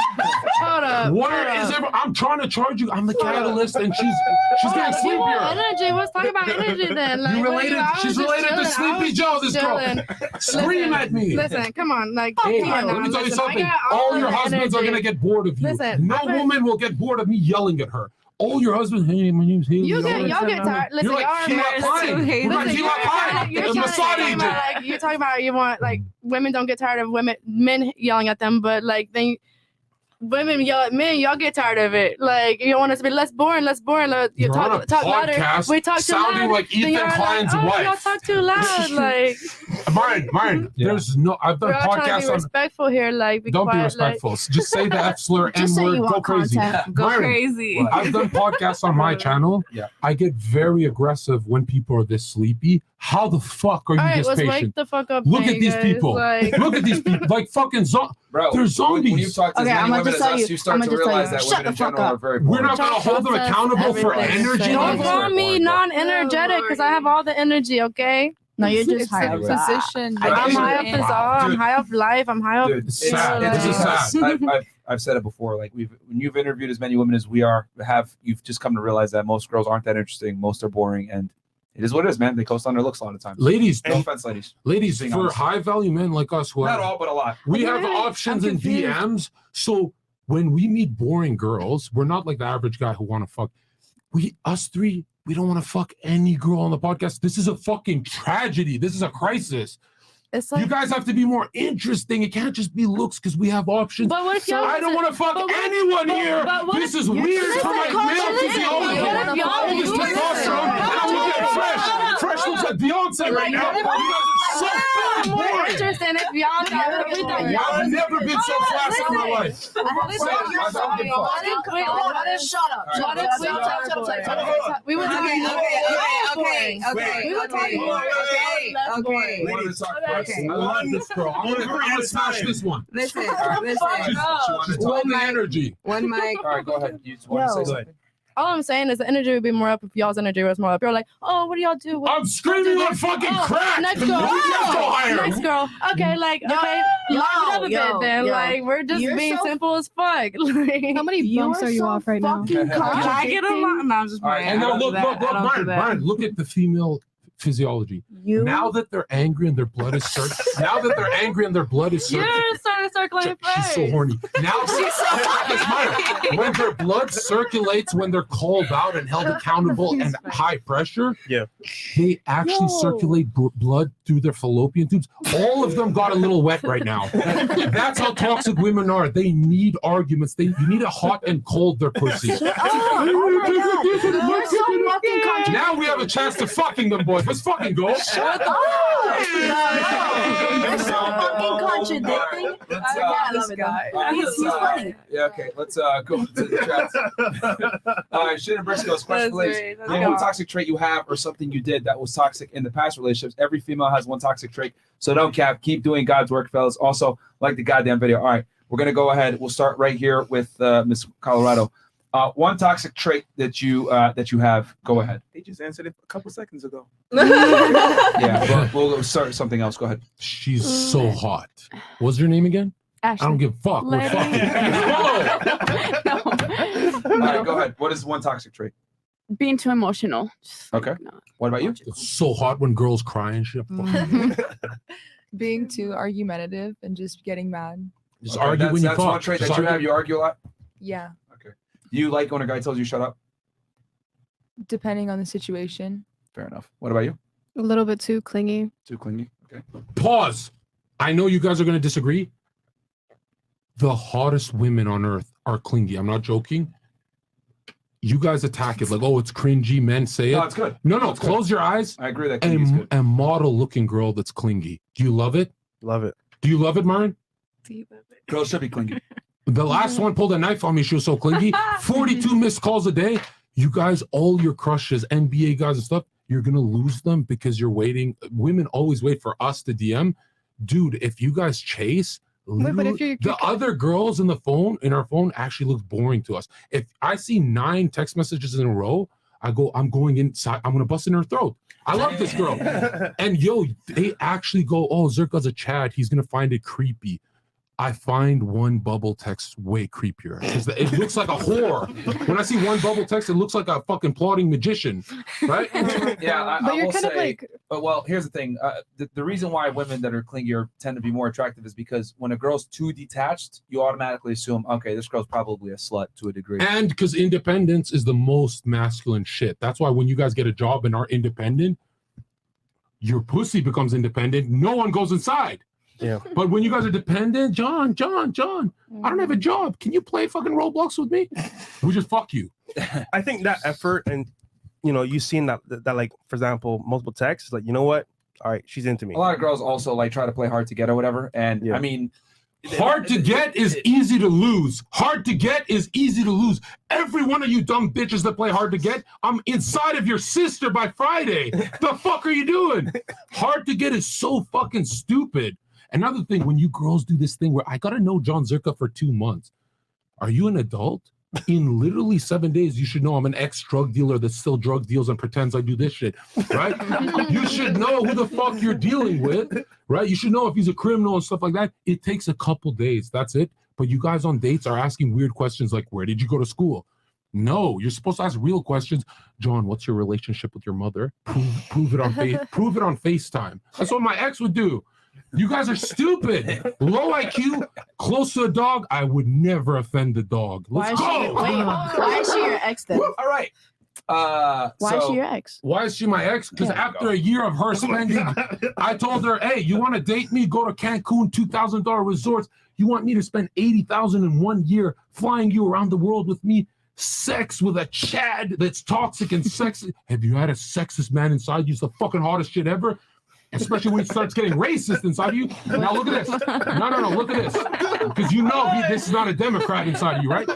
Hold up. Where is everyone? I'm trying to charge you. I'm the catalyst, and she's getting sleepier. Energy. Let's talk about energy then. Like, you related? She's related to Sleepy Joe. This girl. Scream at me. Listen, come on. Like, hey, let me tell you something. All your husbands are gonna get bored of you. Listen, no woman will get bored of me yelling at her. All your husbands, hey, my name's Haley. Y'all get tired. Listen, you're like you're talking about you want like women don't get tired of men yelling at them, but like then women yell at men, y'all get tired of it. Like you want us to be less boring. You talk louder. We talk too loud. Sounding like Ethan Klein's wife. Y'all talk too loud. Like Myron. There's no. I've done podcasts on. Respectful here. Like don't be respectful. Just say the F slur and word. Go crazy. Go crazy. I've done podcasts on my channel. Yeah. I get very aggressive when people are this sleepy. How the fuck are you this patient? Let's wake the fuck up. Look at these people. Look at these people. Like fucking bro, they're zombies. When you talk to as many women as us, you start to realize that women in general are very boring. We're not going to hold them accountable for energy. Don't call me non-energetic because I have all the energy, okay? No, you're just high up position. I'm high up this all. I'm high up life. I'm high up. Dude, this is sad. I've said it before. Like when you've interviewed as many women as we you've just come to realize that most girls aren't that interesting. Most are boring, and it is what it is, man. They coast on their looks a lot of times. Ladies, no offense, ladies. Ladies, for high value men like us, who not all, but a lot. We have options in DMs. So when we meet boring girls, we're not like the average guy who want to fuck. Us three, we don't want to fuck any girl on the podcast. This is a fucking tragedy. This is a crisis. It's like, you guys have to be more interesting. It can't just be looks because we have options. But what if so I don't want to fuck anyone here. This is weird for my male physiology. All this testosterone. And we get fresh. Fresh looks like Beyonce right now. You guys are so fucking boring. interesting if y'all I've never been so fast in my life. Shut up. We were talking. I love this girl. I'm gonna smash this one. Listen. She's totally energy. One mic. All right, go ahead. You just want to say something? All I'm saying is the energy would be more up if y'all's energy was more up. You're like, oh, what do y'all do? I'm screaming on fucking crack. Next girl. Okay, like, okay, live it up a bit then. Like, we're just being simple as fuck. Like, how many bumps are you off right now? I get a lot. No, I'm just playing. And now look, Brian, look at the physiology. You? Now that they're angry and their blood is circulating. Now that they're angry and their blood is circulating. You started circling She's so horny. Now She's so horny. when their blood circulates, when they're called out and held accountable and high pressure, they actually circulate blood through their fallopian tubes. All of them got a little wet right now. That's how toxic women are. They need arguments. You need a hot and cold their pussy. Oh my God. You're so fucking contradicting. Now we have a chance to fucking them, boys. Let's fucking go. Shut up. You're so fucking contradicting. I love it. He's funny. Yeah, okay. Let's go to the chat. All right, Shannon Briscoe's question, please. Name one toxic trait you have or something you did that was toxic in the past relationships. Every female has one toxic trait, so don't cap. Keep doing God's work, fellas. Also, like the goddamn video. All right, we're gonna go ahead. We'll start right here with Miss Colorado. One toxic trait that you have. Go ahead. They just answered it a couple seconds ago. Yeah, but we'll start something else. Go ahead. She's so hot. What's her name again? Ashley. I don't give a fuck. We're fucking. All right, go ahead. What is one toxic trait? Being too emotional. Okay. What about you? It's so hot when girls cry and shit. Being too argumentative and just getting mad. Just argue when you That's fuck. one trait Just that you argue. have. You argue a lot. Yeah, Do you like when a guy tells you shut up? depending on the situation. Fair enough. What about you? A little bit too clingy. Too clingy. Okay. Pause. I know you guys are going to disagree. The hottest women on earth are clingy. I'm not joking. You guys attack it like, oh, it's cringy. Men say it. No, it's good. No, It's close good. your eyes. I agree that clingy is good. A model-looking girl that's clingy. Do you love it? Love it. Do you love it, Marin? Girls should be clingy. The last one pulled a knife on me. She was so clingy. 42 missed calls a day. You guys, all your crushes, NBA guys and stuff, you're going to lose them because you're waiting. Women always wait for us to DM. Dude, if you guys chase, Wait, but if you're the other girls in our phone actually looks boring to us. If I see 9 text messages in a row, I'm going inside. I'm going to bust in her throat. I love this girl. And yo, they actually go, oh, Zherka's a Chad. He's going to find it creepy. I find one bubble text way creepier because it looks like a whore. When I see one bubble text, it looks like a fucking plotting magician, right? Yeah, But I you're will kind of say, like- but well, here's the thing. The reason why women that are clingier tend to be more attractive is because when a girl's too detached, you automatically assume, okay, this girl's probably a slut to a degree. And because independence is the most masculine shit. That's why when you guys get a job and are independent, your pussy becomes independent. No one goes inside. Yeah. But when you guys are dependent, John, I don't have a job. Can you play fucking Roblox with me? We just fuck you. I think that effort and you seen that like, for example, multiple texts, like, you know what? All right, she's into me. A lot of girls also like try to play hard to get or whatever. And I mean, Hard to get is easy to lose. Hard to get is easy to lose. Every one of you dumb bitches that play hard to get, I'm inside of your sister by Friday. The fuck are you doing? Hard to get is so fucking stupid. Another thing, when you girls do this thing where I gotta know John Zherka for 2 months, are you an adult? In literally 7 days, you should know I'm an ex-drug dealer that still drug deals and pretends I do this shit, right? You should know who the fuck you're dealing with, right? You should know if he's a criminal and stuff like that. It takes a couple days, that's it. But you guys on dates are asking weird questions like, where did you go to school? No, you're supposed to ask real questions. John, what's your relationship with your mother? Prove it on FaceTime. That's what my ex would do. You guys are stupid. Low IQ, close to a dog. I would never offend the dog. Let's go. Why is she your ex then? All right. Why is she your ex? Why is she my ex? Because after a year of her spending, I told her, hey, you want to date me? Go to Cancun, $2,000 resorts. You want me to spend $80,000 in 1 year flying you around the world with me? Sex with a Chad that's toxic and sexy. Have you had a sexist man inside you? It's the fucking hottest shit ever. Especially when he starts getting racist inside of you. Now look at this. No, look at this. Because you know this is not a Democrat inside of you, right?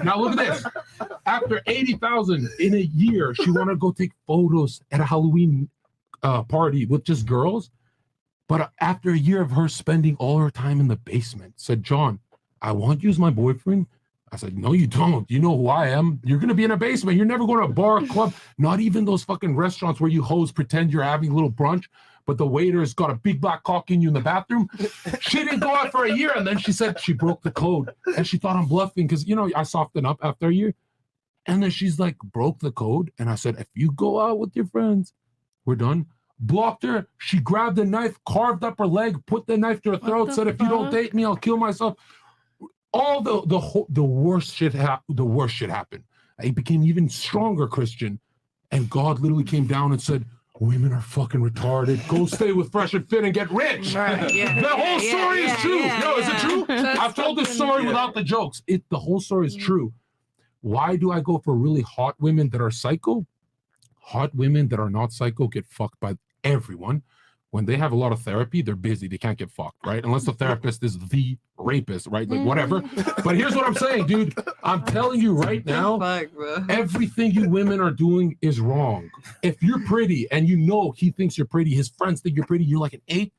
Now look at this. After 80,000 in a year, she wanted to go take photos at a Halloween party with just girls. But after a year of her spending all her time in the basement, said, John, I want you as my boyfriend. I said, no, you don't. You know who I am. You're going to be in a basement. You're never going to a bar, club, not even those fucking restaurants where you hoes pretend you're having a little brunch, but the waiter's got a big black cock in you in the bathroom. She didn't go out for a year. And then she said she broke the code. And she thought I'm bluffing because, I softened up after a year. And then she's like, broke the code. And I said, if you go out with your friends, we're done. blocked her. She grabbed a knife, carved up her leg, put the knife to her throat, said, "If you don't date me, I'll kill myself." All the worst shit happened. He became even stronger Christian, and God literally came down and said, "Women are fucking retarded. Go stay with Fresh and Fit and get rich." Right, yeah, the whole story is true. Yo, is it true? I've told this story without the jokes. The whole story is true. Why do I go for really hot women that are psycho? Hot women that are not psycho get fucked by everyone. When they have a lot of therapy, they're busy. They can't get fucked, right? Unless the therapist is the rapist, right? Like whatever. But here's what I'm saying, dude. I'm telling you right now, everything you women are doing is wrong. If you're pretty and you know he thinks you're pretty, his friends think you're pretty, you're like an 8,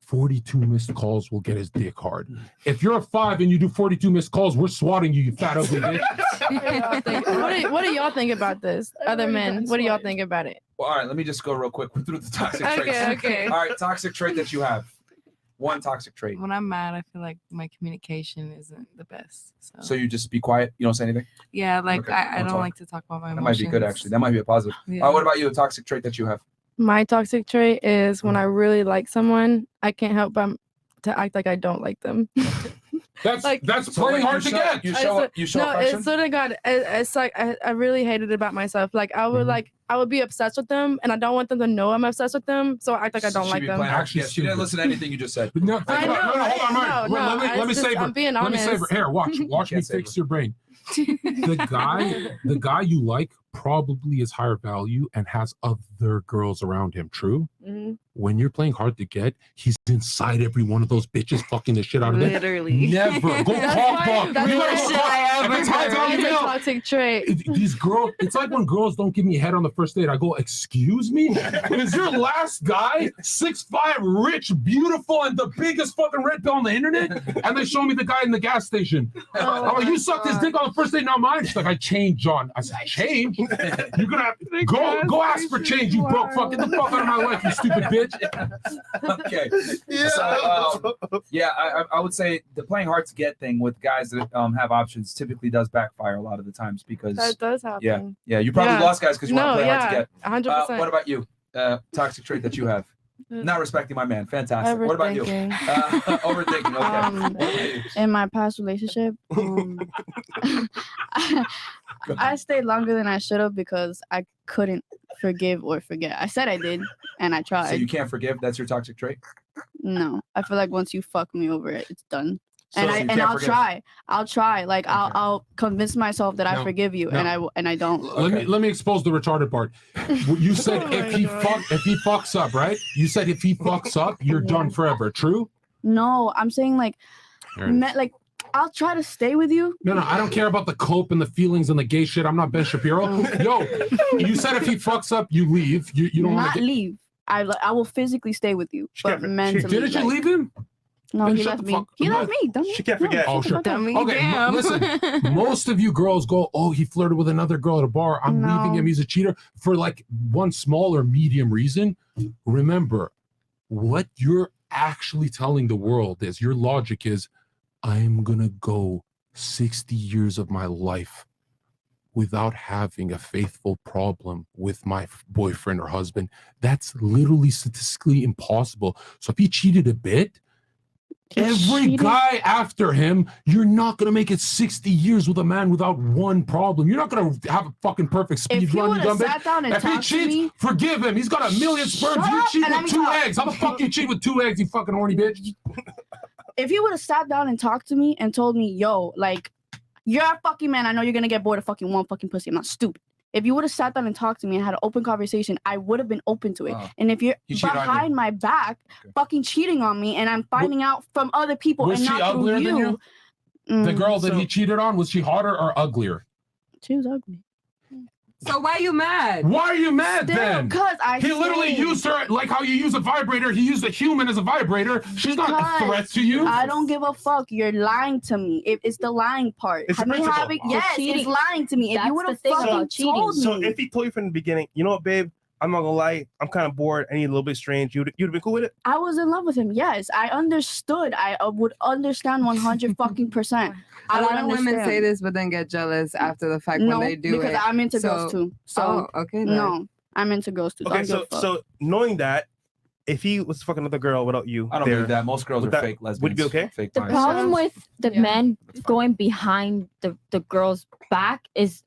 42 missed calls will get his dick hard. If you're a 5 and you do 42 missed calls, we're swatting you, you fat ugly bitch. What do y'all think about this? Other men, what do y'all think about it? Well, all right, let me just go real quick through the toxic traits. Okay. All right, toxic trait that you have. One toxic trait. When I'm mad, I feel like my communication isn't the best. So you just be quiet. You don't say anything. Yeah, like Okay, I don't talk. like to talk about my That emotions. might be good, actually. That might be a positive. Yeah. What about you? A toxic trait that you have? My toxic trait is when I really like someone, I can't help but to act like I don't like them. That's So, playing like, hard to get. You show No, affection? it's sort of God. It's like I really hated it about myself. Like I would I would be obsessed with them, and I don't want them to know I'm obsessed with them. So I act like I don't She like be them. playing hard to get. She didn't listen to anything you just said. No, I know, hold on. no, Let me it's just- save her. I'm being Let me save her. honest. Here, watch me fix your brain. The guy you like probably is higher value and has other girls around him. True. Mhm. When you're playing hard to get, he's inside every one of those bitches, fucking the shit out of them. Literally. Never go That's cock why- block. that's You why gotta shit go cock- I and ever it's high heard. value It's a male. toxic trait. These girls, it's like when girls don't give me head on the first date. I go, "Excuse me, is your last guy 6'5", rich, beautiful, and the biggest fucking red pill on the internet?" And they show me the guy in the gas station. I'm like, "You sucked his dick on the first date, not mine." She's like, "I changed, John." I said, "Change? You're gonna have to go ask for change, you broke fuck. Get the fuck out of my life, you stupid bitch." Okay. So, I would say the playing hard to get thing with guys that have options typically does backfire a lot of the times because That does happen. Yeah. You probably lost guys because you want to play hard to get. 100%. What about you? Toxic trait that you have? Not respecting my man. Fantastic. What about you? Overthinking. Okay. In my past relationship, I stayed longer than I should have because I couldn't forgive or forget. I said I did, and I tried. So you can't forgive? That's your toxic trait? No, I feel like once you fuck me over, it's done. So And you and can't I'll forgive. try. I'll try. Like I'll convince myself that I No, forgive you, no. and I don't. Let me expose the retarded part. You said Oh if my he God. fucks up, right? You said if he fucks up, you're done forever. True? No, I'm saying like, There it is. like I'll try to stay with you. No, I don't care about the cope and the feelings and the gay shit. I'm not Ben Shapiro. Yo, you said if he fucks up, you leave. You don't want Not to leave. I will physically stay with you, but mentally. Didn't you like- leave him? No, Then he shut left the me. fuck- He No. left me. Dummy. She can't forget. Oh, sure. Dummy, Okay, damn. listen. Most of you girls go, "Oh, he flirted with another girl at a bar. I'm No. leaving him. He's a cheater." For like one small or medium reason. Remember, what you're actually telling the world is your logic is, "I'm gonna go 60 years of my life without having a faithful problem with my boyfriend or husband." That's literally statistically impossible. So if he cheated a bit, every cheated? guy after him, you're not going to make it 60 years with a man without one problem. You're not going to have a fucking perfect speed If he run, you would've dumb bitch. sat down and If he talked to cheats, me- forgive him. He's got 1,000,000 sperms. Shut You up cheat and let with me 2 talk. eggs. How the fuck you cheat with 2 eggs, you fucking horny bitch? If he would have sat down and talked to me and told me, "Yo, like, you're a fucking man. I know you're gonna get bored of fucking one fucking pussy. I'm not stupid." If you would have sat down and talked to me and had an open conversation, I would have been open to it. Oh. And if you're He cheated on you. behind my back, fucking cheating on me, and I'm finding out from other people Was and she not through uglier than you, you? The girl that he cheated on, was she hotter or uglier? she was ugly. So why you mad? Why are you mad Still, then? 'cause I He literally say- used her like how you use a vibrator. He used a human as a vibrator. She's not a Because threat to you. I don't give a fuck. You're lying to me. It's the lying part. It's the Me principle. having- yes, cheating. it's lying to me. If That's you would the have thing about fucking cheating. told me. So if he told you from the beginning, you know what, babe, I'm not gonna lie, I'm kind of bored. I need a little bit strange. You'd have been cool with it. I was in love with him. Yes, I understood. I would understand 100 fucking percent. A I lot would of women understand. say this, but then get jealous after the fact No, when they do because it. I'm into girls too. So okay. then. no, I'm into girls too. Okay, I don't give a fuck. so knowing that, if he was fucking another girl without you, I don't believe that. Most girls are fake lesbians. Would it be okay? Fake The problem with the men going behind the girl's back is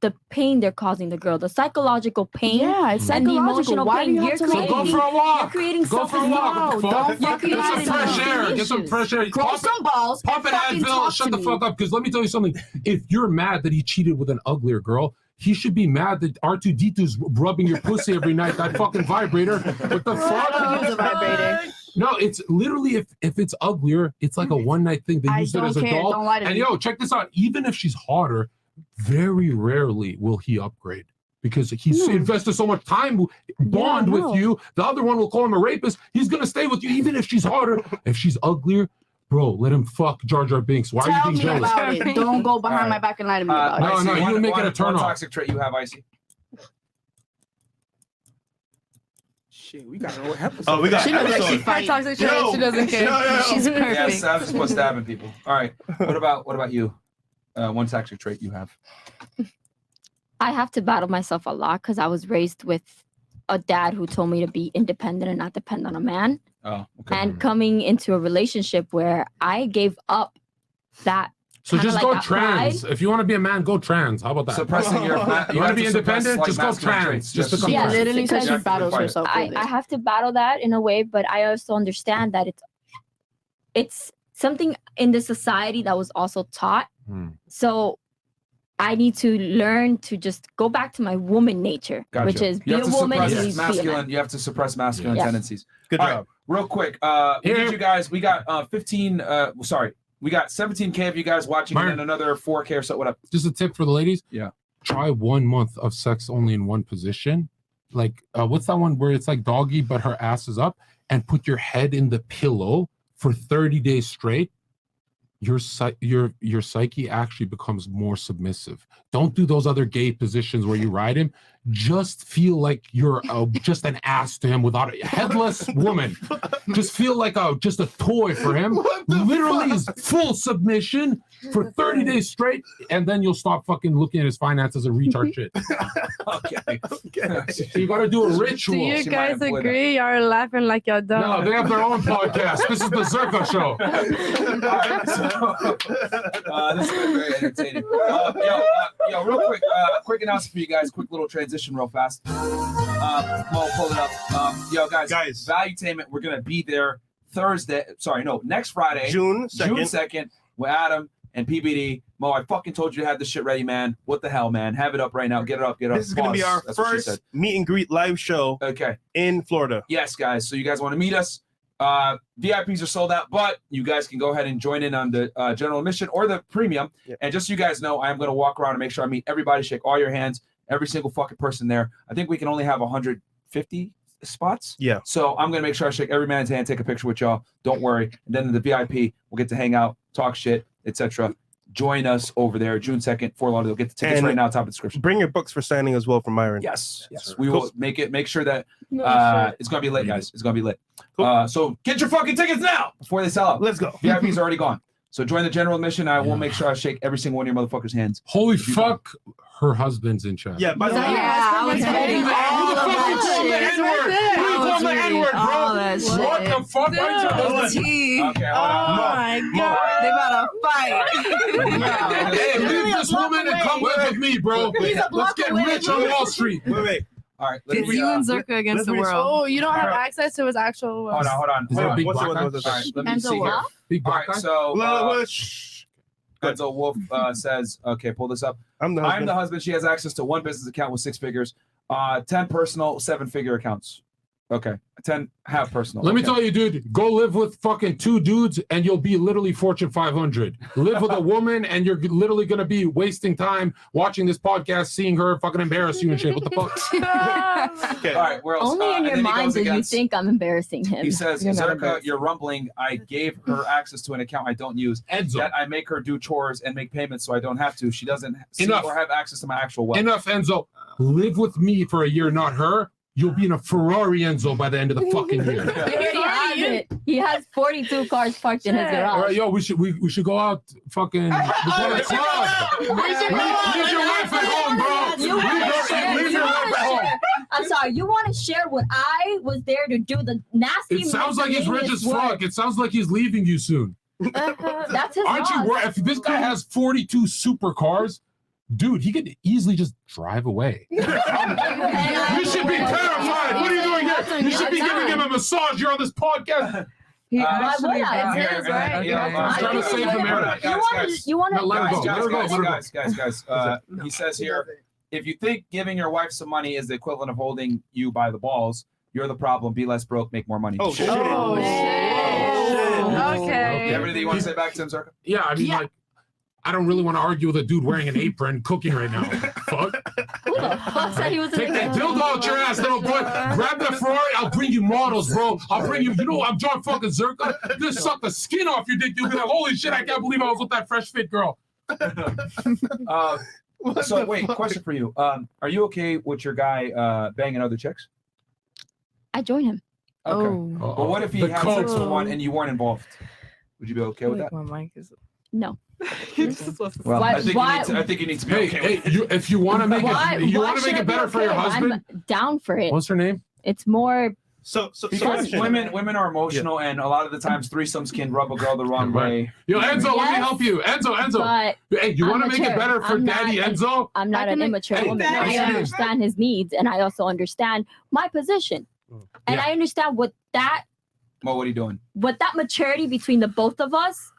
the pain they're causing the girl, the psychological pain, Yeah, it's and the psychological. emotional Why do pain. you have You're to So creating, go for a walk. You're creating Go for a walk. self-esteem. Fuck. Get some fresh air. Get some fresh air. Grow some balls. Pop an Fucking Advil. talk Shut to the me. fuck up. Because let me tell you something. If you're mad that he cheated with an uglier girl, he should be mad that R2D2's rubbing your pussy every night. That fucking vibrator. What the fuck? I don't use a vibrator. No, it's literally if it's uglier, it's like a one night thing. They I use it don't as a care. doll. Don't lie to And me. yo, check this out. Even if she's hotter, very rarely will he upgrade because he's invested so much time bond with you. The other one will call him a rapist. He's gonna stay with you even if she's hotter. If she's uglier, bro, let him fuck Jar Jar Binks. Why Tell are you me being jealous? about it. Don't go behind my back and lie to me about it. No, Icy, you make it a turn one off. toxic trait you have, Icy. Shit, we got a whole episode. Oh, we got She looks like episode. she fights. Toxic trait. She doesn't care. She's perfect. Yeah, Sav's just supposed stabbing people. All right. What about you? One toxic trait you have. I have to battle myself a lot because I was raised with a dad who told me to be independent and not depend on a man. Oh, okay. And coming into a relationship where I gave up that. So kinda just like go that trans. pride. If you want to be a man, go trans. How about that? Suppressing your- You you want have to be to suppress, independent? like, Just go masculine trans. traits. Just Just- become Yeah, trans. literally says she Exactly. battles Fight. herself with I it. have to battle that in a way, but I also understand that it's something in the society that was also taught. So I need to learn to just go back to my woman nature, Gotcha. which is be You a have to woman suppress and be a masculine. man. You have to suppress masculine Yeah. tendencies. Good All job. right, real quick. We need you guys. We got 15. Sorry, we got 17K of you guys watching, Mark. and then another 4K or so. What up? Just a tip for the ladies. Yeah. Try 1 month of sex only in one position. Like, what's that one where it's like doggy, but her ass is up, and put your head in the pillow for 30 days straight. Your psyche actually becomes more submissive. Don't do those other gay positions where you ride him. Just feel like you're just an ass to him without a headless woman. Just feel like just a toy for him. Literally is full submission for 30 days straight, and then you'll stop fucking looking at his finances and retard shit. Okay. So you got to do a ritual. Do you guys agree? Y'all are laughing like y'all don't. No, they have their own podcast. This is the Zherka show. This has been very entertaining. Yo, real quick, quick announcement for you guys. Quick little transition, real fast. Mo, pull it up. Yo, guys, Valuetainment. We're gonna be there Thursday. Sorry, no, next Friday, June 2nd. June 2nd, with Adam and PBD. Mo, I fucking told you to have this shit ready, man. What the hell, man? Have it up right now. Get it up. Get it up. This is going to be our That's what she first said. meet and greet live show. Okay. In Florida. Yes, guys. So you guys want to meet us? VIPs are sold out, but you guys can go ahead and join in on the general admission or the premium. Yeah. And just so you guys know, I am going to walk around and make sure I meet everybody, shake all your hands, every single fucking person there. I think we can only have 150 spots. Yeah. So I'm going to make sure I shake every man's hand, take a picture with y'all. Don't worry. And then in the VIP, we'll get to hang out, talk shit, etc. Join us over there, June 2nd, Fort Lauderdale. Get the tickets And right now, top of the description. Bring your books for signing as well from Myron. Yes. We Cool. will make sure that No it's gonna be lit, guys. It's gonna be lit. So get your fucking tickets now before they sell out. Let's go. VIP's already gone. So join the general admission. I will make sure I shake every single one of your motherfuckers' hands. Holy fuck, her husband's in chat. Yeah, by the way, I was reading all of that shit. All that shit. What the fuck? Tea. Okay, hold Oh on. my god, they about to fight. Hey, leave this woman and come live with me, bro. He's a Let's block get away. rich on Wall Street. Wait. All right. It's you and Zherka against the world. Oh, you don't have access to his actual. Hold on. Is that a big What's black it- guy? what's it- All right, let me Enzo see here. Wolf? Big All black right, guy? so Enzo Wolf says, okay, pull this up. I'm the I'm the husband. She has access to one business account with 6 figures, 10 personal, 7-figure accounts. Okay, 10 half personal. Let me Okay. tell you, dude, go live with fucking 2 dudes and you'll be literally Fortune 500. Live with a woman and you're literally going to be wasting time watching this podcast, seeing her fucking embarrass you and shit. What the fuck? Okay. All right, where else? Only in and your then he mind goes do you against- think I'm embarrassing him. He says, You're not Zherka, embarrassing. you're rumbling. I gave her access to an account I don't use. Enzo. Yet I make her do chores and make payments so I don't have to. She doesn't see Enough. or have access to my actual wealth. Enough, Enzo. Live with me for a year, not her. You'll be in a Ferrari, Enzo, by the end of the fucking year. He already has it. He has 42 cars parked in his garage. All right, yo, we should go out fucking before the club. Leave your wife at home, bro. Leave your wife at home. I'm sorry. are. You want to share what I was there to do the nasty. It sounds like he's rich as miscellaneous fuck. It sounds like he's leaving you soon. That's his Aren't you loss. worried? If this guy has 42 supercars, dude, he could easily just drive away. You should be terrified. What are you doing here? You should be giving him a massage. You're on this podcast. Why would I? It's his, right? I'm trying to save America. You want to? Let her go. Guys. He says here, if you think giving your wife some money is the equivalent of holding you by the balls, you're the problem. Be less broke, make more money. Oh, shit. Okay. Everything you want to say back to him, Zherka? Yeah, I mean, like, I don't really want to argue with a dude wearing an apron cooking right now. Fuck. Who the fuck said he was Take that dildo out your ass, little boy. Grab that Ferrari. I'll bring you models, bro. I'll bring you. You know, I'm John fucking Zherka. Just suck the skin off your dick. You'll be like, holy shit, I can't believe I was with that fresh fit girl. So wait, question for you. Are you okay with your guy banging other chicks? I join him. Okay. But what if he had sex with one and you weren't involved? Would you be okay with that? My mic is. No. Well, I think you need to be okay. Hey, if you want to make it better for your husband, I'm down for it. What's her name? It's more. Because women are emotional, and a lot of the times threesomes can rub a girl the wrong way. Yo, Enzo, let me help you. Enzo. But Hey, you want to make it better for Daddy Enzo? I'm not an immature woman. I understand his needs, and I also understand my position. And I understand what that What are you doing? What that maturity between the both of us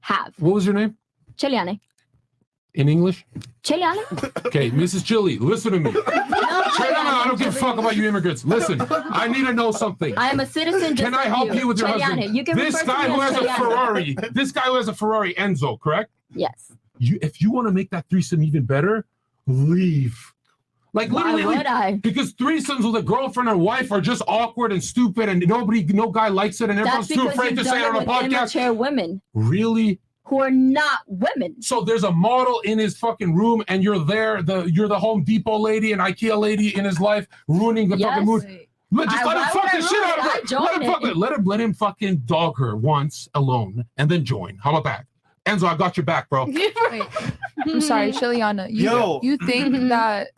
have. What was your name? Chiliane. In English? Chiliane? Okay, Mrs. Chili, listen to me. I don't give a fuck about you immigrants. Listen, I need to know something. I am a citizen. Can I help you with your Chiliane. husband? You can This refer to guy me who as has a Chiliane. Ferrari. This guy who has a Ferrari, Enzo, correct? Yes. If you want to make that threesome even better, leave. Like Why literally, would I? Because threesomes with a girlfriend and wife are just awkward and stupid, and no guy likes it, and everyone's That's too because afraid you've to say it done on a it with podcast. immature women Really? who are not women. So there's a model in his fucking room, and you're there. You're the Home Depot lady and IKEA lady in his life, ruining the fucking mood. Just let him fuck the shit out of her. Let him fucking dog her once alone, and then join. How about that? Enzo, I got your back, bro. Wait, I'm sorry, Chiliana. You think that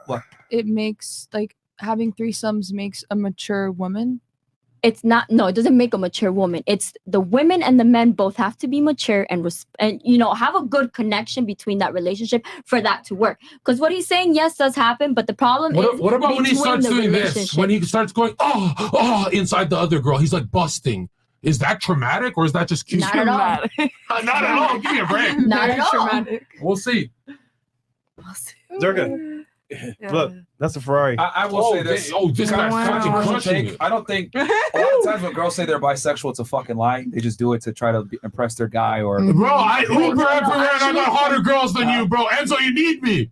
it makes like having threesomes makes a mature woman? It's not. No, it doesn't make a mature woman. It's the women and the men both have to be mature and have a good connection between that relationship for that to work. Because what he's saying, yes, does happen, but the problem is. What about when he between starts the doing this? relationship. When he starts going, oh, inside the other girl, he's like busting. Is that traumatic or is that just cute? Not at all. Not at all. Give me a break. Not at all. Traumatic. We'll see. Zherka, look, that's a Ferrari. I will say this. This guy's fucking crushing it. I don't think a lot of times when girls say they're bisexual, it's a fucking lie. They just do it to try to impress their guy or. Bro, I Uber everywhere and I got hotter girls than you, bro. Enzo, you need me.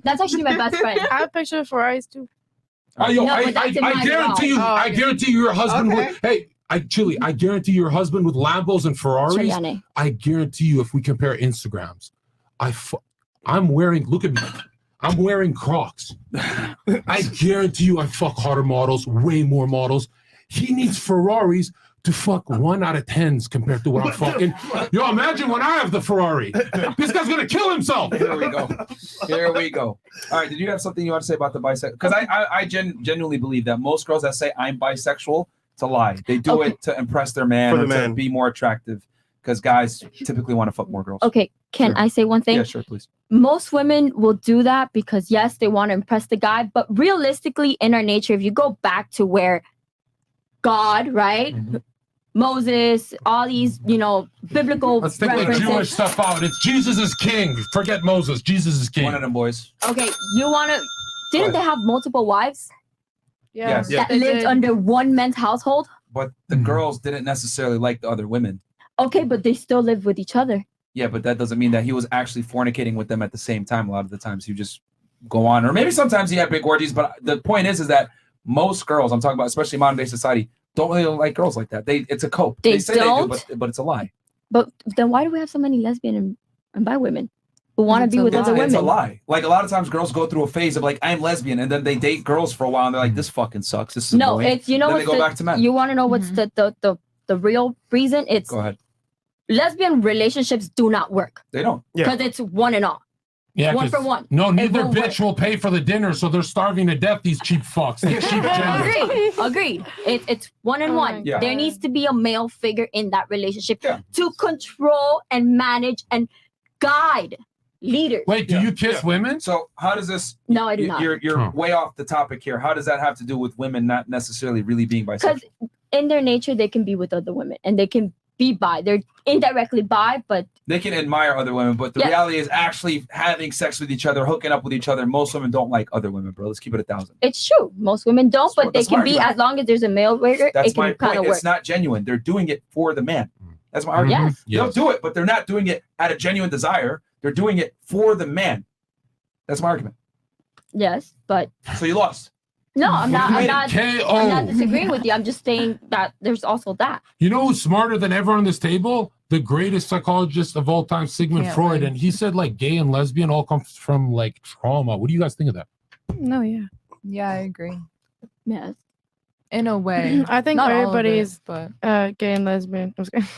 That's actually my best friend. I have a picture of Ferraris too. I guarantee you. I guarantee your husband would. Hey. I guarantee your husband with Lambos and Ferraris. Chiliane. I guarantee you, if we compare Instagrams, I'm wearing. Look at me. I'm wearing Crocs. I guarantee you, I fuck hotter models, way more models. He needs Ferraris to fuck 1 out of 10s compared to what I'm fucking. Yo, imagine when I have the Ferrari. This guy's gonna kill himself. Here we go. All right. Did you have something you want to say about the bisexual? Because I genuinely believe that most girls that say I'm bisexual. To lie. They do it to impress their man or to be more attractive because guys typically want to fuck more girls. Okay, can I say one thing? Yeah, sure, please. Most women will do that because yes, they want to impress the guy, but realistically in our nature, if you go back to where God, right? Mm-hmm. Moses, all these, biblical Let's take the references. Jewish stuff out. It's Jesus is king. Forget Moses. Jesus is king. One of them boys. Okay, didn't they have multiple wives? Yes. That lived under one man's household? But the girls didn't necessarily like the other women. Okay, but they still live with each other. Yeah, but that doesn't mean that he was actually fornicating with them at the same time. A lot of the times he would just go on. Or maybe sometimes he had big orgies. But the point is that most girls, I'm talking about especially modern day society, don't really like girls like that. It's a cope. They say don't? they do, but it's a lie. But then why do we have so many lesbian and bi women who want to be with other women? It's a lie. Like a lot of times girls go through a phase of like, I'm lesbian. And then they date girls for a while and they're like, this fucking sucks. This is annoying. It's, then they go back to men. You want to know what's the real reason? It's go ahead. Lesbian relationships do not work. They don't. Because it's one and all. Yeah, one 'cause- for one. No, It neither won't bitch will pay for the dinner, so they're starving to death. These cheap fucks. These cheap genders. Agreed. It's one and one. Yeah. There needs to be a male figure in that relationship to control and manage and guide leaders. Wait, do you kiss women? So how does this? No, I do not. You're way off the topic here. How does that have to do with women not necessarily really being bisexual? Because in their nature, they can be with other women and they can be bi. They're indirectly bi, but They can admire other women, but the Yes. reality is actually having sex with each other, hooking up with each other. Most women don't like other women, bro. Let's keep it 1,000. it's true. Most women don't, but they that's my can be argument. as long as there's a male figure. That's It can my kind point. of work. It's not genuine. They're doing it for the man. That's my argument. Yes. They'll do it, but they're not doing it out of genuine desire. They're doing it for the man. That's my argument. Yes, but So you lost. no, I'm not. I'm Wait, not. KO. I'm not disagreeing with you. I'm just saying that there's also that. You know who's smarter than ever on this table? The greatest psychologist of all time, Sigmund Can't Freud. win. And he said like gay and lesbian all comes from like trauma. What do you guys think of that? No, yeah. Yeah, I agree. Yes. In a way. I think Not all of everybody's it, but gay and lesbian. I'm just kidding.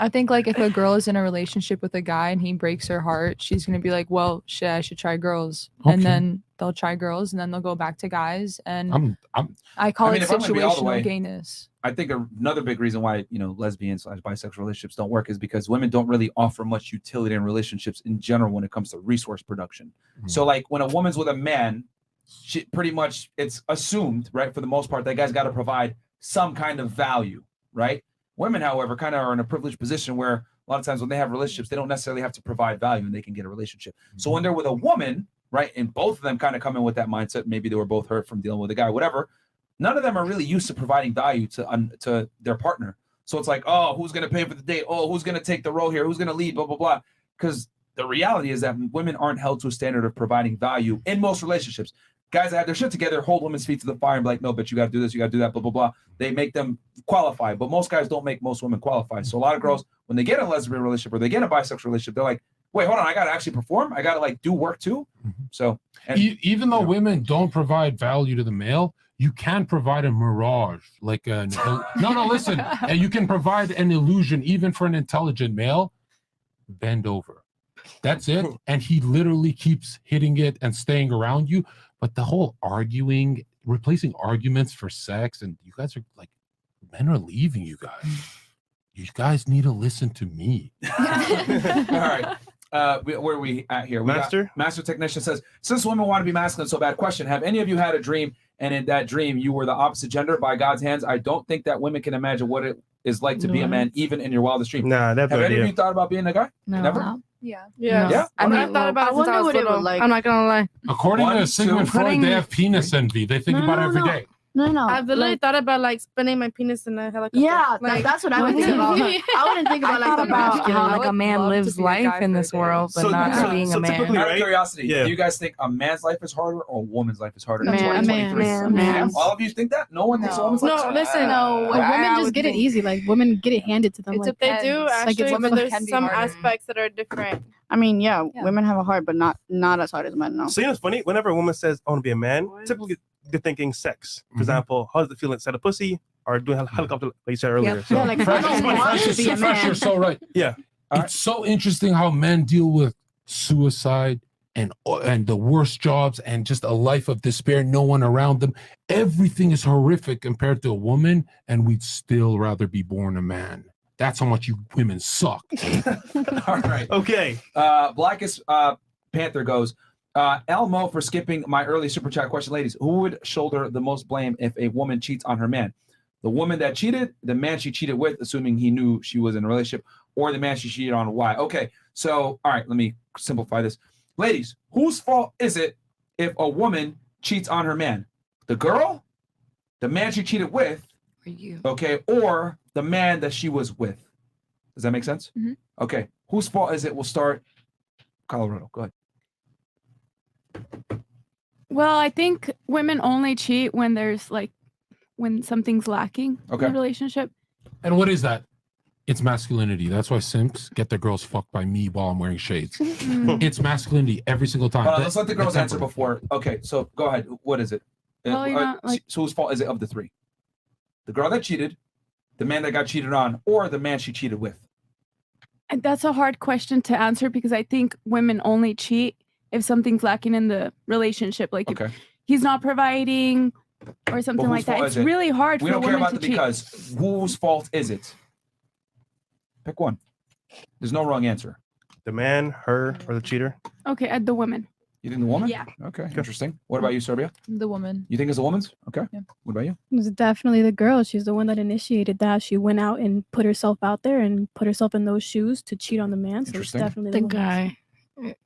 I think like if a girl is in a relationship with a guy and he breaks her heart, she's gonna be like, well, shit, I should try girls. Okay. And then they'll try girls and then they'll go back to guys. And I'm I call it if I'm gonna be all the situational way- gayness. I think another big reason why lesbian/bisexual relationships don't work is because women don't really offer much utility in relationships in general when it comes to resource production. So like when a woman's with a man, she pretty much it's assumed, right, for the most part, that guy's got to provide some kind of value, right? Women, however, kind of are in a privileged position where a lot of times when they have relationships, they don't necessarily have to provide value and they can get a relationship. So when they're with a woman, right, and both of them kind of come in with that mindset, maybe they were both hurt from dealing with a guy, whatever. None of them are really used to providing value to their partner. So it's like, oh, who's going to pay for the date? Oh, who's going to take the role here? Who's going to lead? Blah, blah, blah. Because the reality is that women aren't held to a standard of providing value in most relationships. Guys that have their shit together hold women's feet to the fire and be like, no, but you got to do this, you got to do that, blah, blah, blah. They make them qualify. But most guys don't make most women qualify. So a lot of girls, when they get in a lesbian relationship or they get in a bisexual relationship, they're like, wait, hold on, I got to actually perform. I got to like do work too. So and, even though women don't provide value to the male, you can provide a mirage, like an no, listen, and you can provide an illusion even for an intelligent male. Bend over. That's it. And he literally keeps hitting it and staying around you. But the whole arguing, replacing arguments for sex, and you guys are like, men are leaving you guys. You guys need to listen to me. all right. Where are we at here? Master Technician says, since women want to be masculine so bad, question, have any of you had a dream and in that dream you were the opposite gender by God's hands? I don't think that women can imagine what it is like to be a man even in your wildest dream. Nah, have any of you thought about being a guy? No. Never? Yeah. Yeah. Yeah? I mean, Okay. I thought about it since I was little. I'm not gonna lie. According One, to two, Sigmund Freud, putting- they have penis envy. They think about it every day. No. I've literally thought about like spinning my penis in a helicopter. Yeah, like, that's what I would think about. I wouldn't think about like the masculine. how I like a would man love to lives be a life guy in for a this day. world, but not being a man. typically, Out of right? curiosity, Yeah. do you guys think a man's life is harder or a woman's life is harder? Man, in 2023? man. All of you think that? No one thinks a woman's life is No, harder? listen. But women just get it easy. Like women get it handed to them. It's Like, if they do like, actually, it's but like- there's can be some harder. aspects that are different. I mean, yeah, women have a heart, but not as hard as men. No. So you know, it's funny. Whenever a woman says, "I want to be a man," typically they're thinking sex. For example, how does it feel inside a pussy, or doing a helicopter, like you said earlier? So, Fresh, you're so right. Yeah. It's so interesting how men deal with suicide and the worst jobs and just a life of despair, no one around them. Everything is horrific compared to a woman, and we'd still rather be born a man. That's how much you women suck. All right. Okay. Blackest Panther goes, Elmo for skipping my early super chat question. Ladies, who would shoulder the most blame if a woman cheats on her man? The woman that cheated, the man she cheated with, assuming he knew she was in a relationship, or the man she cheated on? Why? Okay, so, all right, let me simplify this. Ladies, whose fault is it if a woman cheats on her man? The girl, the man she cheated with, Or you. okay, or the man that she was with? Does that make sense? Mhm. Okay, whose fault is it? We'll start Colorado. Go ahead. Well, I think women only cheat when there's like when something's lacking Okay. in a relationship. And what is that? It's masculinity. That's why simps get their girls fucked by me while I'm wearing shades. It's masculinity every single time. Hold on, That- let's let the girls that's answer before. Okay, so go ahead. What is it? Well, you're not, like- so whose fault is it of the three? The girl that cheated, the man that got cheated on, or the man she cheated with? And that's a hard question to answer because I think women only cheat if something's lacking in the relationship. Like if he's not providing or something like that. It's really hard We for a don't care woman about to the cheat. because. Whose fault is it? Pick one. There's no wrong answer. The man, her, or the cheater? Okay, at the woman. You think the woman? Yeah. Okay, interesting. What about you, Serbia? The woman. You think it's the woman's? Okay. Yeah. What about you? It's definitely the girl. She's the one that initiated that. She went out and put herself out there and put herself in those shoes to cheat on the man. So it's Interesting. definitely The woman's. guy.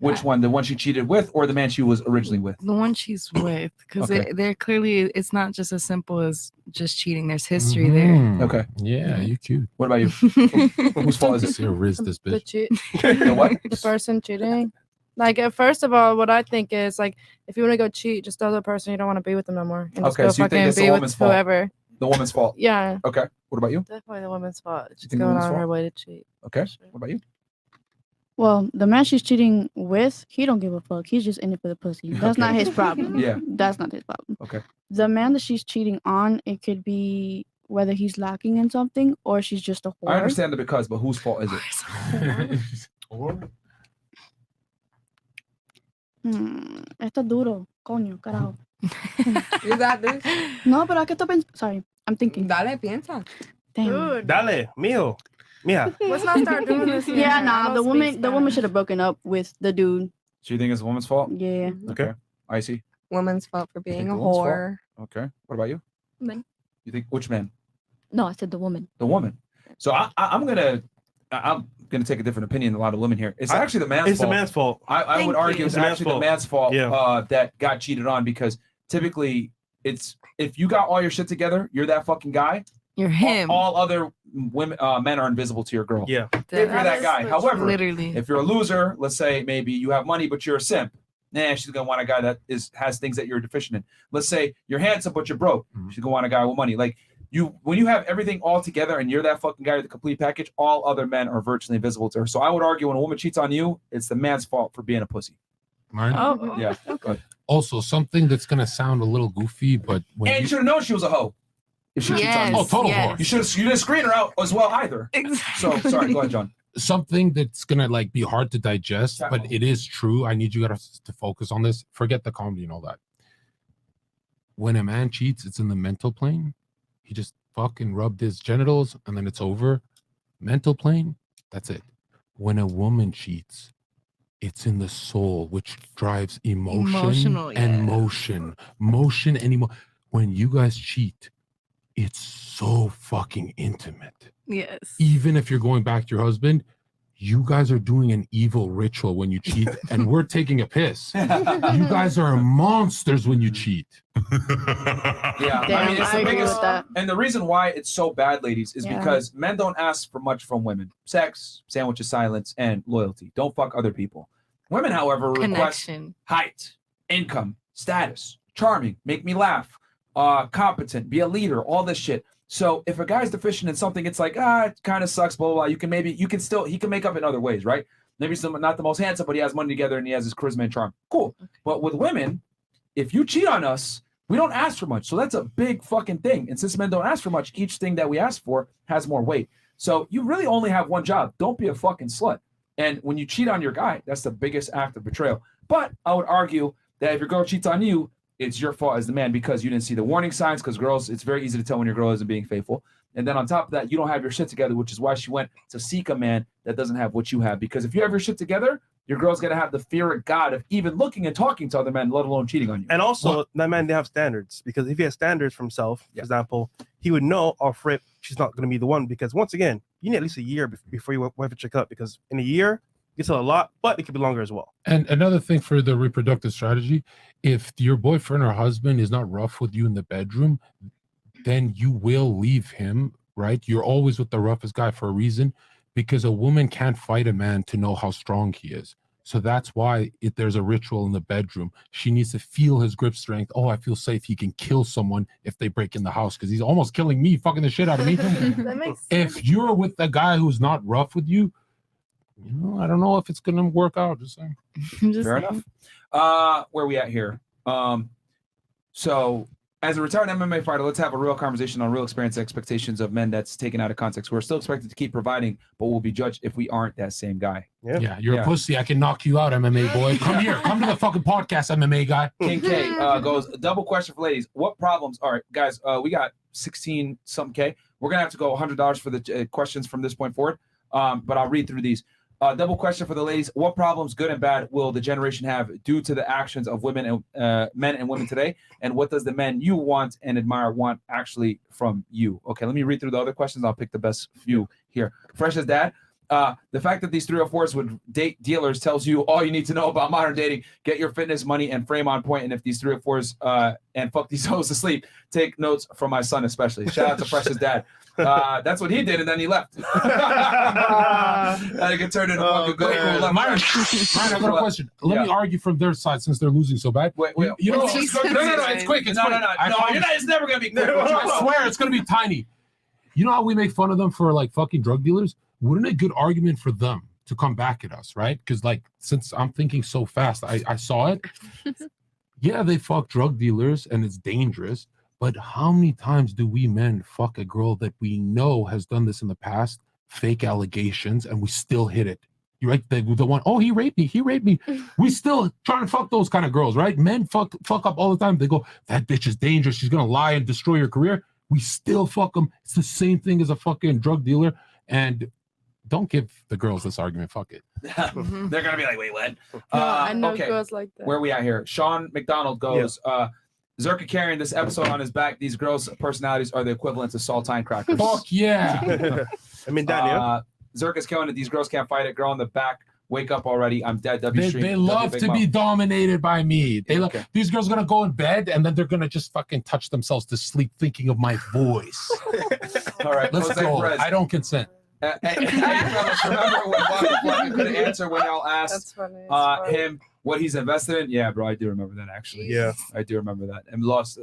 Which one? The one she cheated with or the man she was originally with? The one she's with, because they're clearly, it's not just as simple as just cheating. There's history there. Okay. Yeah, you cute. What about you? Whose fault is it? Sarah Riz this The bitch. cheat. The what? The person cheating. Like, first of all, what I think is like, if you want to go cheat, just tell the person you don't want to be with them no more, and just Okay, go so you think fucking it's the be with woman's fault? whoever. The woman's fault. Yeah. Okay. What about you? Definitely the woman's fault. You She's think the going woman's on her fault? way to cheat. Okay. What about you? Well, the man she's cheating with, he don't give a fuck. He's just in it for the pussy. That's not his problem. Yeah. That's not his problem. Okay. The man that she's cheating on, it could be whether he's lacking in something or she's just a whore. I understand the because, but whose fault is it? Esto es duro. Coño, carajo. You got this? No, pero aquí estoy pensando. Sorry, I'm thinking. Dale, piensa. Damn. Dale, mío. Mija. Let's not start doing this. Yeah, here. nah, I the don't speak woman Spanish. should have broken up with the dude. So you think it's the woman's fault? Yeah. Okay. Icy. Woman's fault for being think a the woman's fault? whore. Okay. What about you? Men. You think which man? No, I said the woman. The woman. So I'm gonna take a different opinion than a lot of women here. It's actually the man's It's fault. the man's fault. I would argue it's the man's actually fault. the man's fault Yeah. that got cheated on because typically it's if you got all your shit together, you're that fucking guy. You're him. All other women, men are invisible to your girl. Yeah. If you're that guy. However, literally, if you're a loser, let's say maybe you have money but you're a simp. Nah, she's gonna want a guy that has things that you're deficient in. Let's say you're handsome but you're broke. She's gonna want a guy with money. Like when you have everything all together and you're that fucking guy with the complete package, all other men are virtually invisible to her. So I would argue when a woman cheats on you, it's the man's fault for being a pussy. Mine? Oh, Yeah. Go ahead. Also, something that's gonna sound a little goofy, but when And you should have known she was a hoe. If she cheats on you. Oh, total whore. You didn't screen her out as well either. Exactly. So sorry, go ahead, John. Something that's gonna like be hard to digest, but it is true. I need you guys to focus on this. Forget the comedy and all that. When a man cheats, it's in the mental plane. He just fucking rubbed his genitals and then it's over. Mental plane, that's it. When a woman cheats, it's in the soul, which drives Emotional, and motion anymore. When you guys cheat, it's so fucking intimate. Yes. Even if you're going back to your husband, you guys are doing an evil ritual when you cheat, and we're taking a piss. You guys are monsters when you cheat. Yeah, I mean, it's the biggest. And the reason why it's so bad, ladies, is because men don't ask for much from women: sex, sandwiches, silence, and loyalty. Don't fuck other people. Women, however, request Connection. height, income, status, charming, make me laugh, competent, be a leader, all this shit. So if a guy's deficient in something, it's like, it kind of sucks, blah, blah, blah. He can make up in other ways, right? Maybe not the most handsome, but he has money together and he has his charisma and charm. Cool. But with women, if you cheat on us, we don't ask for much. So that's a big fucking thing. And since men don't ask for much, each thing that we ask for has more weight. So you really only have one job. Don't be a fucking slut. And when you cheat on your guy, that's the biggest act of betrayal. But I would argue that if your girl cheats on you, it's your fault as the man because you didn't see the warning signs. Because girls, it's very easy to tell when your girl isn't being faithful. And then on top of that, you don't have your shit together, which is why she went to seek a man that doesn't have what you have. Because if you have your shit together, your girl's gonna have the fear of God of even looking and talking to other men, let alone cheating on you. And also, that man, they have standards because if he has standards for himself, for example, he would know off rip she's not going to be the one. Because once again, you need at least a year before you wife a chick up. Because in a year, you can tell a lot, but it could be longer as well. And another thing for the reproductive strategy, if your boyfriend or husband is not rough with you in the bedroom, then you will leave him, right? You're always with the roughest guy for a reason, because a woman can't fight a man to know how strong he is. So that's why there's a ritual in the bedroom. She needs to feel his grip strength. Oh, I feel safe. He can kill someone if they break in the house because he's almost killing me, fucking the shit out of me. That makes If you're with a guy who's not rough with you, I don't know if it's going to work out. Just saying. Fair enough. Where are we at here? So As a retired MMA fighter, let's have a real conversation on real experience expectations of men that's taken out of context. We're still expected to keep providing, but we'll be judged if we aren't that same guy. Yeah, you're a pussy. I can knock you out, MMA boy. Come here. Come to the fucking podcast, MMA guy. King K goes, double question for ladies. What problems? All right, guys, we got 16 something K. We're going to have to go $100 for the questions from this point forward, but I'll read through these. Double question for the ladies. What problems, good and bad, will the generation have due to the actions of women and men and women today? And what does the men you want and admire want actually from you? Okay, let me read through the other questions. I'll pick the best few here. Fresh as dad. The fact that these 304s would date dealers tells you all you need to know about modern dating. Get your fitness, money, and frame on point. And if these 304s and fuck these hoes to sleep, take notes from my son especially. Shout out to Fresh as dad. That's what he did, and then he left. I get turned into fucking good. Myron, I got a question. Let me argue from their side since they're losing so bad. Wait, no, it's quick. It's quick. It's never gonna be quick. I swear, it's gonna be tiny. You know how we make fun of them for like fucking drug dealers? Wouldn't a good argument for them to come back at us, right? Because like, since I'm thinking so fast, I saw it. Yeah, they fuck drug dealers and it's dangerous. But how many times do we men fuck a girl that we know has done this in the past, fake allegations, and we still hit it? You right? The one, oh, he raped me. We still trying to fuck those kind of girls, right? Men fuck up all the time. They go, that bitch is dangerous. She's gonna lie and destroy your career. We still fuck them. It's the same thing as a fucking drug dealer. And don't give the girls this argument. Fuck it. They're gonna be like, wait, what? I know girls like that. Where we at here? Sean McDonald goes, Zherka carrying this episode on his back. These girls' personalities are the equivalent to saltine crackers. Fuck yeah. I mean, Daniel. Zherka's killing it. These girls can't fight it. Girl in the back. Wake up already. I'm dead. They love to be dominated by me. These girls are gonna go in bed and then they're gonna just fucking touch themselves to sleep thinking of my voice. All right, let's go. Perez. I don't consent. Remember when Bobby couldn't answer when y'all asked him what he's invested in? Yeah, bro, I do remember that actually. Yeah, I do remember that. And lost.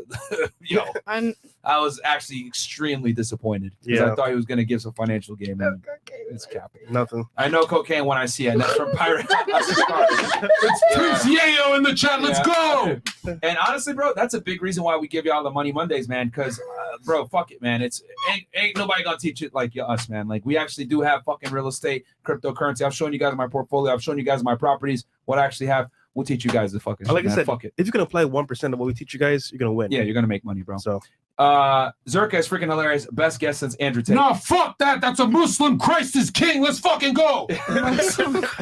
I was actually extremely disappointed because I thought he was going to give some financial game. And it's capping. Nothing. I know cocaine when I see it. And that's from Pirate. It's Prince Yayo in the chat. Let's go. And honestly, bro, that's a big reason why we give y'all the Money Mondays, man. Because, bro, fuck it, man. Ain't nobody gonna teach it like us, man. Like we actually do have fucking real estate, cryptocurrency. I've shown you guys my portfolio. I've shown you guys my properties. What I actually have. We'll teach you guys the fucking shit, like I said, fuck it. If you can apply 1% of what we teach you guys, you're gonna win. Yeah, you're gonna make money, bro. So Zherka is freaking hilarious. Best guest since Andrew Tate. No, fuck that. That's a Muslim. Christ is king. Let's fucking go.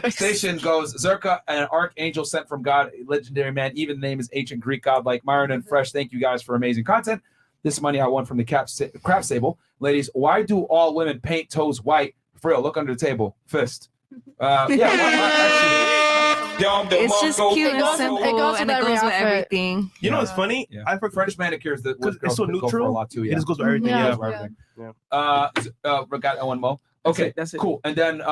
Station goes, Zherka, an archangel sent from God, legendary man. Even the name is ancient Greek god like Myron and Fresh. Thank you guys for amazing content. This money I won from the craft table. Ladies, why do all women paint toes white? For real, look under the table. Fist. It's just cute and simple, and it goes with everything. You know what's funny? Yeah. I for French manicures that it's so neutral. a lot too. It just goes with everything. We got one more. Okay, that's it. Cool. And then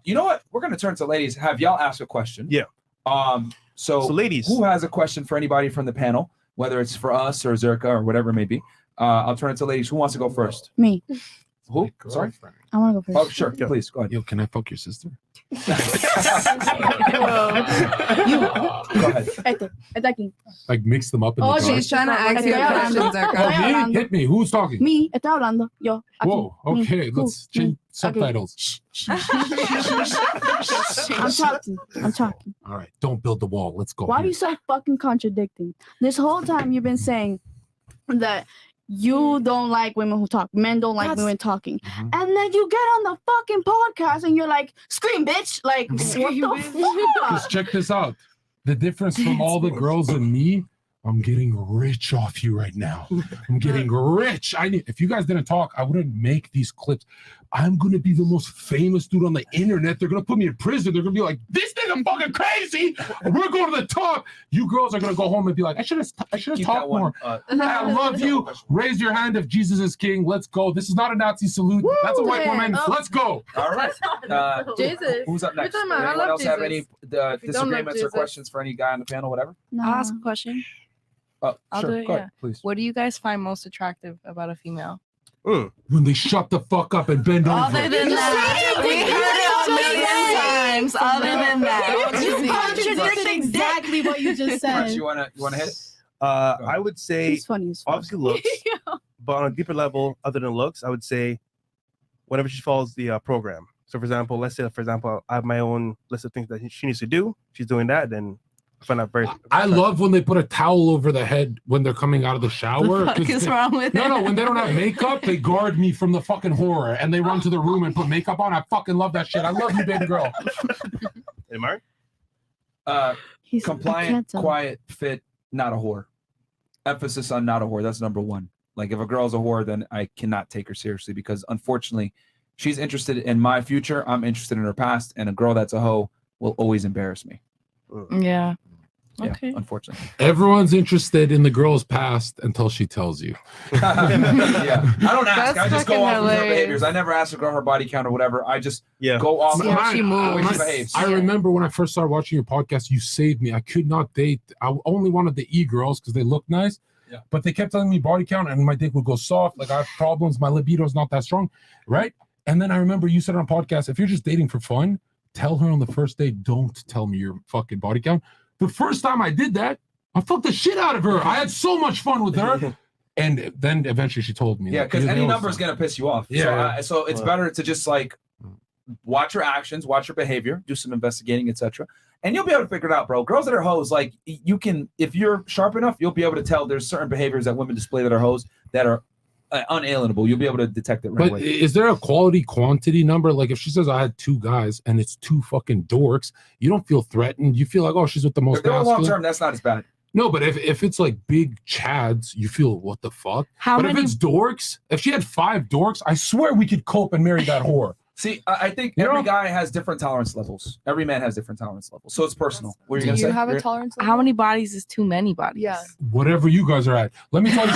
you know what? We're gonna turn to ladies. Have y'all ask a question? Yeah. So ladies, who has a question for anybody from the panel, whether it's for us or Zherka or whatever it may be? I'll turn it to ladies. Who wants to go first? Me. Who? Sorry. I want to go first. Oh, sure. Please go ahead. Yo, can I fuck your sister? Go ahead. Like mix them up in the jar. She's trying to ask you a question, Zherka. Me? Hit me. Who's talking? Me. Está hablando. Yo. Whoa. Okay. Let's change subtitles. I'm talking. All right. Don't build the wall. Let's go. Why are you so fucking contradicting? This whole time you've been saying that you don't like women who talk. Men don't like women talking. And then you get on the fucking podcast and you're like, scream, bitch. Like, what the fuck? Just check this out. The difference from all the girls and me, I'm getting rich off you right now. I'm getting rich. If you guys didn't talk, I wouldn't make these clips. I'm going to be the most famous dude on the internet. They're going to put me in prison. They're going to be like, this nigga fucking crazy. We're going to the top. You girls are going to go home and be like, I should have talked more. I love you. Raise your hand if Jesus is king. Let's go. This is not a Nazi salute. That's a white woman. Let's go. All right. Jesus. Who's up next? I Anyone love else Jesus. have any disagreements or questions for any guy on the panel, whatever? No. I'll ask a question. I'll Sure. do it, Go yeah. ahead, please. What do you guys find most attractive about a female? When they shut the fuck up and bend over. Other than that, we heard it a million times. Other than that, You contradict exactly what you just said. You wanna hit it? I would say She's funny as fuck. obviously looks, but on a deeper level, other than looks, I would say whenever she follows the program. So, for example, let's say, I have my own list of things that she needs to do. She's doing that, then I find out very. I love when they put a towel over the head when they're coming out of the shower. What is wrong with No, it? when they don't have makeup, they guard me from the fucking horror, and they run to the room and put makeup on. I fucking love that shit. I love you, baby girl. Hey, Mark? Compliant, quiet, fit, not a whore. Emphasis on not a whore. That's number one. Like, if a girl's a whore, then I cannot take her seriously because, unfortunately, she's interested in my future. I'm interested in her past, and a girl that's a hoe will always embarrass me. Yeah. Yeah, Okay. unfortunately. Everyone's interested in the girl's past until she tells you. Yeah, I don't ask. That's I just go fucking off of her hilarious. behaviors. I never ask a girl her body count or whatever. I just go off See how she the way moves. she behaves. I remember when I first started watching your podcast, you saved me. I could not date. I only wanted the e-girls because they look nice. Yeah. But they kept telling me body count and my dick would go soft. Like, I have problems. My libido is not that strong. Right. And then I remember you said on a podcast, if you're just dating for fun, tell her on the first date, don't tell me your fucking body count. The first time I did that, I fucked the shit out of her. I had so much fun with her. And then eventually she told me. Yeah, like, because you any know, number is going to piss you off. Yeah. So it's better to just like watch her actions, watch her behavior, do some investigating, etc. And you'll be able to figure it out, bro. Girls that are hoes, like, you can, if you're sharp enough, you'll be able to tell there's certain behaviors that women display that are hoes that are unalienable. You'll be able to detect it right But away. is there a quantity number? Like, if she says I had 2 guys and it's 2 fucking dorks, you don't feel threatened. You feel like, oh, she's with the most If they're long masculine. term, that's not as bad. No, but if it's like big chads, you feel what the fuck. How but many- if it's dorks, if she had 5 dorks, I swear we could cope and marry that whore. See, I think You every know? guy has different tolerance levels. Every man has different tolerance levels. So it's personal. What are you going to say? have a You're- tolerance? How many bodies is too many bodies? Yeah. Whatever you guys are at. Let me tell you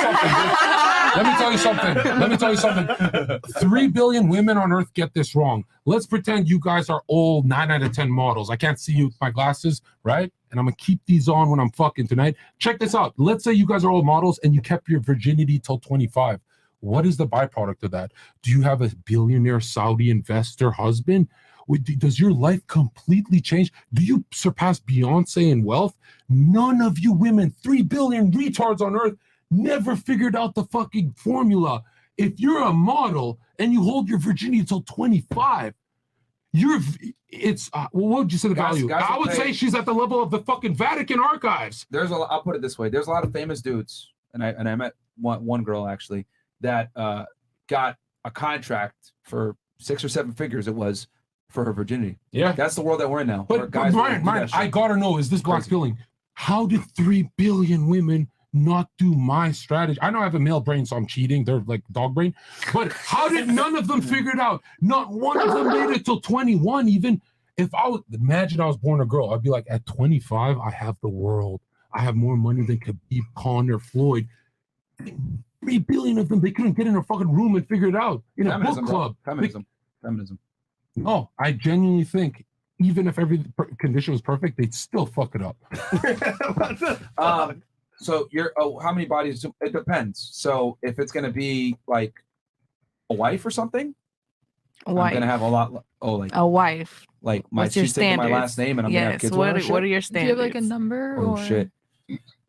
something. Let me tell you something. 3 billion women on Earth get this wrong. Let's pretend you guys are all 9 out of 10 models. I can't see you with my glasses, right? And I'm going to keep these on when I'm fucking tonight. Check this out. Let's say you guys are all models and you kept your virginity till 25. What is the byproduct of that? Do you have a billionaire Saudi investor husband? Does your life completely change? Do you surpass Beyonce in wealth? None of you women, 3 billion retards on Earth, never figured out the fucking formula. If you're a model and you hold your virginity until 25, what would you say the value? guys I will would pay- say she's at the level of the fucking Vatican archives. I'll put it this way. There's a lot of famous dudes, and I met one girl actually that got a contract for 6 or 7 figures. It was for her virginity. Yeah, that's the world that we're in now. where But guys will do Brian, that shit. I gotta know, is this black pilling? How did 3 billion women not do my strategy? I know I have a male brain, so I'm cheating. They're like dog brain. But how did none of them figure it out? Not one of them made it till 21. Even if imagine I was born a girl, I'd be like, at 25, I have the world. I have more money than Khabib, Conor, Floyd. 3 billion of them, they couldn't get in a fucking room and figure it out in a Feminism, book bro. club. Feminism. No, I genuinely think even if every condition was perfect, they'd still fuck it up. So how many bodies? It depends. So if it's gonna be like a wife or something, A wife. I'm gonna have a lot. A wife. Like What's your she's taking my standards? last name, and I'm gonna have Yes, kids. what with her are and your shit? Do you have like a number? Oh or... shit!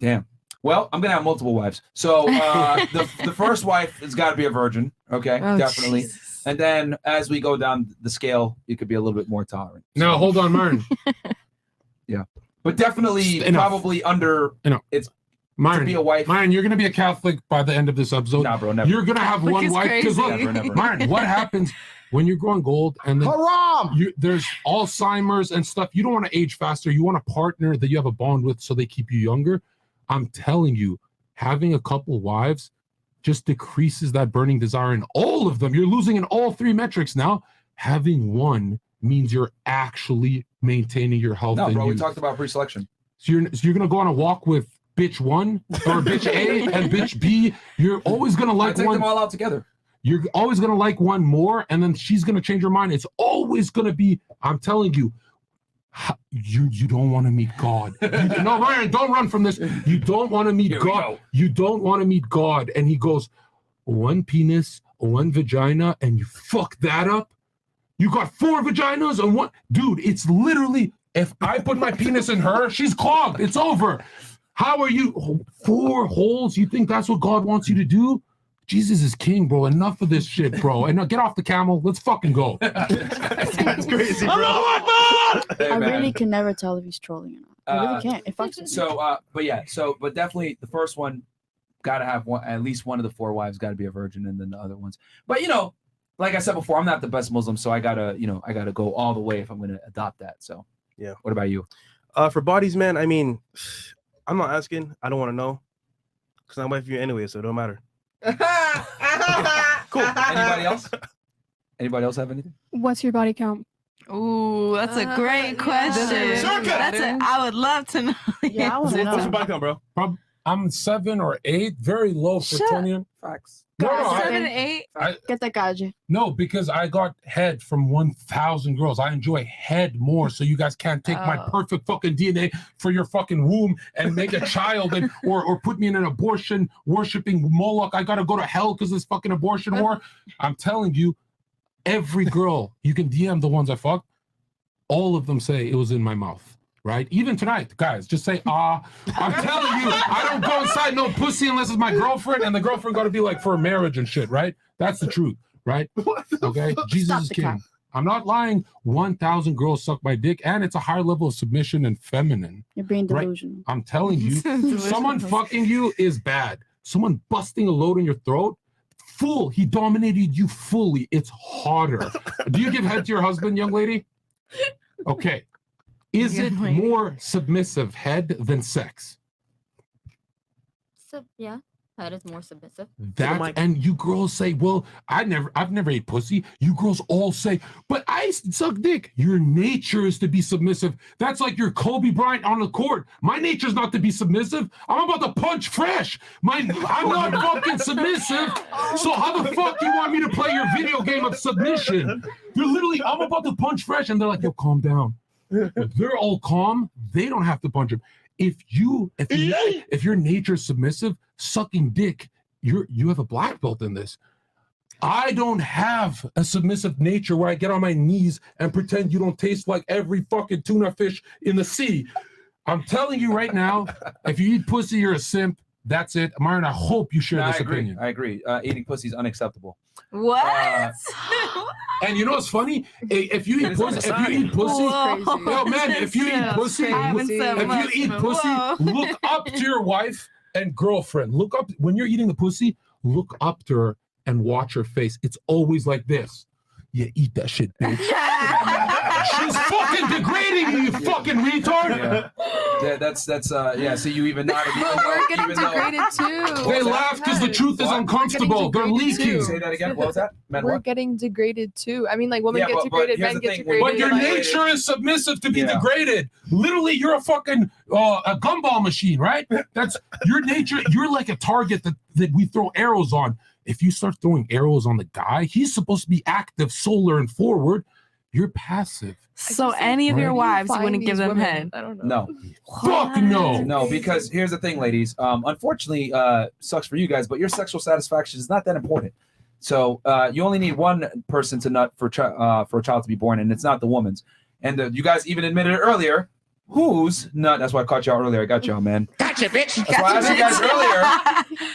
Damn. Well, I'm gonna have multiple wives. So the first wife has got to be a virgin. Okay, Oh, definitely. And then as we go down the scale, you could be a little bit more tolerant. No, hold on, Martin. Yeah, but definitely Enough. probably under. It's Myron, to be a wife. Myron, you're gonna be a Catholic by the end of this episode. Nah, bro, never. You're gonna have Like, one it's wife. Because crazy. look, Never. Myron, what happens when you're growing gold and then there's Alzheimer's and stuff? You don't want to age faster. You want a partner that you have a bond with so they keep you younger. I'm telling you, having a couple wives just decreases that burning desire in all of them. You're losing in all 3 metrics now. Having one means you're actually maintaining your health. No, and bro. We youth. talked about pre-selection. So you're gonna go on a walk with bitch 1 or bitch A and bitch B. You're always gonna I like take one. them all out together. You're always gonna like one more, and then she's gonna change her mind. It's always gonna be. I'm telling you, you don't want to meet God. No, Ryan, don't run from this. You don't want to meet Here we God. go. You don't want to meet God. And he goes, 1 penis, 1 vagina, and you fuck that up. You got 4 vaginas and 1. Dude, it's literally, if I put my penis in her, she's clogged. It's over. How are you? 4 holes? You think that's what God wants you to do? Jesus is king, bro. Enough of this shit, bro. And now get off the camel. Let's fucking go. That's crazy, bro. I really can never tell if he's trolling or not. I really can't. It fucks with me. But definitely the first one gotta have one, at least one of the 4 wives gotta be a virgin, and then the other ones. But like I said before, I'm not the best Muslim, so I gotta go all the way if I'm gonna adopt that. So yeah. What about you? For bodies, man, I mean, I'm not asking. I don't want to know because I'm with you anyway, so it don't matter. Cool. Anybody else? Anybody else have anything? What's your body count? Ooh, that's a great question. Zherka! I would love to know. Yeah, I want to know. What's your body count, bro? I'm 7 or 8, very low for Tony. Facts. No, 7, 8. Get that gaji. No, because I got head from 1,000 girls. I enjoy head more, so you guys can't take my perfect fucking DNA for your fucking womb and make a child or put me in an abortion worshiping Moloch. I gotta go to hell because this fucking abortion war. I'm telling you, every girl, you can DM the ones I fucked, all of them say it was in my mouth. Right? Even tonight, guys, just say, I'm telling you, I don't go inside no pussy unless it's my girlfriend, and the girlfriend got to be like for marriage and shit, right? That's the truth, right? Okay? Jesus is king. Cap. I'm not lying. 1,000 girls suck my dick, and it's a higher level of submission and feminine. You're being Right? delusional. I'm telling you, someone fucking you is bad. Someone busting a load in your throat, he dominated you fully. It's harder. Do you give head to your husband, young lady? Okay. Is it more submissive head than sex? So yeah, head is more submissive. And you girls say, well, I've never ate pussy. You girls all say, but I suck dick. Your nature is to be submissive. That's like your Kobe Bryant on the court. My nature is not to be submissive. I'm about to punch fresh. I'm not fucking submissive. So how the fuck do you want me to play your video game of submission? You're literally, I'm about to punch fresh, and they're like, yo, calm down. If they're all calm, they don't have to punch him. If your nature is submissive, sucking dick, you have a black belt in this. I don't have a submissive nature where I get on my knees and pretend you don't taste like every fucking tuna fish in the sea. I'm telling you right now, if you eat pussy, you're a simp. That's it. Myron, I hope you share this opinion. I agree. Eating pussy is unacceptable. What? And you know what's funny? If you eat pussy, yo man, if you eat pussy, look up to your wife and girlfriend. Look up when you're eating the pussy. Look up to her and watch her face. It's always like this. Yeah, eat that shit, bitch. She's fucking degrading you, you fucking retard. Yeah, that's So you even not. We're getting degraded too. They laugh because the truth is uncomfortable. They're leaking. Say that again. What was that? We're getting degraded too. I mean, like women get degraded, men get degraded. But your nature is submissive to be degraded. Literally, you're a fucking a gumball machine, right? That's your nature. You're like a target that we throw arrows on. If you start throwing arrows on the guy, he's supposed to be active, solar, and forward. You're passive. So any of your wives, you wouldn't give them head? I don't know. No. Fuck no. No, because here's the thing, ladies. Unfortunately, sucks for you guys, but your sexual satisfaction is not that important. So you only need one person to nut for a child to be born, and it's not the woman's. And you guys even admitted it earlier. Whose nut? That's why I caught y'all earlier. I got y'all, man. Gotcha, bitch. That's why I asked you guys earlier.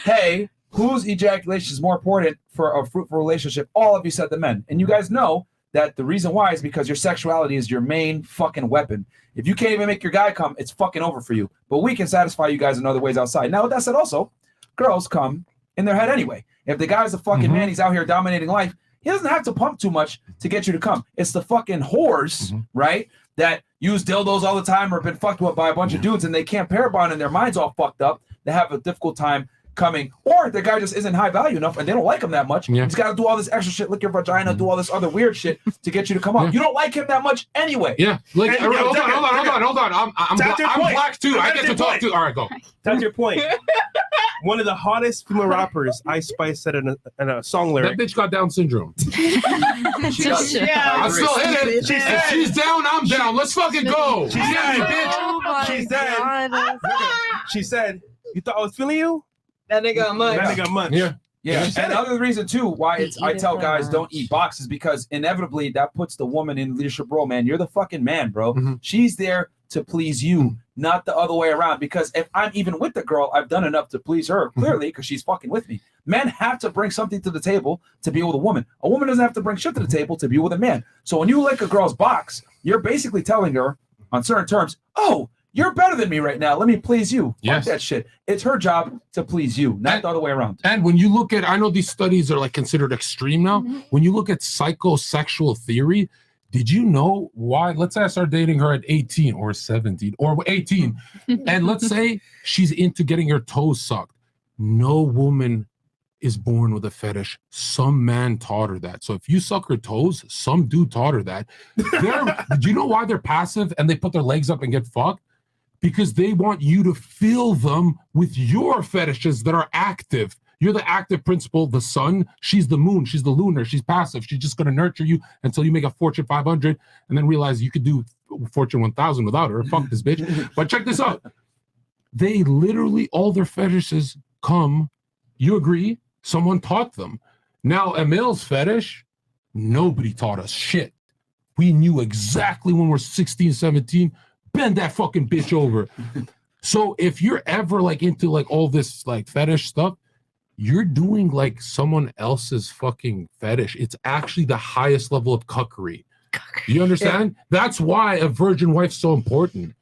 Hey, whose ejaculation is more important for a fruitful relationship? All of you said the men, and you guys know that the reason why is because your sexuality is your main fucking weapon. If you can't even make your guy come, it's fucking over for you. But we can satisfy you guys in other ways outside. Now, with that said, also, girls come in their head anyway. If the guy's a fucking man, he's out here dominating life, he doesn't have to pump too much to get you to come. It's the fucking whores, right, that use dildos all the time or been fucked with by a bunch of dudes and they can't pair bond and their mind's all fucked up. They have a difficult time coming, or the guy just isn't high value enough and they don't like him that much. He's got to do all this extra shit, lick your vagina, do all this other weird shit to get you to come up. You don't like him that much anyway. Yeah, like hold on. I'm black too. I get to talk to. All right, go. That's your point. One of the hottest female rappers, Ice Spice, said in a song lyric. That bitch got Down syndrome. I still hit it. If she's down, I'm down. Let's fucking go. She said, "You thought I was feeling you? That nigga munch. Yeah. And another reason too why I tell guys don't eat box is because inevitably that puts the woman in leadership role, man. You're the fucking man, bro. She's there to please you, not the other way around. Because if I'm even with the girl, I've done enough to please her, clearly, because she's fucking with me. Men have to bring something to the table to be with a woman. A woman doesn't have to bring shit to the table to be with a man. So when you lick a girl's box, you're basically telling her on certain terms, oh, you're better than me right now. Let me please you. Yes. Fuck that shit. It's her job to please you, not the other way around. And when you look at, I know these studies are like considered extreme now. When you look at psychosexual theory, did you know why? Let's say I start dating her at 18 or 17 or 18. And let's say she's into getting her toes sucked. No woman is born with a fetish. Some man taught her that. So if you suck her toes, some dude taught her that. Do you know why they're passive and they put their legs up and get fucked? Because they want you to fill them with your fetishes that are active. You're the active principle, the sun. She's the moon. She's the lunar. She's passive. She's just going to nurture you until you make a Fortune 500 and then realize you could do Fortune 1000 without her. Fuck this bitch. But check this out. They literally, all their fetishes come, you agree, someone taught them. Now, Emil's fetish, nobody taught us shit. We knew exactly when we're 16, 17, bend that fucking bitch over. So if you're ever like into like all this like fetish stuff, you're doing like someone else's fucking fetish. It's actually the highest level of cuckery. You understand? Yeah. That's why a virgin wife's so important.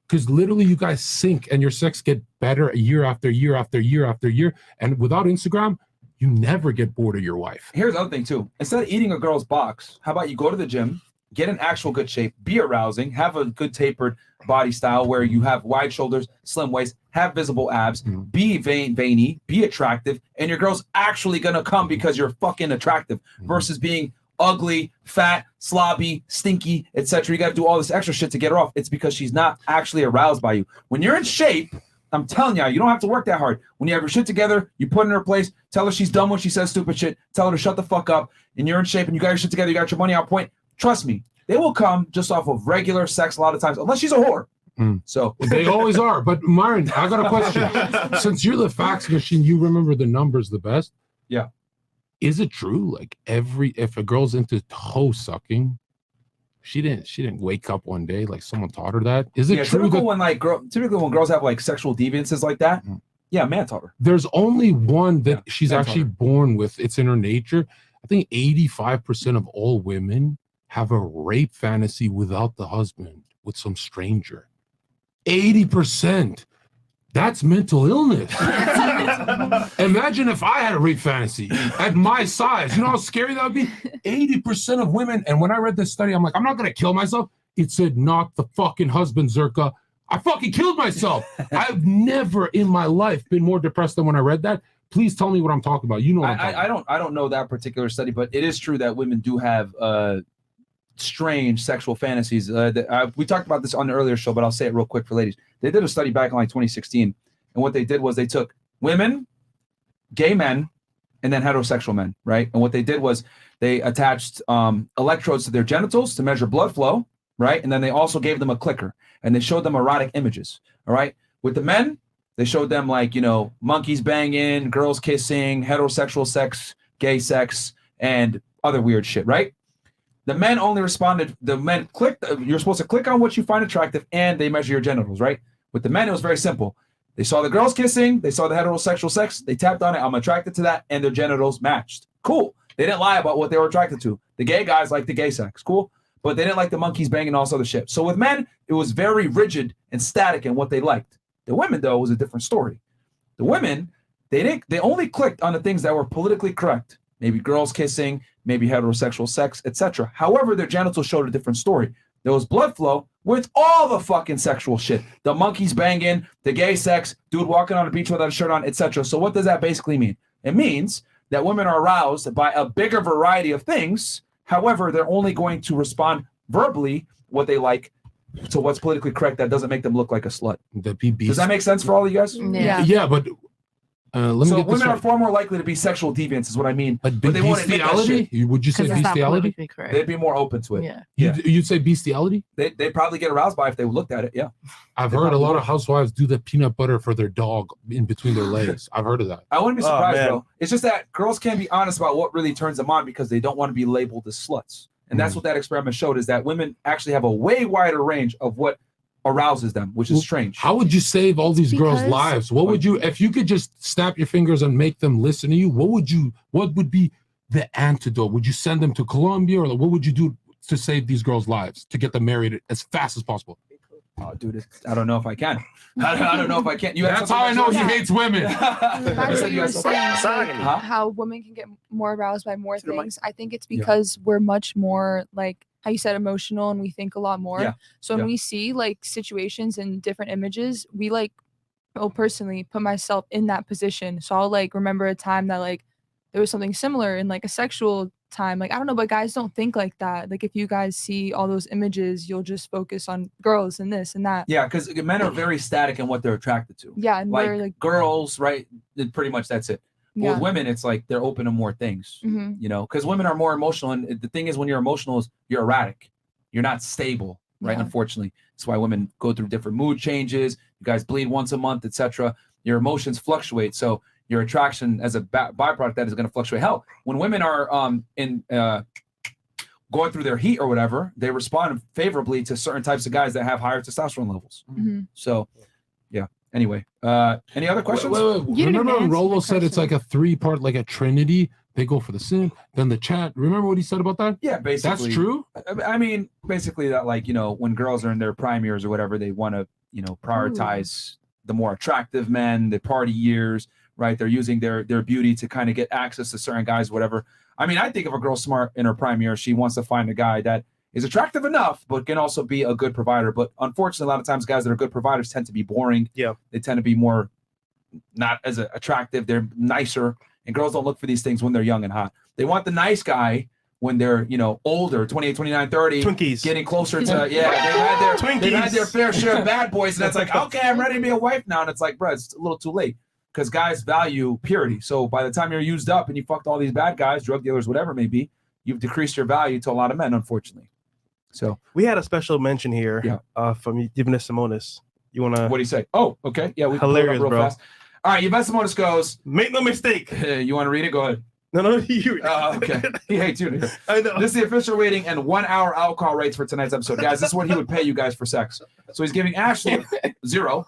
Because literally you guys sync and your sex get better year after year after year after year. And without Instagram, you never get bored of your wife. Here's the other thing too. Instead of eating a girl's box, how about you go to the gym, get in actual good shape, be arousing, have a good tapered body style where you have wide shoulders, slim waist, have visible abs, be veiny, be attractive, and your girl's actually gonna come because you're fucking attractive versus being ugly, fat, slobby, stinky, etc. You gotta do all this extra shit to get her off. It's because she's not actually aroused by you. When you're in shape, I'm telling you don't have to work that hard. When you have your shit together, you put in her place, tell her she's dumb when she says stupid shit, tell her to shut the fuck up, and you're in shape and you got your shit together, you got your money on point. Trust me, they will come just off of regular sex a lot of times, unless she's a whore. So they always are. But Myron, I got a question. Since you're the fax machine, you remember the numbers the best. Yeah. Is it true? Like if a girl's into toe sucking, she didn't wake up one day like someone taught her that. Is it true? Typically when girls have like sexual deviances like that, yeah, man taught her. There's only one that she's actually born with. It's in her nature. I think 85% of all women have a rape fantasy without the husband, with some stranger. 80%. That's mental illness. Imagine if I had a rape fantasy at my size. You know how scary that would be? 80% of women. And when I read this study, I'm like, I'm not going to kill myself. It said, not the fucking husband, Zherka. I fucking killed myself. I've never in my life been more depressed than when I read that. Please tell me what I'm talking about. You know what I'm talking about. I don't know that particular study, but it is true that women do have strange sexual fantasies. We talked about this on the earlier show, but I'll say it real quick for ladies. They did a study back in like 2016, and what they did was they took women, gay men, and then heterosexual men, right? And what they did was they attached electrodes to their genitals to measure blood flow, right? And then they also gave them a clicker, and they showed them erotic images, all right? With the men, they showed them like, monkeys banging, girls kissing, heterosexual sex, gay sex, and other weird shit, right? The men only responded, the men clicked, you're supposed to click on what you find attractive and they measure your genitals, right? With the men, it was very simple. They saw the girls kissing, they saw the heterosexual sex, they tapped on it, I'm attracted to that, and their genitals matched. Cool. They didn't lie about what they were attracted to. The gay guys like the gay sex, cool? But they didn't like the monkeys banging and all this other shit. So with men, it was very rigid and static in what they liked. The women, though, was a different story. The women, they only clicked on the things that were politically correct. Maybe girls kissing, maybe heterosexual sex, etc. However, their genitals showed a different story. There was blood flow with all the fucking sexual shit. The monkeys banging, the gay sex, dude walking on the beach without a shirt on, etc. So what does that basically mean? It means that women are aroused by a bigger variety of things. However, they're only going to respond verbally what they like to what's politically correct that doesn't make them look like a slut. Does that make sense for all of you guys? Yeah, but so women are far more likely to be sexual deviants, is what I mean. But they won't admit that shit. Would you say bestiality? They'd be more open to it. Yeah. You'd say bestiality? They'd probably get aroused by it if they looked at it, yeah. I've heard a lot of housewives do the peanut butter for their dog in between their legs. I've heard of that. I wouldn't be surprised, though. It's just that girls can't be honest about what really turns them on because they don't want to be labeled as sluts. And that's what that experiment showed, is that women actually have a way wider range of what arouses them, which is strange. How would you save all these girls' because- lives? What would you, if you could just snap your fingers and make them listen to you? What would be the antidote? Would you send them to Colombia, or what would you do to save these girls' lives, to get them married as fast as possible? Oh, dude, I don't know if I can. I don't know if I can. That's how I know he hates women. Back to what you were saying, like, Huh? how women can get more aroused by more things. I think it's because we're much more, like how you said, emotional, and we think a lot more. Yeah. So when Yeah. we see like situations and different images, we like, personally put myself in that position. So I'll like remember a time that like there was something similar in like a sexual time. Like, I don't know, but guys don't think like that. Like, if you guys see all those images, you'll just focus on girls and this and that. Yeah, because men are very static in what they're attracted to. Yeah, and like, we're like girls, right? Pretty much that's it. Yeah. With women, it's like they're open to more things. Mhm. You know, because women are more emotional, and the thing is, when you're emotional, is you're erratic. You're not stable, right? Yeah. Unfortunately, that's why women go through different mood changes. You guys bleed once a month, etc. Your emotions fluctuate, so your attraction as a byproduct that is going to fluctuate. Hell, when women are going through their heat or whatever, they respond favorably to certain types of guys that have higher testosterone levels. Mhm. So, yeah. Anyway, any other questions? Wait. Remember when Rolo said it's like a 3-part, like a trinity? They go for the sin, then the chat. Remember what he said about that? Yeah, basically. That's true? I mean, basically that, like, you know, when girls are in their prime years or whatever, they want to, you know, prioritize the more attractive men, the party years, right? They're using their beauty to kind of get access to certain guys, whatever. I mean, I think if a girl's smart in her prime years, she wants to find a guy that is attractive enough, but can also be a good provider. But unfortunately, a lot of times guys that are good providers tend to be boring. Yeah. They tend to be more not as attractive. They're nicer. And girls don't look for these things when they're young and hot. They want the nice guy when they're, you know, older, 28, 29, 30. Twinkies. Getting closer to, they've had their fair share of bad boys. And it's like, okay, I'm ready to be a wife now. And it's like, bro, it's a little too late. Because guys value purity. So by the time you're used up and you fucked all these bad guys, drug dealers, whatever it may be, you've decreased your value to a lot of men, unfortunately. So we had a special mention here from Yvonne Simonis. You want to? What do you say? Oh, okay. Yeah, we hilarious, real bro. fast. All right, Yvonne Simonis goes. Make no mistake. You want to read it? Go ahead. No, you. Okay. He hates you. I know. This is the official rating and 1 hour alcohol rates for tonight's episode, guys. This is what he would pay you guys for sex. So he's giving Ashley zero.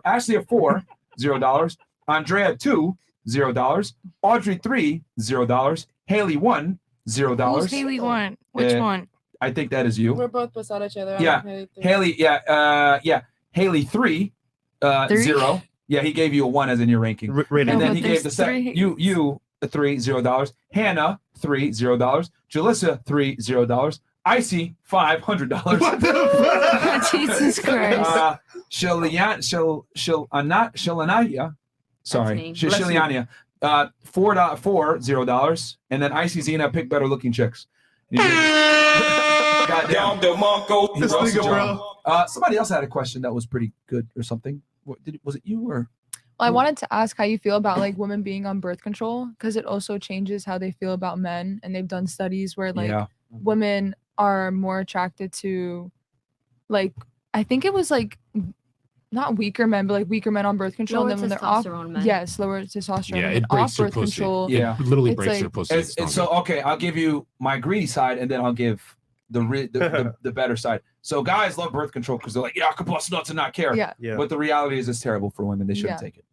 Ashley a 4, $0. Andrea 2, $0. Audrey 3, $0. Haley 1, $0. Who's Haley one? Which one? I think that is you. We're both beside each other. Yeah. Haley, Haley 3, 0. Yeah, he gave you a 1 as in your ranking. Rating. And then but he gave there's the set three. you a 3, $0. Hannah 3, $0. Jalissa 3, $0. Icy $500. What the fuck? Jesus Christ. Shilania. Sorry, name. Shiliania. $4, and then Icy Zena, pick better looking chicks. Goddamn. This nigga, bro. Somebody else had a question that was pretty good or something. Was it you or? Well, I wanted to ask how you feel about like women being on birth control, because it also changes how they feel about men. And they've done studies where like women are more attracted to, like, I think it was like not weaker men, but like weaker men on birth control. Lower Than when they're off. testosterone men. Yes, lower testosterone. Yeah, and it then breaks off their birth pussy. control. Yeah. It literally It's breaks like- their pussy. And so okay, I'll give you my greedy side, and then I'll give the better side. So guys love birth control because they're like, yeah, I could bust nuts and not care. Yeah. Yeah. But the reality is, it's terrible for women. They shouldn't Yeah. take it.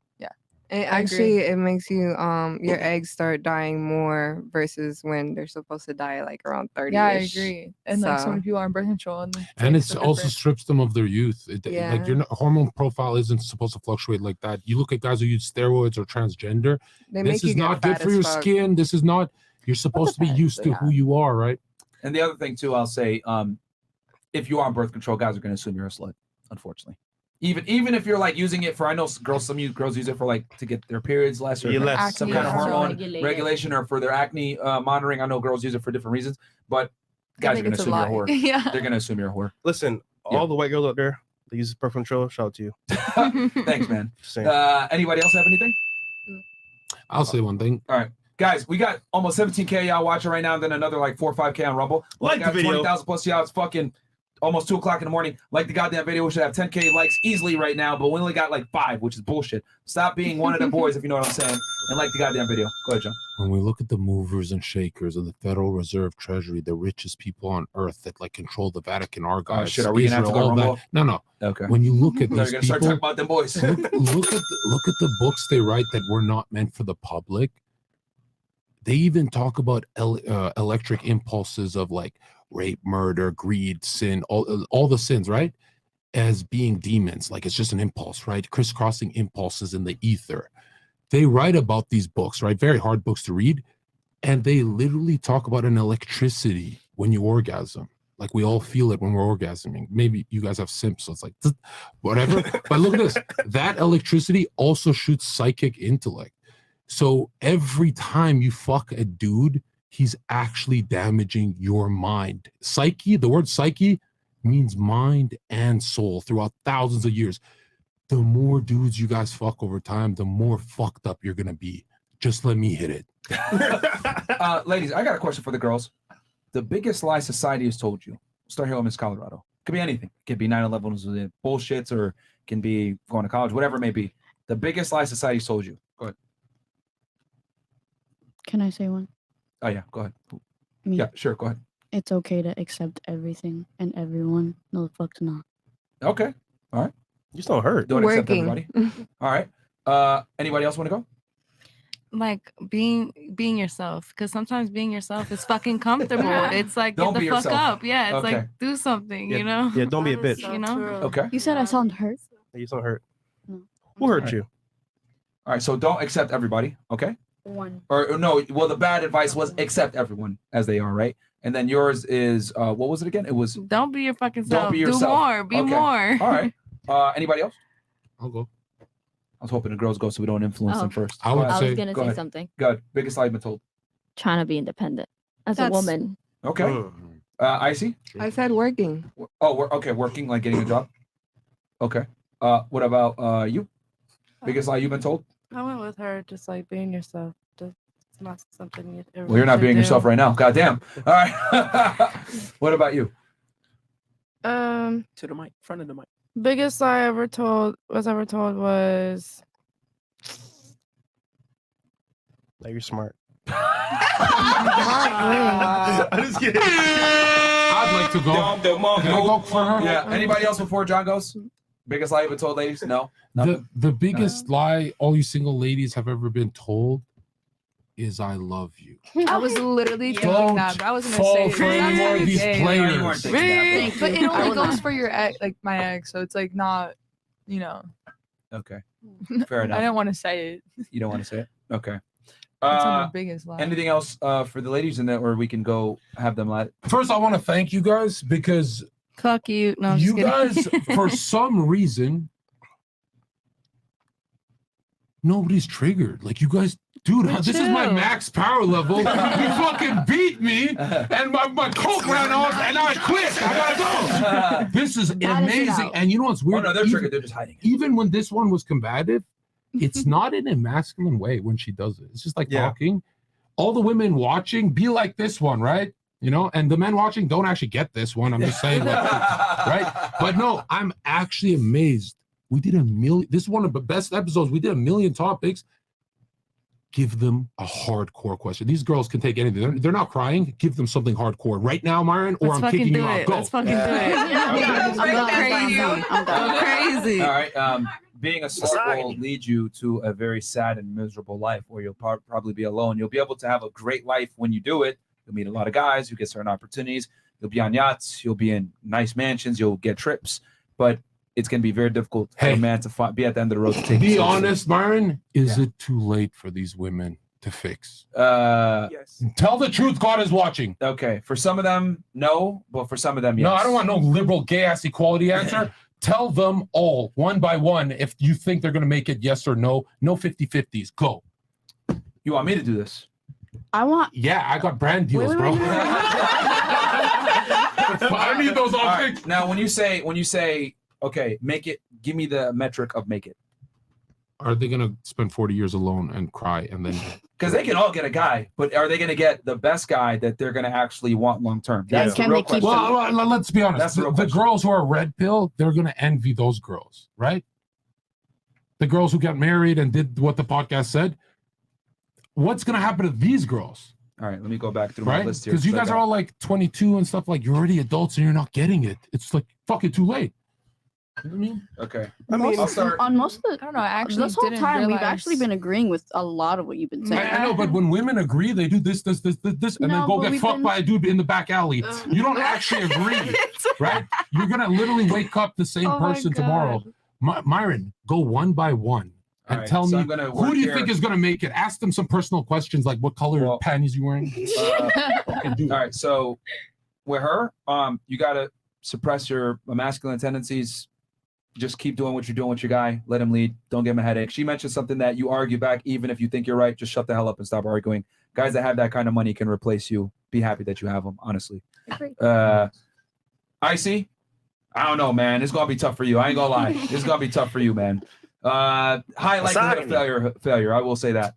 It I actually agree. it makes you your eggs start dying more versus when they're supposed to die like around 30. Yeah, I agree. And like so So- many people are on birth control, and And it's it so also different. strips them of their youth. Yeah. Like your hormone profile isn't supposed to fluctuate like that. You look at guys who use steroids or transgender. They This make you is get not good fat for as your fuck. skin. This is not. You're supposed to be used to who you are, right? And the other thing too, I'll say, if you are on birth control, guys are going to assume you're a slut. Unfortunately, even if you're like using it for, I know girls, some girls use it for like to get their periods less or Yeah, less. some Acne kind of or hormone regulated. regulation or for their acne monitoring. I know girls use it for different reasons, but guys are think going to it's a assume you're a lie. whore. Yeah. They're going to assume you're a whore. Listen, all the white girls out there that use birth control, shout out to you. Thanks, man. Just saying. Anybody else have anything? I'll say one thing. All right. Guys, we got almost 17K y'all watching right now, and then another like 4 or 5K on Rumble. Like the Guys, video. 20,000 plus y'all. It's fucking almost 2 o'clock in the morning. Like the goddamn video. We should have 10K likes easily right now, but we only got like 5, which is bullshit. Stop being one of the boys, if you know what I'm saying. and like the goddamn video. Go ahead, John. When we look at the movers and shakers of the Federal Reserve Treasury, the richest people on earth that like control the Vatican archives. Oh shit, are we gonna have to go all that- Rumble? No. Okay. When you look at No, these you're gonna start people, talking about them boys. look at the books they write that were not meant for the public. They even talk about electric impulses of like rape, murder, greed, sin, all the sins, right? As being demons, like it's just an impulse, right? Crisscrossing impulses in the ether. They write about these books, right? Very hard books to read. And they literally talk about an electricity when you orgasm. Like we all feel it when we're orgasming. Maybe you guys have simps, so it's like whatever. But look at this. That electricity also shoots psychic intellect. So every time you fuck a dude, he's actually damaging your mind. Psyche, the word psyche means mind and soul throughout thousands of years. The more dudes you guys fuck over time, the more fucked up you're gonna be. Just let me hit it. Ladies, I got a question for the girls. The biggest lie society has told you. Start here with Miss Colorado. Could be anything. It could be 9/11 bullshits, or it can be going to college, whatever it may be. The biggest lie society's told you. Go ahead. Can I say one? Oh yeah, go ahead. Me. Yeah, sure. Go ahead. It's okay to accept everything and everyone. No, the fuck's not. Okay. All right. You just don't hurt. Don't accept everybody. All right. Anybody else want to go? Like being yourself, because sometimes being yourself is fucking comfortable. It's like Don't get be the fuck yourself. up. Yeah, it's Okay. like do something, Yeah, you know? yeah, don't be a bitch. You know? Okay. You said I sound hurt. You just don't hurt. No. Who hurt Alright. you? All right. So don't accept everybody. Okay. One. Or no. Well, the bad advice was accept everyone as they are, right? And then yours is what was it again? It was Don't be your fucking don't self. be Do yourself. more. Be Okay. more. All right. Anybody else? I'll go. I was hoping the girls go so we don't influence them first. I would Go ahead. I was gonna Go say ahead. something. Good. Biggest lie you've been told. Trying to be independent as a That's- woman. Okay. Icy? I said working. Oh, okay. Working, like getting a job. Okay. What about you? Biggest lie you've been told? I went with her, just like being yourself. Just, it's not something you ever Well, you're not should being do. yourself right now. Goddamn. All right. What about you? To the mic, front of the mic. Biggest lie I ever told was That you're smart. I'm just kidding. I'd like to go. Can I go for her? Yeah. Anybody else before John goes? Biggest lie you've been told, ladies? No. The biggest lie all you single ladies have ever been told is I love you. I was literally thinking Don't that, but I wasn't fall gonna say for it. any more of these Hey, players. You weren't thinking that, But it I only will goes not. for your ex, like my ex, so it's like not, you know. Okay. Fair enough. I didn't want to say it. You don't want to say it? Okay. It's not the biggest lie. Anything else for the ladies in that, or we can go have them let? First, I want to thank you guys because Fuck you. No, I'm you just kidding. guys, for some reason, nobody's triggered. Like you guys, dude, We're this is my chill. max power level. You fucking beat me, and my coke ran off, and I quit. I gotta go. This is amazing. And you know what's Oh weird? no, they're Even- triggered. They're just hiding. Even when this one was combative, it's not in a masculine way when she does it. It's just like Yeah. talking. All the women watching, be like this one, right? You know, and the men watching don't actually get this one. I'm just saying, like, right? But no, I'm actually amazed. We did 1 million. This is one of the best episodes. We did 1 million topics. Give them a hardcore question. These girls can take anything. They're not crying. Give them something hardcore right now, Myron, or Let's I'm fucking kicking do you out. it. Go. Let's fucking do it. Okay. Go crazy. Go crazy. All right. Being a slut will lead you to a very sad and miserable life, where you'll probably be alone. You'll be able to have a great life when you do it. You'll meet a lot of guys. You get certain opportunities. You'll be on yachts. You'll be in nice mansions. You'll get trips. But it's going to be very difficult for a man to be at the end of the road to take. Be you seriously. honest, Myron. Is it too late for these women to fix? Yes. Tell the truth. God is watching. Okay. For some of them, no. But for some of them, yes. No, I don't want no liberal gay ass equality answer. Tell them all one by one if you think they're going to make it, yes or no. No 50-50s. Go. You want me to do this? I want. Yeah, I got brand deals, bro. I need those all All right. fixed. Now, when you say, okay, make it. Give me the metric of make it. Are they going to spend 40 years alone and cry and then? Because they can all get a guy, but are they going to get the best guy that they're going to actually want long term? That's the real question. Well, let's be honest. That's the real The question. girls who are red pill, they're going to envy those girls, right? The girls who got married and did what the podcast said, what's gonna happen to these girls? All right, let me go back through my Right? list here. Because you guys are all like 22 and stuff. Like you're already adults and you're not getting it. It's like fucking too late. You know what I mean? Okay. I'll start on most of the. I don't know. I actually this whole didn't time we've realize- actually been agreeing with a lot of what you've been saying. I know, but when women agree, they do this, and then No, go but get we've fucked been- by a dude in the back alley. You don't actually agree, right? You're gonna literally wake up the same Oh my person tomorrow. Myron, go one by one and All right, tell so me I'm gonna who work do you here. think is gonna make it. Ask them some personal questions like what color panties you wearing. All right, so with her, you gotta suppress your masculine tendencies. Just keep doing what you're doing with your guy. Let him lead. Don't give him a headache. She mentioned something that you argue back, even if you think you're right. Just shut the hell up and stop arguing. Guys that have that kind of money can replace you. Be happy that you have them, honestly. Icy, I don't know, man. It's gonna be tough for you. I ain't gonna lie. It's gonna be tough for you, man. High likelihood of failure. I will say that.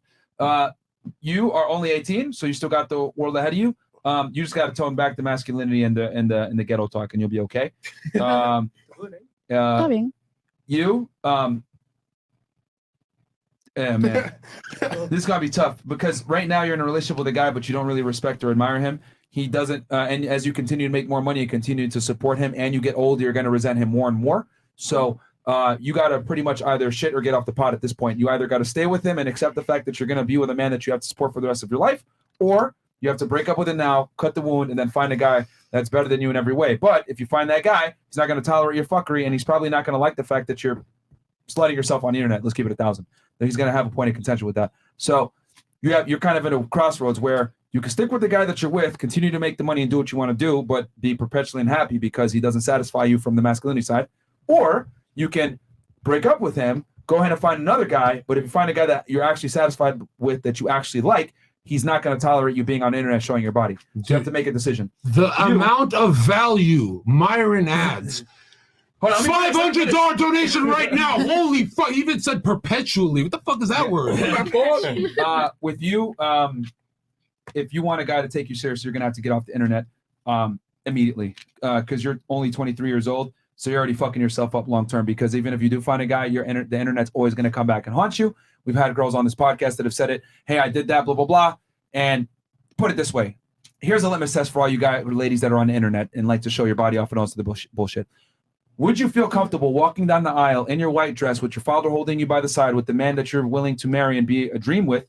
You are only 18, so you still got the world ahead of you. You just got to tone back the masculinity and the ghetto talk, and you'll be okay. You, yeah, man, this is gonna be tough because right now you're in a relationship with a guy, but you don't really respect or admire him. He doesn't, and as you continue to make more money and continue to support him, and you get older, you're gonna resent him more and more. So you gotta pretty much either shit or get off the pot at this point. You either gotta stay with him and accept the fact that you're gonna be with a man that you have to support for the rest of your life, or you have to break up with him now, cut the wound, and then find a guy that's better than you in every way. But if you find that guy, he's not going to tolerate your fuckery, and he's probably not going to like the fact that you're slutting yourself on the internet. Let's keep it 1,000. Then he's going to have a point of contention with that. So you're kind of in a crossroads where you can stick with the guy that you're with, continue to make the money and do what you want to do, but be perpetually unhappy because he doesn't satisfy you from the masculinity side. Or you can break up with him, go ahead and find another guy, but if you find a guy that you're actually satisfied with, that you actually like, he's not going to tolerate you being on the internet showing your body. So you have to make a decision. The amount of value Myron adds. $500 donation right now. Holy fuck! He even said perpetually. What the fuck is that word? With you, if you want a guy to take you seriously, you're gonna have to get off the internet immediately because you're only 23 years old. So you're already fucking yourself up long term. Because even if you do find a guy, the internet's always gonna come back and haunt you. We've had girls on this podcast that have said it. Hey, I did that, blah blah blah. And put it this way: here's a litmus test for all you guys, ladies that are on the internet and like to show your body off and also the bullshit. Would you feel comfortable walking down the aisle in your white dress with your father holding you by the side with the man that you're willing to marry and be a dream with?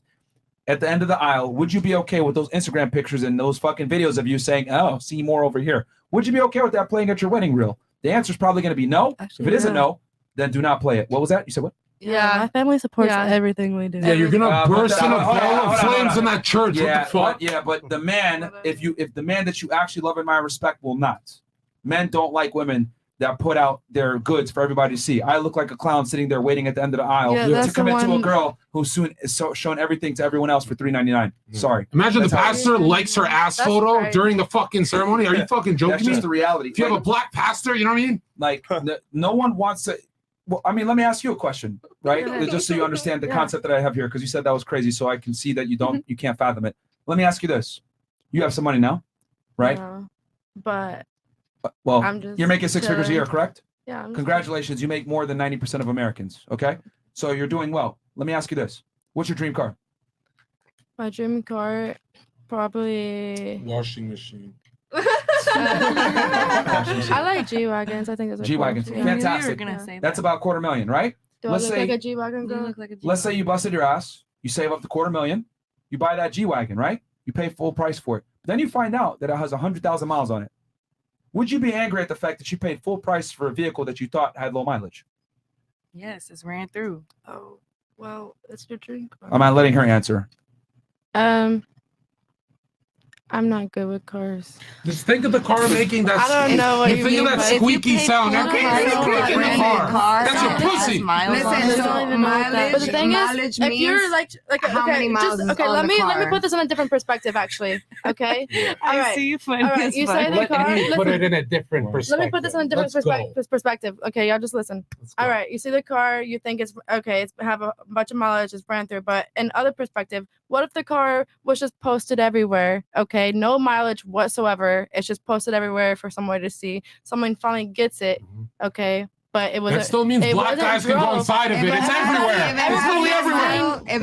At the end of the aisle, would you be okay with those Instagram pictures and those fucking videos of you saying, "Oh, see more over here"? Would you be okay with that playing at your wedding reel? The answer is probably going to be no. If it isn't no, then do not play it. What was that? You said what? Yeah, my family supports everything we do. Yeah, you're gonna burst in a ball of flames in that church. Yeah, what the fuck? but the man, if the man that you actually love and admire and respect will not. Men don't like women that put out their goods for everybody to see. I look like a clown sitting there waiting at the end of the aisle to commit to a girl who's soon is showing everything to everyone else for $3.99. Sorry. Imagine That's the how it pastor is. likes her ass photo during the fucking ceremony. Are you fucking joking That's me? just the reality. If you have a black pastor, you know what I mean? Like no one wants to. Well, I mean, let me ask you a question, right? Just so you understand the concept that I have here, because you said that was crazy, so I can see that you can't fathom it. Let me ask you this: you have some money now, right? But Well, I'm just you're making 6 figures a year, chilling. correct? Yeah. I'm just- Congratulations, you make more than 90% of Americans. Okay, so you're doing well. Let me ask you this: what's your dream car? My dream car, probably. Washing machine. I like G wagons. I think those are G wagons, cool. fantastic. That's about $250,000, right? Do I look like a G wagon girl? Let's say you busted your ass, you save up the $250,000, you buy that G wagon, right? You pay full price for it. But then you find out that it has 100,000 miles on it. Would you be angry at the fact that you paid full price for a vehicle that you thought had low mileage? Yes, it's ran through. Oh, well, it's your dream car. I'm not letting her answer. I'm not good with cars. Just think of the car making that. I don't know what you think mean, of that but if you squeaky pay sound. full Okay, price you for squeak in a the brand new car. That's your pussy. Listen, so But the thing is, if you're like how many miles is okay, on let the me car? put this in a different perspective, actually. Okay. All right. see you funny All right. as You fuck. say the Let car. me put listen. it in a different perspective. Let me put this in a different perspective. Okay, y'all just listen. All right, you see the car, you think it's okay, it's have a bunch of mileage, it's brand through, but in other perspective, what if the car was just posted everywhere? Okay, no mileage whatsoever. It's just posted everywhere for somebody to see. Someone finally gets it, okay, but it wasn't. That still means it black wasn't guys can go drove. inside of it. It's everywhere. It's literally everywhere. If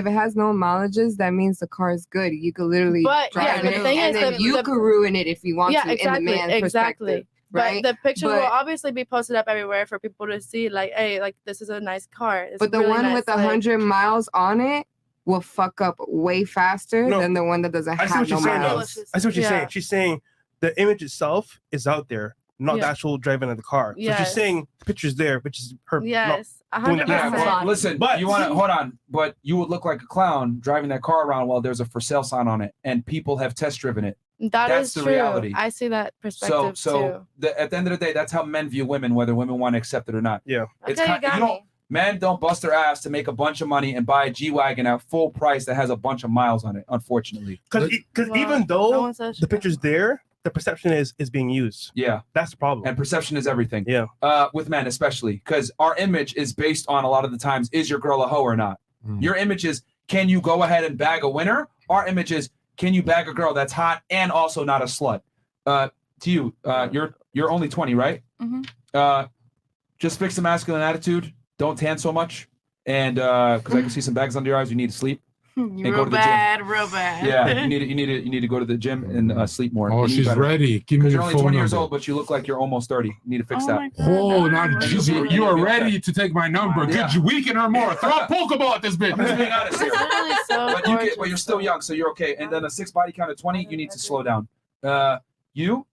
it has no mileages, that means the car is good. You could literally drive it, and then you could ruin it if you want to in the man's perspective. Right? But the picture will obviously be posted up everywhere for people to see. Like, hey, like this is a nice car. It's but the really one nice, with 100 miles on it will fuck up way faster than the one that doesn't have no miles. I see what she's saying. She's saying the image itself is out there, not the actual driving of the car. So she's saying the picture's there, which is her. Yes, 100%. Well, listen, but you want to hold on, but you would look like a clown driving that car around while there's a for sale sign on it, and people have test driven it. That's the true. reality. I see that perspective So at the end of the day, that's how men view women, whether women want to accept it or not. Yeah. It's men don't bust their ass to make a bunch of money and buy a G-Wagon at full price that has a bunch of miles on it, unfortunately. Because even though the picture's there, the perception is being used. Yeah. That's the problem. And perception is everything. Yeah. With men especially, because our image is based on a lot of the times, is your girl a hoe or not? Your image is, can you go ahead and bag a winner? Our image is, can you bag a girl that's hot and also not a slut? To you, you're only 20, right? Mm-hmm. Just fix the masculine attitude. Don't tan so much, and because I can see some bags under your eyes, you need to sleep. And go to the gym. Real bad. Yeah, you need to go to the gym and sleep more. Oh, she's ready. Give me you're your only phone 20 years number. old, but you look like you're almost 30. You need to fix that. Oh, now you are ready to take my number. Good weekend or more. Throw a Pokeball at this bitch. I'm just being honest here. But you're still young, so you're okay. And then a 6 body count of 20, you need to slow down. You,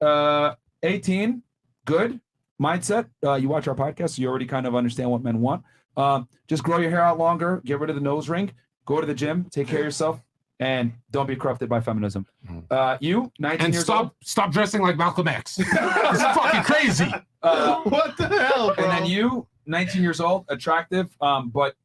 18, good mindset. You watch our podcast, so you already kind of understand what men want. Just grow your hair out longer, get rid of the nose ring, go to the gym, take care of yourself, and don't be corrupted by feminism. You, 19 and years old. Stop dressing like Malcolm X. It's fucking crazy. What the hell, bro? And then you, 19 years old, attractive, but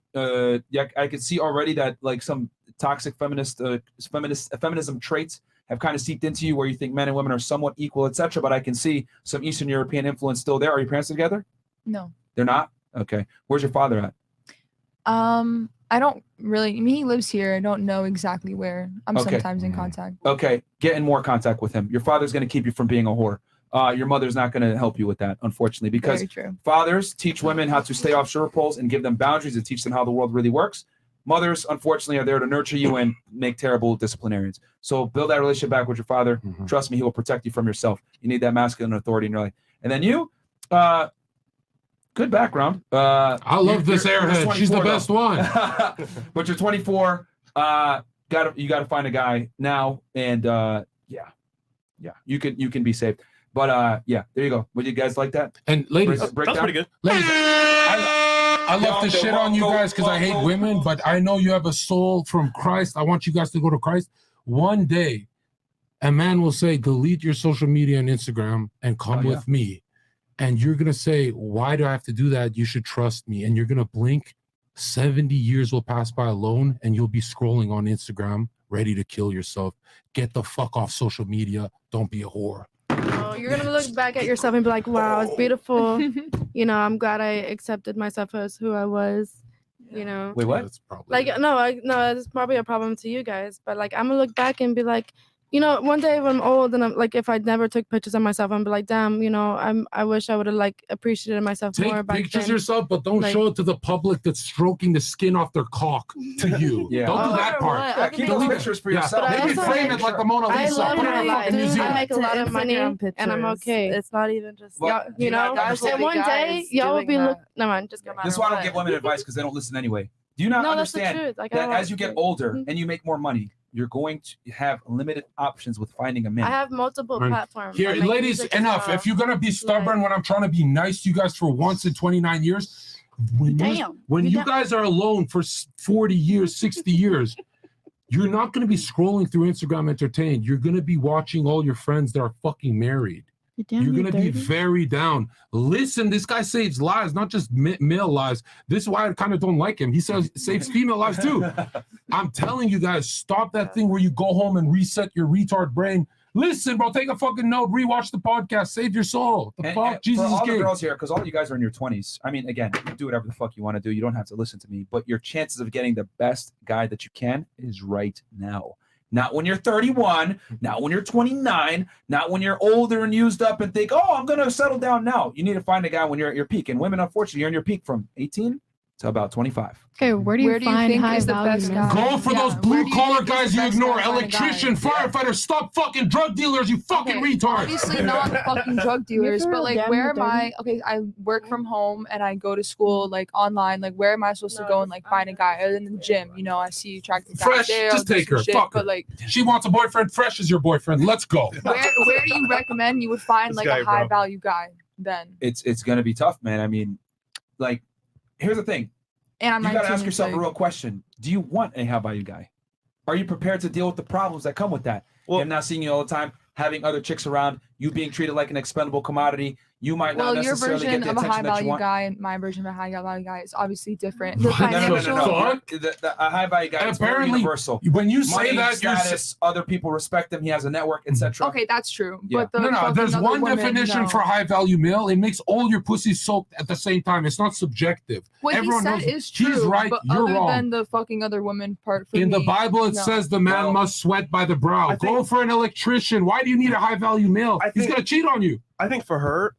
yeah, I could see already that like some toxic feminism traits have kind of seeped into you, where you think men and women are somewhat equal, etc. But I can see some Eastern European influence still there. Are your parents together? No. They're not? Okay. Where's your father at? I don't really. I mean, he lives here. I don't know exactly where. I'm Okay. sometimes in contact. Okay. Get in more contact with him. Your father's going to keep you from being a whore. Your mother's not going to help you with that, unfortunately, because Very true. fathers teach women how to stay off sugar poles and give them boundaries and teach them how the world really works. Mothers, unfortunately, are there to nurture you and make terrible disciplinarians. So build that relationship back with your father. Trust me, he will protect you from yourself. You need that masculine authority in your life. And then you, good background. I love this airhead. She's the best one. But you're 24. You got to find a guy now, and yeah, you can be saved. But yeah, there you go. Would you guys like that? And ladies, break down? Pretty good. Ladies, I love to shit on you guys because I hate women, but I know you have a soul from Christ. I want you guys to go to Christ. One day, a man will say, delete your social media and Instagram and come with me. And you're going to say, why do I have to do that? You should trust me. And you're going to blink. 70 years will pass by alone, and you'll be scrolling on Instagram, ready to kill yourself. Get the fuck off social media. Don't be a whore. Oh, you're gonna look back at yourself and be like, "Wow, it's beautiful." You know, I'm glad I accepted myself as who I was. You know. Wait, what? Like, no, it's probably a problem to you guys, but like, I'm gonna look back and be like, you know, one day when I'm old and I'm like, if I never took pictures of myself, I'm be like, damn, you know, I wish I would have like appreciated myself more Take back pictures then. yourself, but don't Like- show it to the public that's stroking the skin off their cock to you. Yeah. Don't do Oh, that or part. what? I can keep delete the it. pictures for Yeah. yourself. But I Maybe also- frame it like the Mona I Lisa. love Put it in my a life. fucking museum. I make a lot of money, and I'm okay. It's not even just Well, Y'all- you know, guys and one day y'all will be look. No man, just go. This is why I don't give women advice, because they don't listen anyway. Do you not No, that's the understand truth. Like, I that don't as you get like- older and you make more money, you're going to have limited options with finding a man? I have multiple Right. platforms. Here, I make ladies, music as enough. well. If you're gonna be stubborn when I'm trying to be nice to you guys for once in 29 years, when you guys are alone for 40 years, 60 years, you're not gonna be scrolling through Instagram entertained. You're gonna be watching all your friends that are fucking married. You're gonna be very down. Listen, this guy saves lives, not just male lives. This is why I kind of don't like him. He saves female lives too. I'm telling you guys, stop that thing where you go home and reset your retard brain. Listen, bro, take a fucking note, rewatch the podcast, save your soul. The fuck, And Jesus for all is the king. girls here, because all you guys are in your 20s. I mean, again, you do whatever the fuck you want to do. You don't have to listen to me, but your chances of getting the best guy that you can is right now. Not when you're 31, not when you're 29, not when you're older and used up and think, oh, I'm going to settle down now. You need to find a guy when you're at your peak. And women, unfortunately, you're in your peak from 18 to about 25. Okay, where do you find think high is the value best men? guy? Go for Yeah, those where blue do you collar think is guys the you best ignore. guy to find a guy? Electrician, firefighters, stop fucking drug dealers, you fucking retards. Obviously not fucking drug dealers, but like where am I? Okay, I work from home and I go to school like online. Like where am I supposed to go and like find a guy other than the gym? You know, I see attractive guys Fresh, there. I'll just do take some her. shit, Fuck her. But like, She wants a boyfriend. Fresh is your boyfriend. Let's go. where do you recommend you would find This like guy, a high bro. value guy then? It's going to be tough, man. I mean, like, here's the thing. And I'm You got to 19, ask yourself so- a real question. Do you want a high value guy? Are you prepared to deal with the problems that come with that? Him not seeing you all the time, having other chicks around, you being treated like an expendable commodity. You might not Well, your necessarily get version the of a attention high that you value want. guy and my version of a high value guy is obviously different. The No. financial. A high value guy is very Apparently, universal. when you say Money, that, you're status, other people respect him. He has a network, etc. Okay, that's true. Yeah. But the No, fucking there's other one women, definition no. for high value male. It makes all your pussies soaked at the same time. It's not subjective. What Everyone he said knows is true. he's right, but you're other wrong. than the fucking other woman part for In the me, Bible, it no. says the man must sweat by the brow. Go for an electrician. Why do you need a high value male? He's think- gonna cheat on you. I think for her,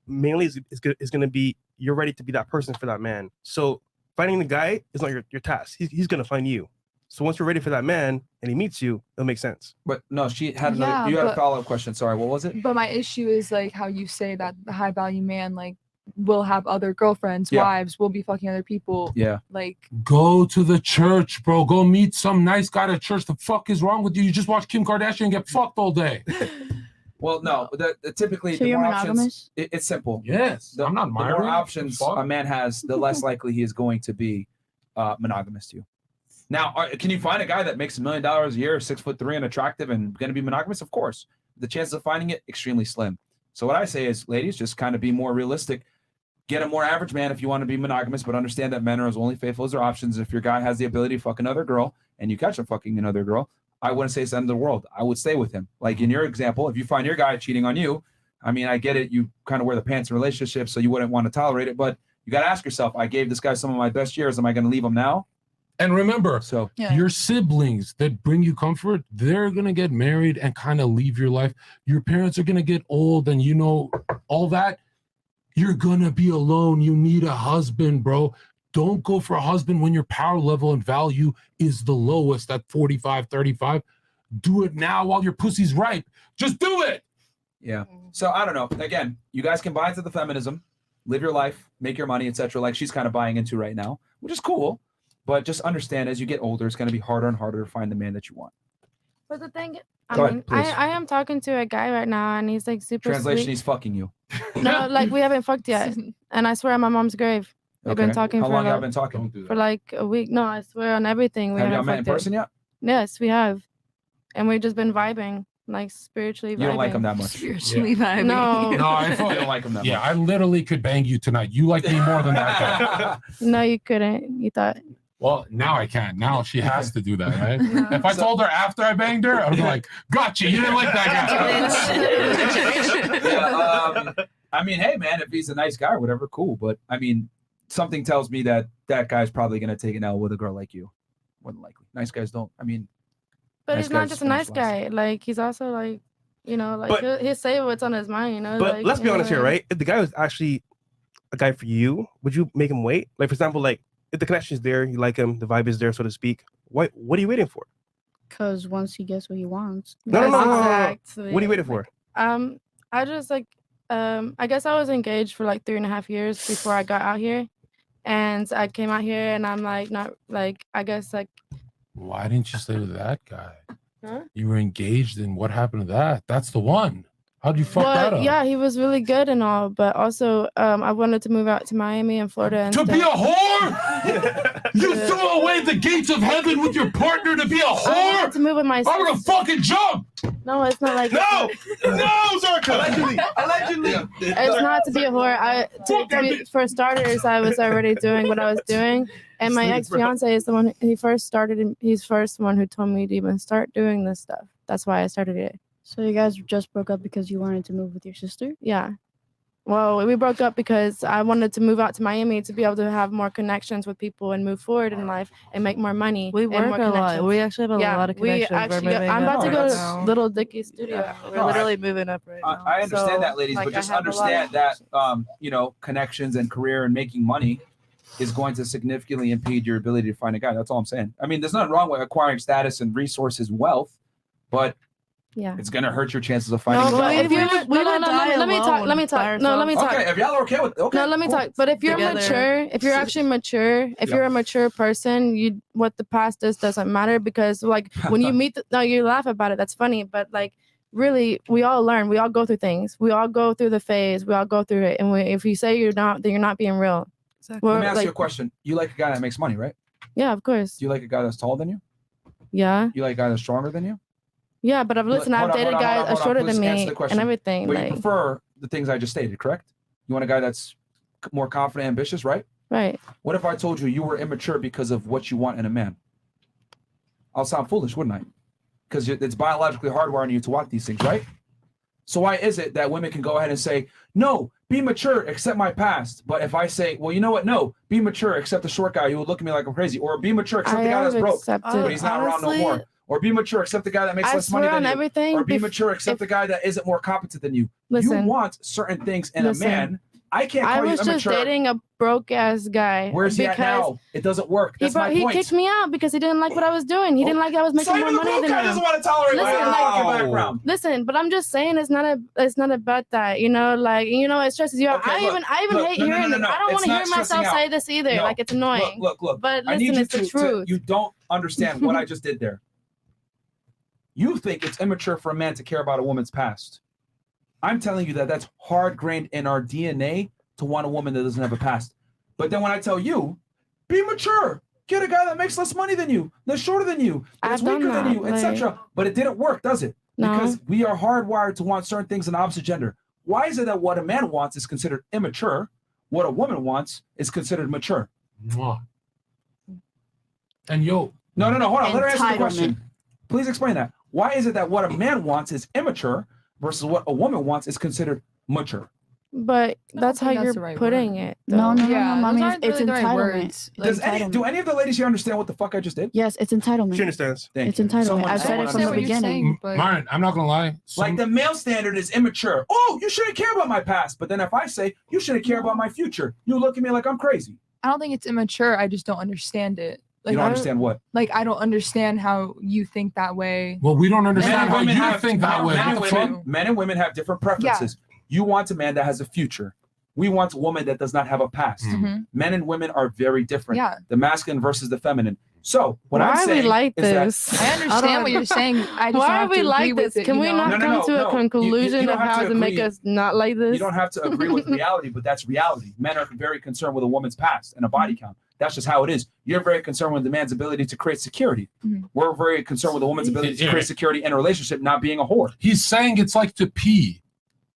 mainly is going to be you're ready to be that person for that man. So finding the guy is not your task. He's going to find you. So once you're ready for that man and he meets you, it'll make sense. But no, she had another. Yeah, you had a but- follow-up question. Sorry, what was it? But my issue is like how you say that the high value man like will have other girlfriends, Yeah. wives, will be fucking other people. Yeah. Like Go to the church, bro. Go meet some nice guy at church. The fuck is wrong with you? You just watch Kim Kardashian get fucked all day. Well, no. Typically, So the you're more options. monogamous? It's simple. Yes, The, I'm not the married. more options Fuck. a man has, the less likely he is going to be monogamous to you. Now, can you find a guy that makes $1 million a year, 6'3" and attractive, and going to be monogamous? Of course. The chances of finding it extremely slim. So what I say is, ladies, just kind of be more realistic. Get a more average man if you want to be monogamous, but understand that men are as only faithful as their options. If your guy has the ability to fuck another girl and you catch him fucking another girl, I wouldn't say it's the end of the world. I would stay with him. Like in your example, if you find your guy cheating on you, I mean, I get it. You kind of wear the pants in relationships, so you wouldn't want to tolerate it. But you got to ask yourself, I gave this guy some of my best years. Am I going to leave him now? And remember, So your siblings that bring you comfort, they're gonna get married and kind of leave your life. Your parents are gonna get old, and you know all that. You're gonna be alone. You need a husband, bro. Don't go for a husband when your power level and value is the lowest at 45, 35. Do it now while your pussy's ripe. Just do it. Yeah. So I don't know. Again, you guys can buy into the feminism, live your life, make your money, etc. Like she's kind of buying into right now, which is cool. But just understand, as you get older, it's going to be harder and harder to find the man that you want. But the thing, Go I ahead, mean, please. I am talking to a guy right now, and he's like super Translation: sweet. He's fucking you. No, like we haven't fucked yet, and I swear on my mom's grave. We've been Okay. talking How for long like, y'all been talking? for like a week. No, I swear on everything. We Have y'all haven't met in fucked person yet? Yes, we have, and we've just been vibing, like spiritually. You don't like him that much. Spiritually Yeah. vibing. No, No, I You don't like him that Yeah, much. I literally could bang you tonight. You like me more than that guy. no, you couldn't. You thought. Well, now I can. Now she has to do that, right? If I told her after I banged her, I was like, gotcha, you didn't like that guy. Yeah, I mean, hey, man, if he's a nice guy or whatever, cool. But I mean, something tells me that that guy's probably going to take an L with a girl like you. More than likely. Nice guys don't. I mean, But nice he's not guys just a finish nice guy. Like he's also like, you know, like But- he'll say what's on his mind. You know. But like, let's be you know, honest here, like- right? If the guy was actually a guy for you, would you make him wait? Like, for example, like if the connection's there, you like him, the vibe is there, so to speak. What are you waiting for? Because once he gets what he wants. No. Exactly. What are you waiting for? I just like, I guess I was engaged for like 3.5 years before I got out here, and I came out here and I'm like, not like, I guess like, Why didn't you stay with that guy? huh? You were engaged, and what happened to that? That's the one. How'd you fuck that up? yeah, he was really good and all, but also I wanted to move out to Miami and Florida and To be a stuff. whore? You threw away the gates of heaven with your partner to be a I whore? wanted to move with my I'm gonna sister. fucking jump! No, it's not like No, Zherka. allegedly. It's not to be a whore. For starters, I was already doing what I was doing, and my ex fiance is the one. He's first one who told me to even start doing this stuff. That's why I started it. So you guys just broke up because you wanted to move with your sister? Yeah. Well, we broke up because I wanted to move out to Miami to be able to have more connections with people and move forward in life and make more money. We and work more a lot. connections. We actually have a lot of connections. I'm about to go to Little Dickie's studio. We're literally moving up right now. I understand So, that, ladies, like, but I just have a lot of understand that connections and career and making money is going to significantly impede your ability to find a guy. That's all I'm saying. I mean, there's nothing wrong with acquiring status and resources and wealth, but it's going to hurt your chances of finding a guy. If you're, let me talk. Let me talk. No, let me talk. Okay, if y'all are okay with okay. No, let me talk. But if you're mature, if you're actually mature, if you're a mature person, what the past is doesn't matter because like when you meet, you laugh about it. That's funny, but like really, we all learn. We all go through things. We all go through the phase. We all go through it. And if you say you're not, then you're not being real. Exactly. Let me ask you a question. You like a guy that makes money, right? Yeah, of course. Do you like a guy that's taller than you? Yeah. You like a guy that's stronger than you? Yeah, but I've dated guys shorter than me and everything. But like, you prefer the things I just stated, correct? You want a guy that's more confident, ambitious, right? Right. What if I told you you were immature because of what you want in a man? I'll sound foolish, wouldn't I? Because it's biologically hardwiring you to want these things, right? So why is it that women can go ahead and say, no, be mature, accept my past. But if I say, well, you know what? No, be mature, accept the short guy who would look at me like I'm crazy. Or be mature, accept the guy that's broke, but he's not around no more. Or be mature, accept the guy that makes less money than you. Or be mature, accept the guy that isn't more competent than you. Listen, you want certain things in a man. I can't call you immature. I was just dating a broke ass guy. Where's he at now? It doesn't work. That's my point. He kicked me out because he didn't like what I was doing. He didn't like I was making more money than him. Doesn't want to tolerate Listen, but I'm just saying it's not about that. You know, like it stresses you out. I even hate hearing it. I don't want to hear myself say this either. Like it's annoying. Look. But I need listen, you it's the truth. You don't understand what I just did there. You think it's immature for a man to care about a woman's past. I'm telling you that's hard-grained in our DNA to want a woman that doesn't have a past. But then when I tell you, be mature, get a guy that makes less money than you, that's shorter than you, that's weaker than you, etc. But it didn't work, does it? No. Because we are hardwired to want certain things in the opposite gender. Why is it that what a man wants is considered immature, what a woman wants is considered mature? And no, hold on. Let her answer the question. Please explain that. Why is it that what a man wants is immature versus what a woman wants is considered mature? But that's how you're putting it. No, Yeah, mommy. those It's aren't really the right entitlement. Do any of the ladies here understand what the fuck I just did? Yes, it's entitlement. She understands. It's entitlement. I've said it from the beginning. Myron, I'm not gonna lie. Like the male standard is immature. Oh, you shouldn't care about my past. But then if I say you shouldn't care about my future, you look at me like I'm crazy. I don't think it's immature. I just don't understand it. Like, You don't understand what? Like I don't understand how you think that way. Well, we don't understand how women you have- think that way. Men and women have different preferences. You want a man that has a future. We want a woman that does not have a past. Mhm. Men and women are very different. Yeah. The masculine versus the feminine. So what Why I'm are saying we like is this? that I understand what you're saying. I just Why have are we to agree like with this? it, Can you we know? not come to a conclusion don't of have how to to make agree. us not like this? You don't have to agree with reality, but that's reality. Men are very concerned with a woman's past and a body count. That's just how it is. You're very concerned with the man's ability to create security. Mhm. We're very concerned with a woman's ability to create security in a relationship, not being a whore. He's saying it's like to pee,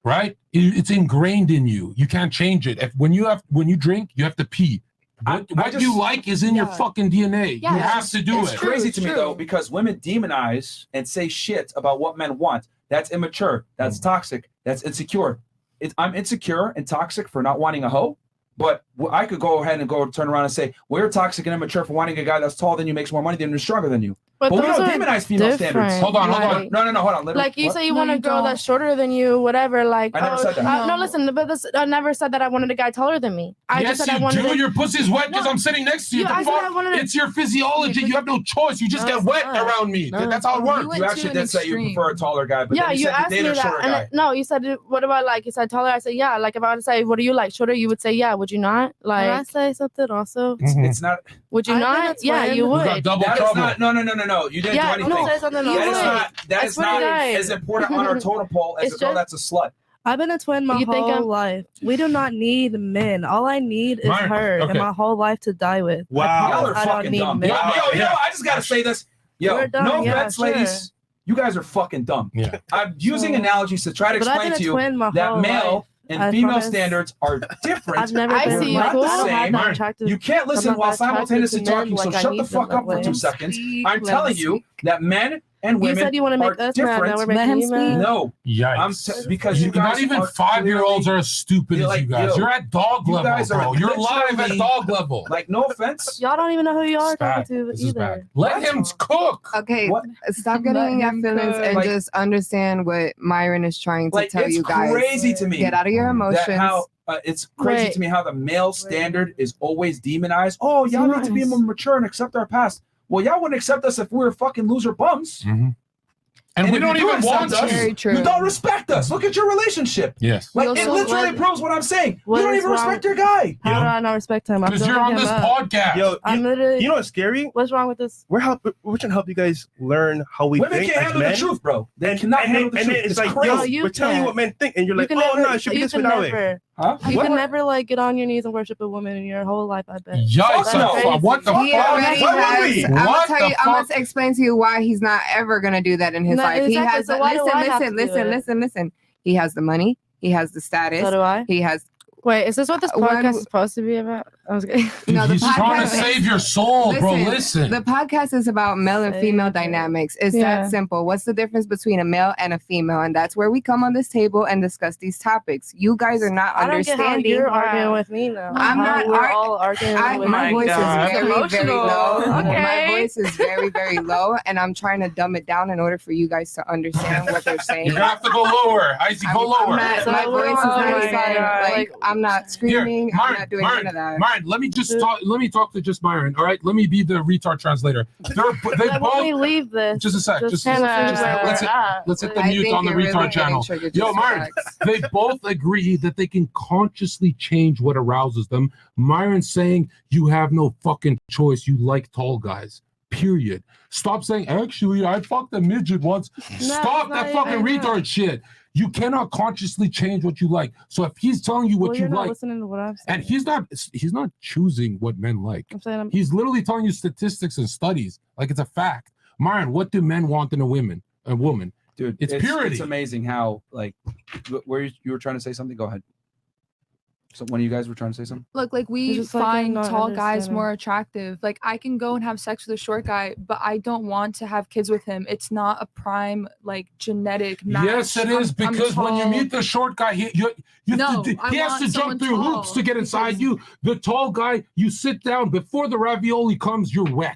right? It's ingrained in you. You can't change it. When you drink, you have to pee. What you like is in your fucking DNA. Yeah, you have to do it's it. crazy to me though, because women demonize and say shit about what men want. That's immature. That's toxic. That's insecure. I'm insecure and toxic for not wanting a hoe. But I could go ahead and turn around and say, well, you're toxic and immature for wanting a guy that's taller than you, makes more money than you, stronger than you. But we those don't are demonize female different. standards. Hold on. No, hold on. Like you say you want a girl that's shorter than you, whatever. Like I never said that. No, listen, but I never said that I wanted a guy taller than me. I Yes, just said you I wanted do. a- Your pussy's wet because I'm sitting next to you. Yeah, The I said fuck? I wanted a- It's your physiology. You have no choice. You just No, get it's wet not. around me. No. That's how it works. You actually did say you prefer a taller guy, but yeah, then you you said asked you me dated a that, shorter and guy. no, you said, "What do I like?" You said taller. I said, "Yeah." Like if I would say, "What do you like?" Shorter, you would say, "Yeah." Would you not? Like, Can I say something also? It's not. would you I've been not? a Yeah, twin. you We would. got double That is trouble. not. No. You didn't Yeah, do no, anything. say something That is else. not. That I is swear to not God. as important on our totem pole as It's a girl that's a slut. I've been a twin my You think whole I'm- life. We do not need men. All I need is Right, her okay. and my whole life to die with. Wow, I y'all are promise I don't fucking need dumb. men. Yo, I just gotta say this. Yo, We're dumb, no yeah, offense, sure. ladies. You guys are fucking dumb. Yeah. I'm using analogies to try to But I've explain been a to you twin my that whole male life. and I female promise. standards are different. I've never I been see you. Not Cool. the I don't have same. that attractive- You can't listen I'm not while that attracted simultaneously to men talking, so like I shut the need them fuck that up for way. 2 seconds. Speak, I'm let telling me you that men and women You said you want to make us mad. Now we're making you mad. No. Yikes. Because you guys not even are 5-year-olds are as stupid as you guys. You're at dog level, bro. You're live at dog level. Like, no offense. Y'all don't even know who you are talking to This is bad. either. Let him cook. Okay, stop getting in your feelings and just understand what Myron is trying to tell you guys. It's crazy to me. Get out of your emotions. It's crazy to me how the male standard is always demonized. Oh, y'all need to be more mature and accept our past. Well, y'all wouldn't accept us if we were fucking loser bums. Mm-hmm. And we if don't you even want accept us, Very you don't respect us. Look at your relationship. Yes. Like, it literally proves what I'm saying. You don't even respect your guy. How do I not respect him? Because you're on this podcast. Yo, I'm literally. You know what's scary? What's wrong with this? We're trying to help you guys learn how we Women think can't as handle men. the truth, bro. They cannot handle the and truth. then it's It's like, crazy. yo, we're telling you what men think, and you're like, oh, no, it should be this way, that way. Huh? You can never like get on your knees and worship a woman in your whole life. I bet. Yikes! What the fuck? I'm gonna explain to you why he's not ever gonna do that in his life. He has listen. He has the money. He has the status. So do I. He has. Wait, is this what this podcast is supposed to be about? I was kidding. No, He's trying to save your soul, bro. Listen. The podcast is about male and female dynamics. It's that simple. What's the difference between a male and a female? And that's where we come on this table and discuss these topics. You guys are not understanding. I don't get how you're arguing with me now. I'm not all arguing with my voice is very, very low. Okay. My voice is very, very low, and I'm trying to dumb it down in order for you guys to understand what they're saying. You have to go lower. Icy, go lower. My voice is not like I'm not screaming. I'm not doing none of that. Myron, let me talk to just Myron. All right, let me be the retard translator. They Let both. me leave this. Just a sec. Let's hit the I mute think on the you're really retard channel. getting triggered Yo, just Myron, relax. they both agree that they can consciously change what arouses them. Myron's saying you have no fucking choice. You like tall guys. Period. Stop saying, actually, I fucked a midget once. Stop that fucking retard shit. You cannot consciously change what you like. So if he's telling you what you you're not like, listening to what I'm saying. and he's not choosing what men like. I'm saying He's literally telling you statistics and studies like it's a fact. Myron, what do men want in a woman? Dude, it's purity. It's amazing how, like, where you were trying to say something. Go ahead. So one of you guys were trying to say something? Look, like we just like find not tall guys understanding. more attractive. Like I can go and have sex with a short guy, but I don't want to have kids with him. It's not a prime like genetic match. Yes, it is, I'm because when you tall. meet the short guy, he has to jump through hoops to get inside you. The tall guy, you sit down before the ravioli comes, you're wet.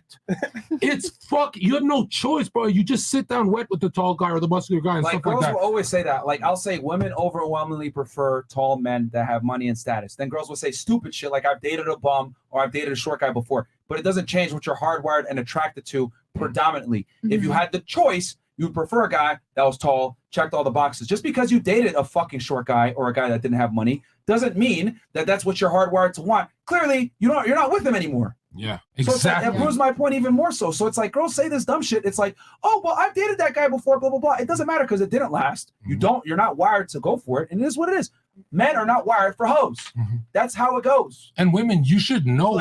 It's you have no choice, bro. You just sit down wet with the tall guy or the muscular guy and Like, stuff girls like that. will always say that. Like, I'll say women overwhelmingly prefer tall men that have money and status. Then girls will say stupid shit like I've dated a bum or I've dated a short guy before. But it doesn't change what you're hardwired and attracted to predominantly. If you had the choice, you would prefer a guy that was tall, checked all the boxes. Just because you dated a fucking short guy or a guy that didn't have money doesn't mean that that's what you're hardwired to want. Clearly, you're not with him anymore. Yeah, So it's like, that proves my point even more so. So it's like girls say this dumb shit. It's like, oh, well, I've dated that guy before, blah, blah, blah. It doesn't matter because it didn't last. You're not wired to go for it. And it is what it is. Men are not wired for hoes. That's how it goes. And women, you should know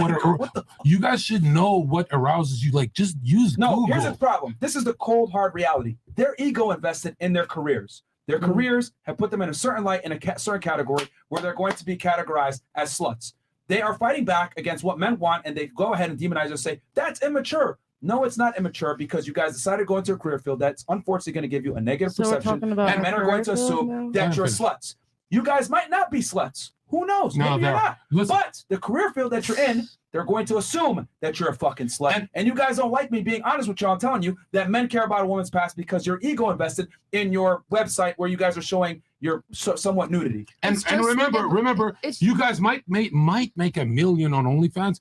you guys should know what arouses you. Like, just use Google. Here's the problem. This is the cold, hard reality. Their ego invested in their careers. Their careers have put them in a certain light in a certain category where they're going to be categorized as sluts. They are fighting back against what men want, and they go ahead and demonize and say, that's immature. No, it's not immature because you guys decided to go into a career field that's unfortunately going to give you a negative perception, and men are going to assume that you're sluts. You guys might not be sluts. Who knows? No, Maybe you're not. listen. But the career field that you're in, they're going to assume that you're a fucking slut. And you guys don't like me being honest with you. I'm telling you that men care about a woman's past because your ego invested in your website where you guys are showing your somewhat nudity. And remember, you guys might make $1 million on OnlyFans.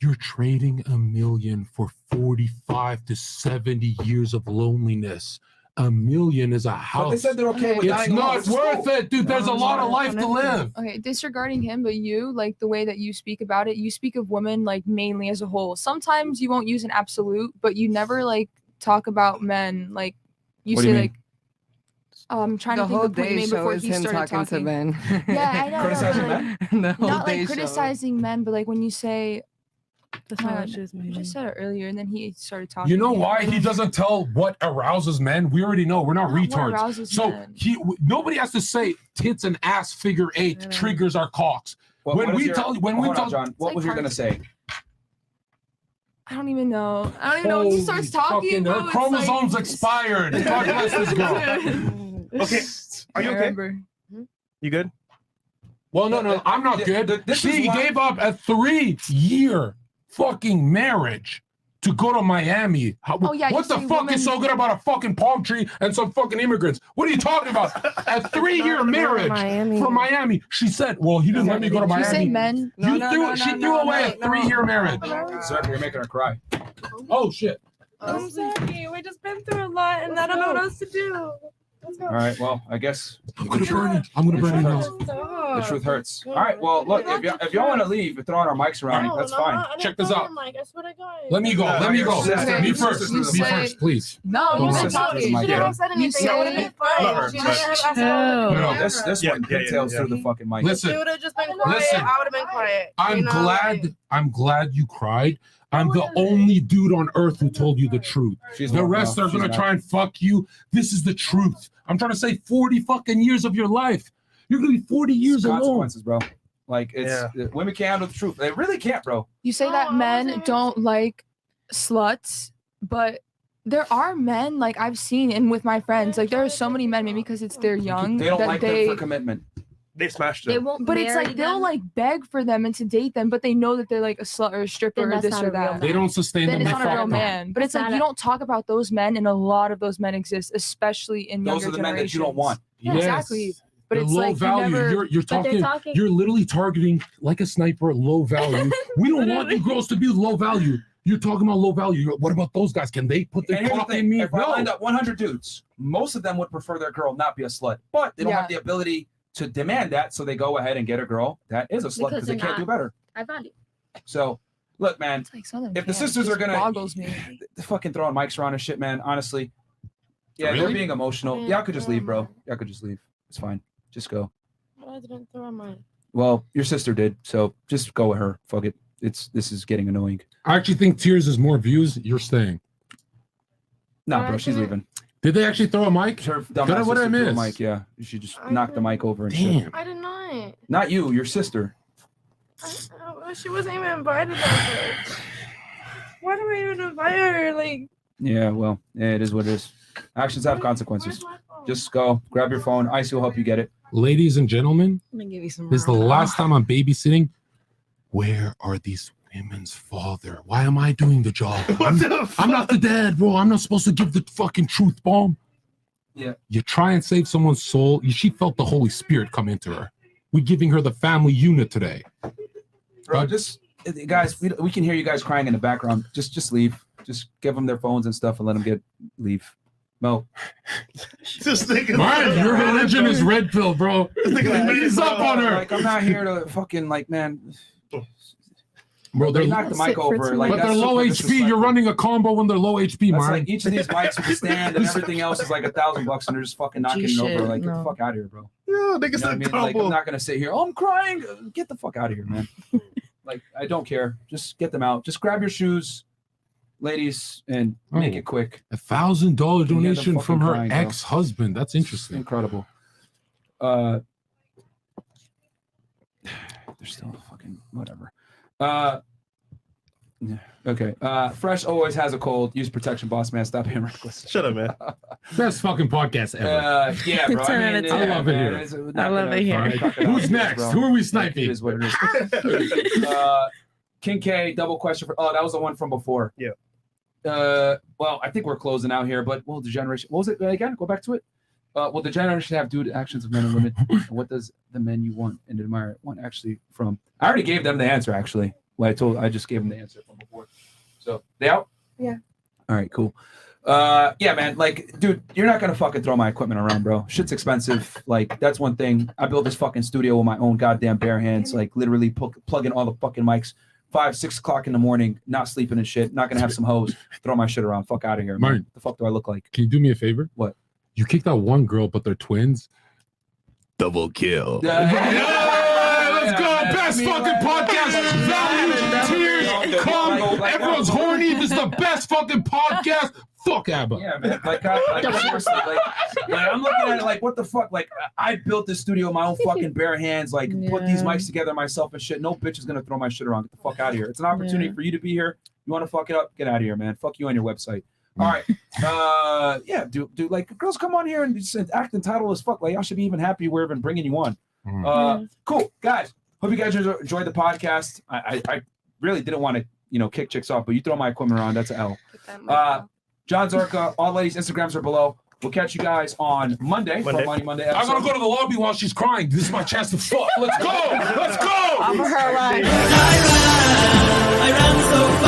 You're trading $1 million for 45 to 70 years of loneliness. $1 million is a house. But they said they're okay with It's dying not alone. worth it, dude. There's a lot of life to live. Okay, disregarding him, but you, like the way that you speak about it, you speak of women like mainly as a whole. Sometimes you won't use an absolute, but you never like talk about men. Like you What do say you mean? like I'm trying The to think whole of the point you day made show before is he him started talking to men. Yeah, I know. Criticizing but, men? The whole not day like show. criticizing men, but like when you say That's not what she was I meaning. just said it earlier, and then he started talking. You know again. why he doesn't tell what arouses men? We already know. We're not What retards. arouses So men? nobody has to say tits and ass figure 8 triggers our cocks. What is your- When we hold on, tell John, what was you going to say? I don't even know. I don't even know when she starts talking. Her bro, chromosomes like... expired. God bless this girl. Okay. Are you okay? You good? Well, no, I'm not good. She gave up a 3-year fucking marriage to go to Miami. What the fuck is so good about a fucking palm tree and some fucking immigrants? What are you talking about? A 3-year marriage from Miami. She said, well, he didn't let me go to Miami. You say men? She threw away a 3-year marriage. Zherka, you're making her cry. Oh, shit. I'm sorry. We just been through a lot, and I don't know what else to do. All right, well, I guess I'm gonna burn it. I'm gonna burn it now. The truth hurts. All right, well, look, if y'all want to leave, we're throwing our mics around. That's fine. Check this out. Let me go. Let me go. Me first. Me first, please. No, Don't you listen. said talking. You never said anything. It would have been fine. She No, this one pigtails through the fucking mic. Listen. She would have just been quiet. I would have been quiet. I'm glad you cried. I'm the only dude on earth who told you the truth. The rest are going to try and fuck you. This is the truth. I'm trying to say 40 fucking years of your life. You're going to be 40 years alone. Consequences, bro. Like, women can't handle the truth. They really can't, bro. You say that men don't like sluts, but there are men, like I've seen and with my friends, like there are so many men, maybe because they're young. They don't like them for commitment. They smashed them. But it's like they'll like beg for them and to date them, but they know that they're like a slut or a stripper or this or that. They don't sustain then them. it's not a real man. But it's like you don't talk about those men, and a lot of those men exist, especially in younger Those are the men that generations. you don't want. Yeah, exactly. But They're it's low like value. you never, You're literally targeting like a sniper low value. We don't want you girls to be low value. You're talking about low value. What about those guys? Can they put their And here's the cock thing, in me? if I lined up 100 dudes, most of them would prefer their girl not be a slut, but they don't have the ability to demand that, so they go ahead and get a girl that is a slut because they can't do better. I value. So, look, man, if the sisters are gonna boggles me. fucking throwing mics around and shit, man, honestly, yeah, they're being emotional. Yeah, I could just leave, bro. Yeah, I could just leave. It's fine. Just go. But I didn't throw mine. Well, your sister did, so just go with her. Fuck it. This is getting annoying. I actually think Tears is more views. You're staying. No, bro, she's leaving. Did they actually throw a mic? Her What did I threw a miss? mic, yeah. She just knocked the mic over and shit. I did not. Not you, your sister. She wasn't even invited. Why do I even invite her? Like. Yeah, well, it is what it is. Actions have consequences. Just go, grab your phone. Icy will help you get it. Ladies and gentlemen, Let me give you some. this is the last time I'm babysitting. Where are these women's father? Why am I doing the job? I'm not the dad, bro. I'm not supposed to give the fucking truth bomb. Yeah. You try and save someone's soul. She felt the Holy Spirit come into her. We're giving her the family unit today. Bro, just guys, we can hear you guys crying in the background. Just leave. Just give them their phones and stuff and let them leave. Mo. Martin, your religion is red pill, bro. He's up on her. Like, I'm not here to fucking man. Bro, they knocked the mic over. Like, but they're low HP. You're running a combo when they're low HP, That's Martin. like each of these mics with a stand and everything else is like $1,000 and they're just fucking knocking it over. Like, get the fuck out of here, bro. Yeah, You know what I mean? Like, I'm not gonna sit here. Oh, I'm crying. Get the fuck out of here, man. Like, I don't care. Just get them out. Just grab your shoes, ladies, and make it quick. $1,000 donation from her crying, bro. ex-husband. That's interesting. Incredible. They're still fucking whatever. Yeah. Okay. Fresh always has a cold. Use protection, boss man. Stop being reckless. Shut up, man. Best fucking podcast ever. Yeah, bro. I mean, I love it here. I love it here. Who's next? Who are we sniping? It is what it is. King K, double question for. Oh, that was the one from before. Yeah. Well, I think we're closing out here, but will the generation? What was it again? Go back to it. Will the generation have dude actions of men and women? And what does the men you want and admire want actually from? I already gave them the answer actually. I just gave them the answer from before. So they out? Yeah. All right, cool. Yeah, man. Like, dude, you're not gonna fucking throw my equipment around, bro. Shit's expensive. Like, that's one thing. I built this fucking studio with my own goddamn bare hands. Like, literally plug in all the fucking mics. 5, 6 o'clock in the morning, not sleeping and shit. Not gonna have some hose throw my shit around. Fuck out of here, man. Martin, What the fuck do I look like? Can you do me a favor? What? You kicked out one girl, but they're twins. Double kill. Let's go. Best fucking podcast. Value, tears, come. Everyone's horny. This is the best fucking podcast. Fuck ABBA. Yeah, man. Like, seriously, like, I'm looking at it like, what the fuck? Like, I built this studio with my own fucking bare hands. Like, put these mics together myself and shit. No bitch is gonna throw my shit around. Get the fuck out of here. It's an opportunity for you to be here. You want to fuck it up? Get out of here, man. Fuck you on your website. All right. Yeah, do like girls come on here and just act entitled as fuck. Like y'all should be even happy we're even bringing you on. Cool, guys. Hope you guys enjoyed the podcast. I really didn't want to kick chicks off, but you throw my equipment around, that's an L. John Zherka, all ladies' Instagrams are below. We'll catch you guys on Monday. For Money Monday episode. I'm gonna go to the lobby while she's crying. This is my chance to fuck. Let's go. Let's go. Offer her a ride. I ran so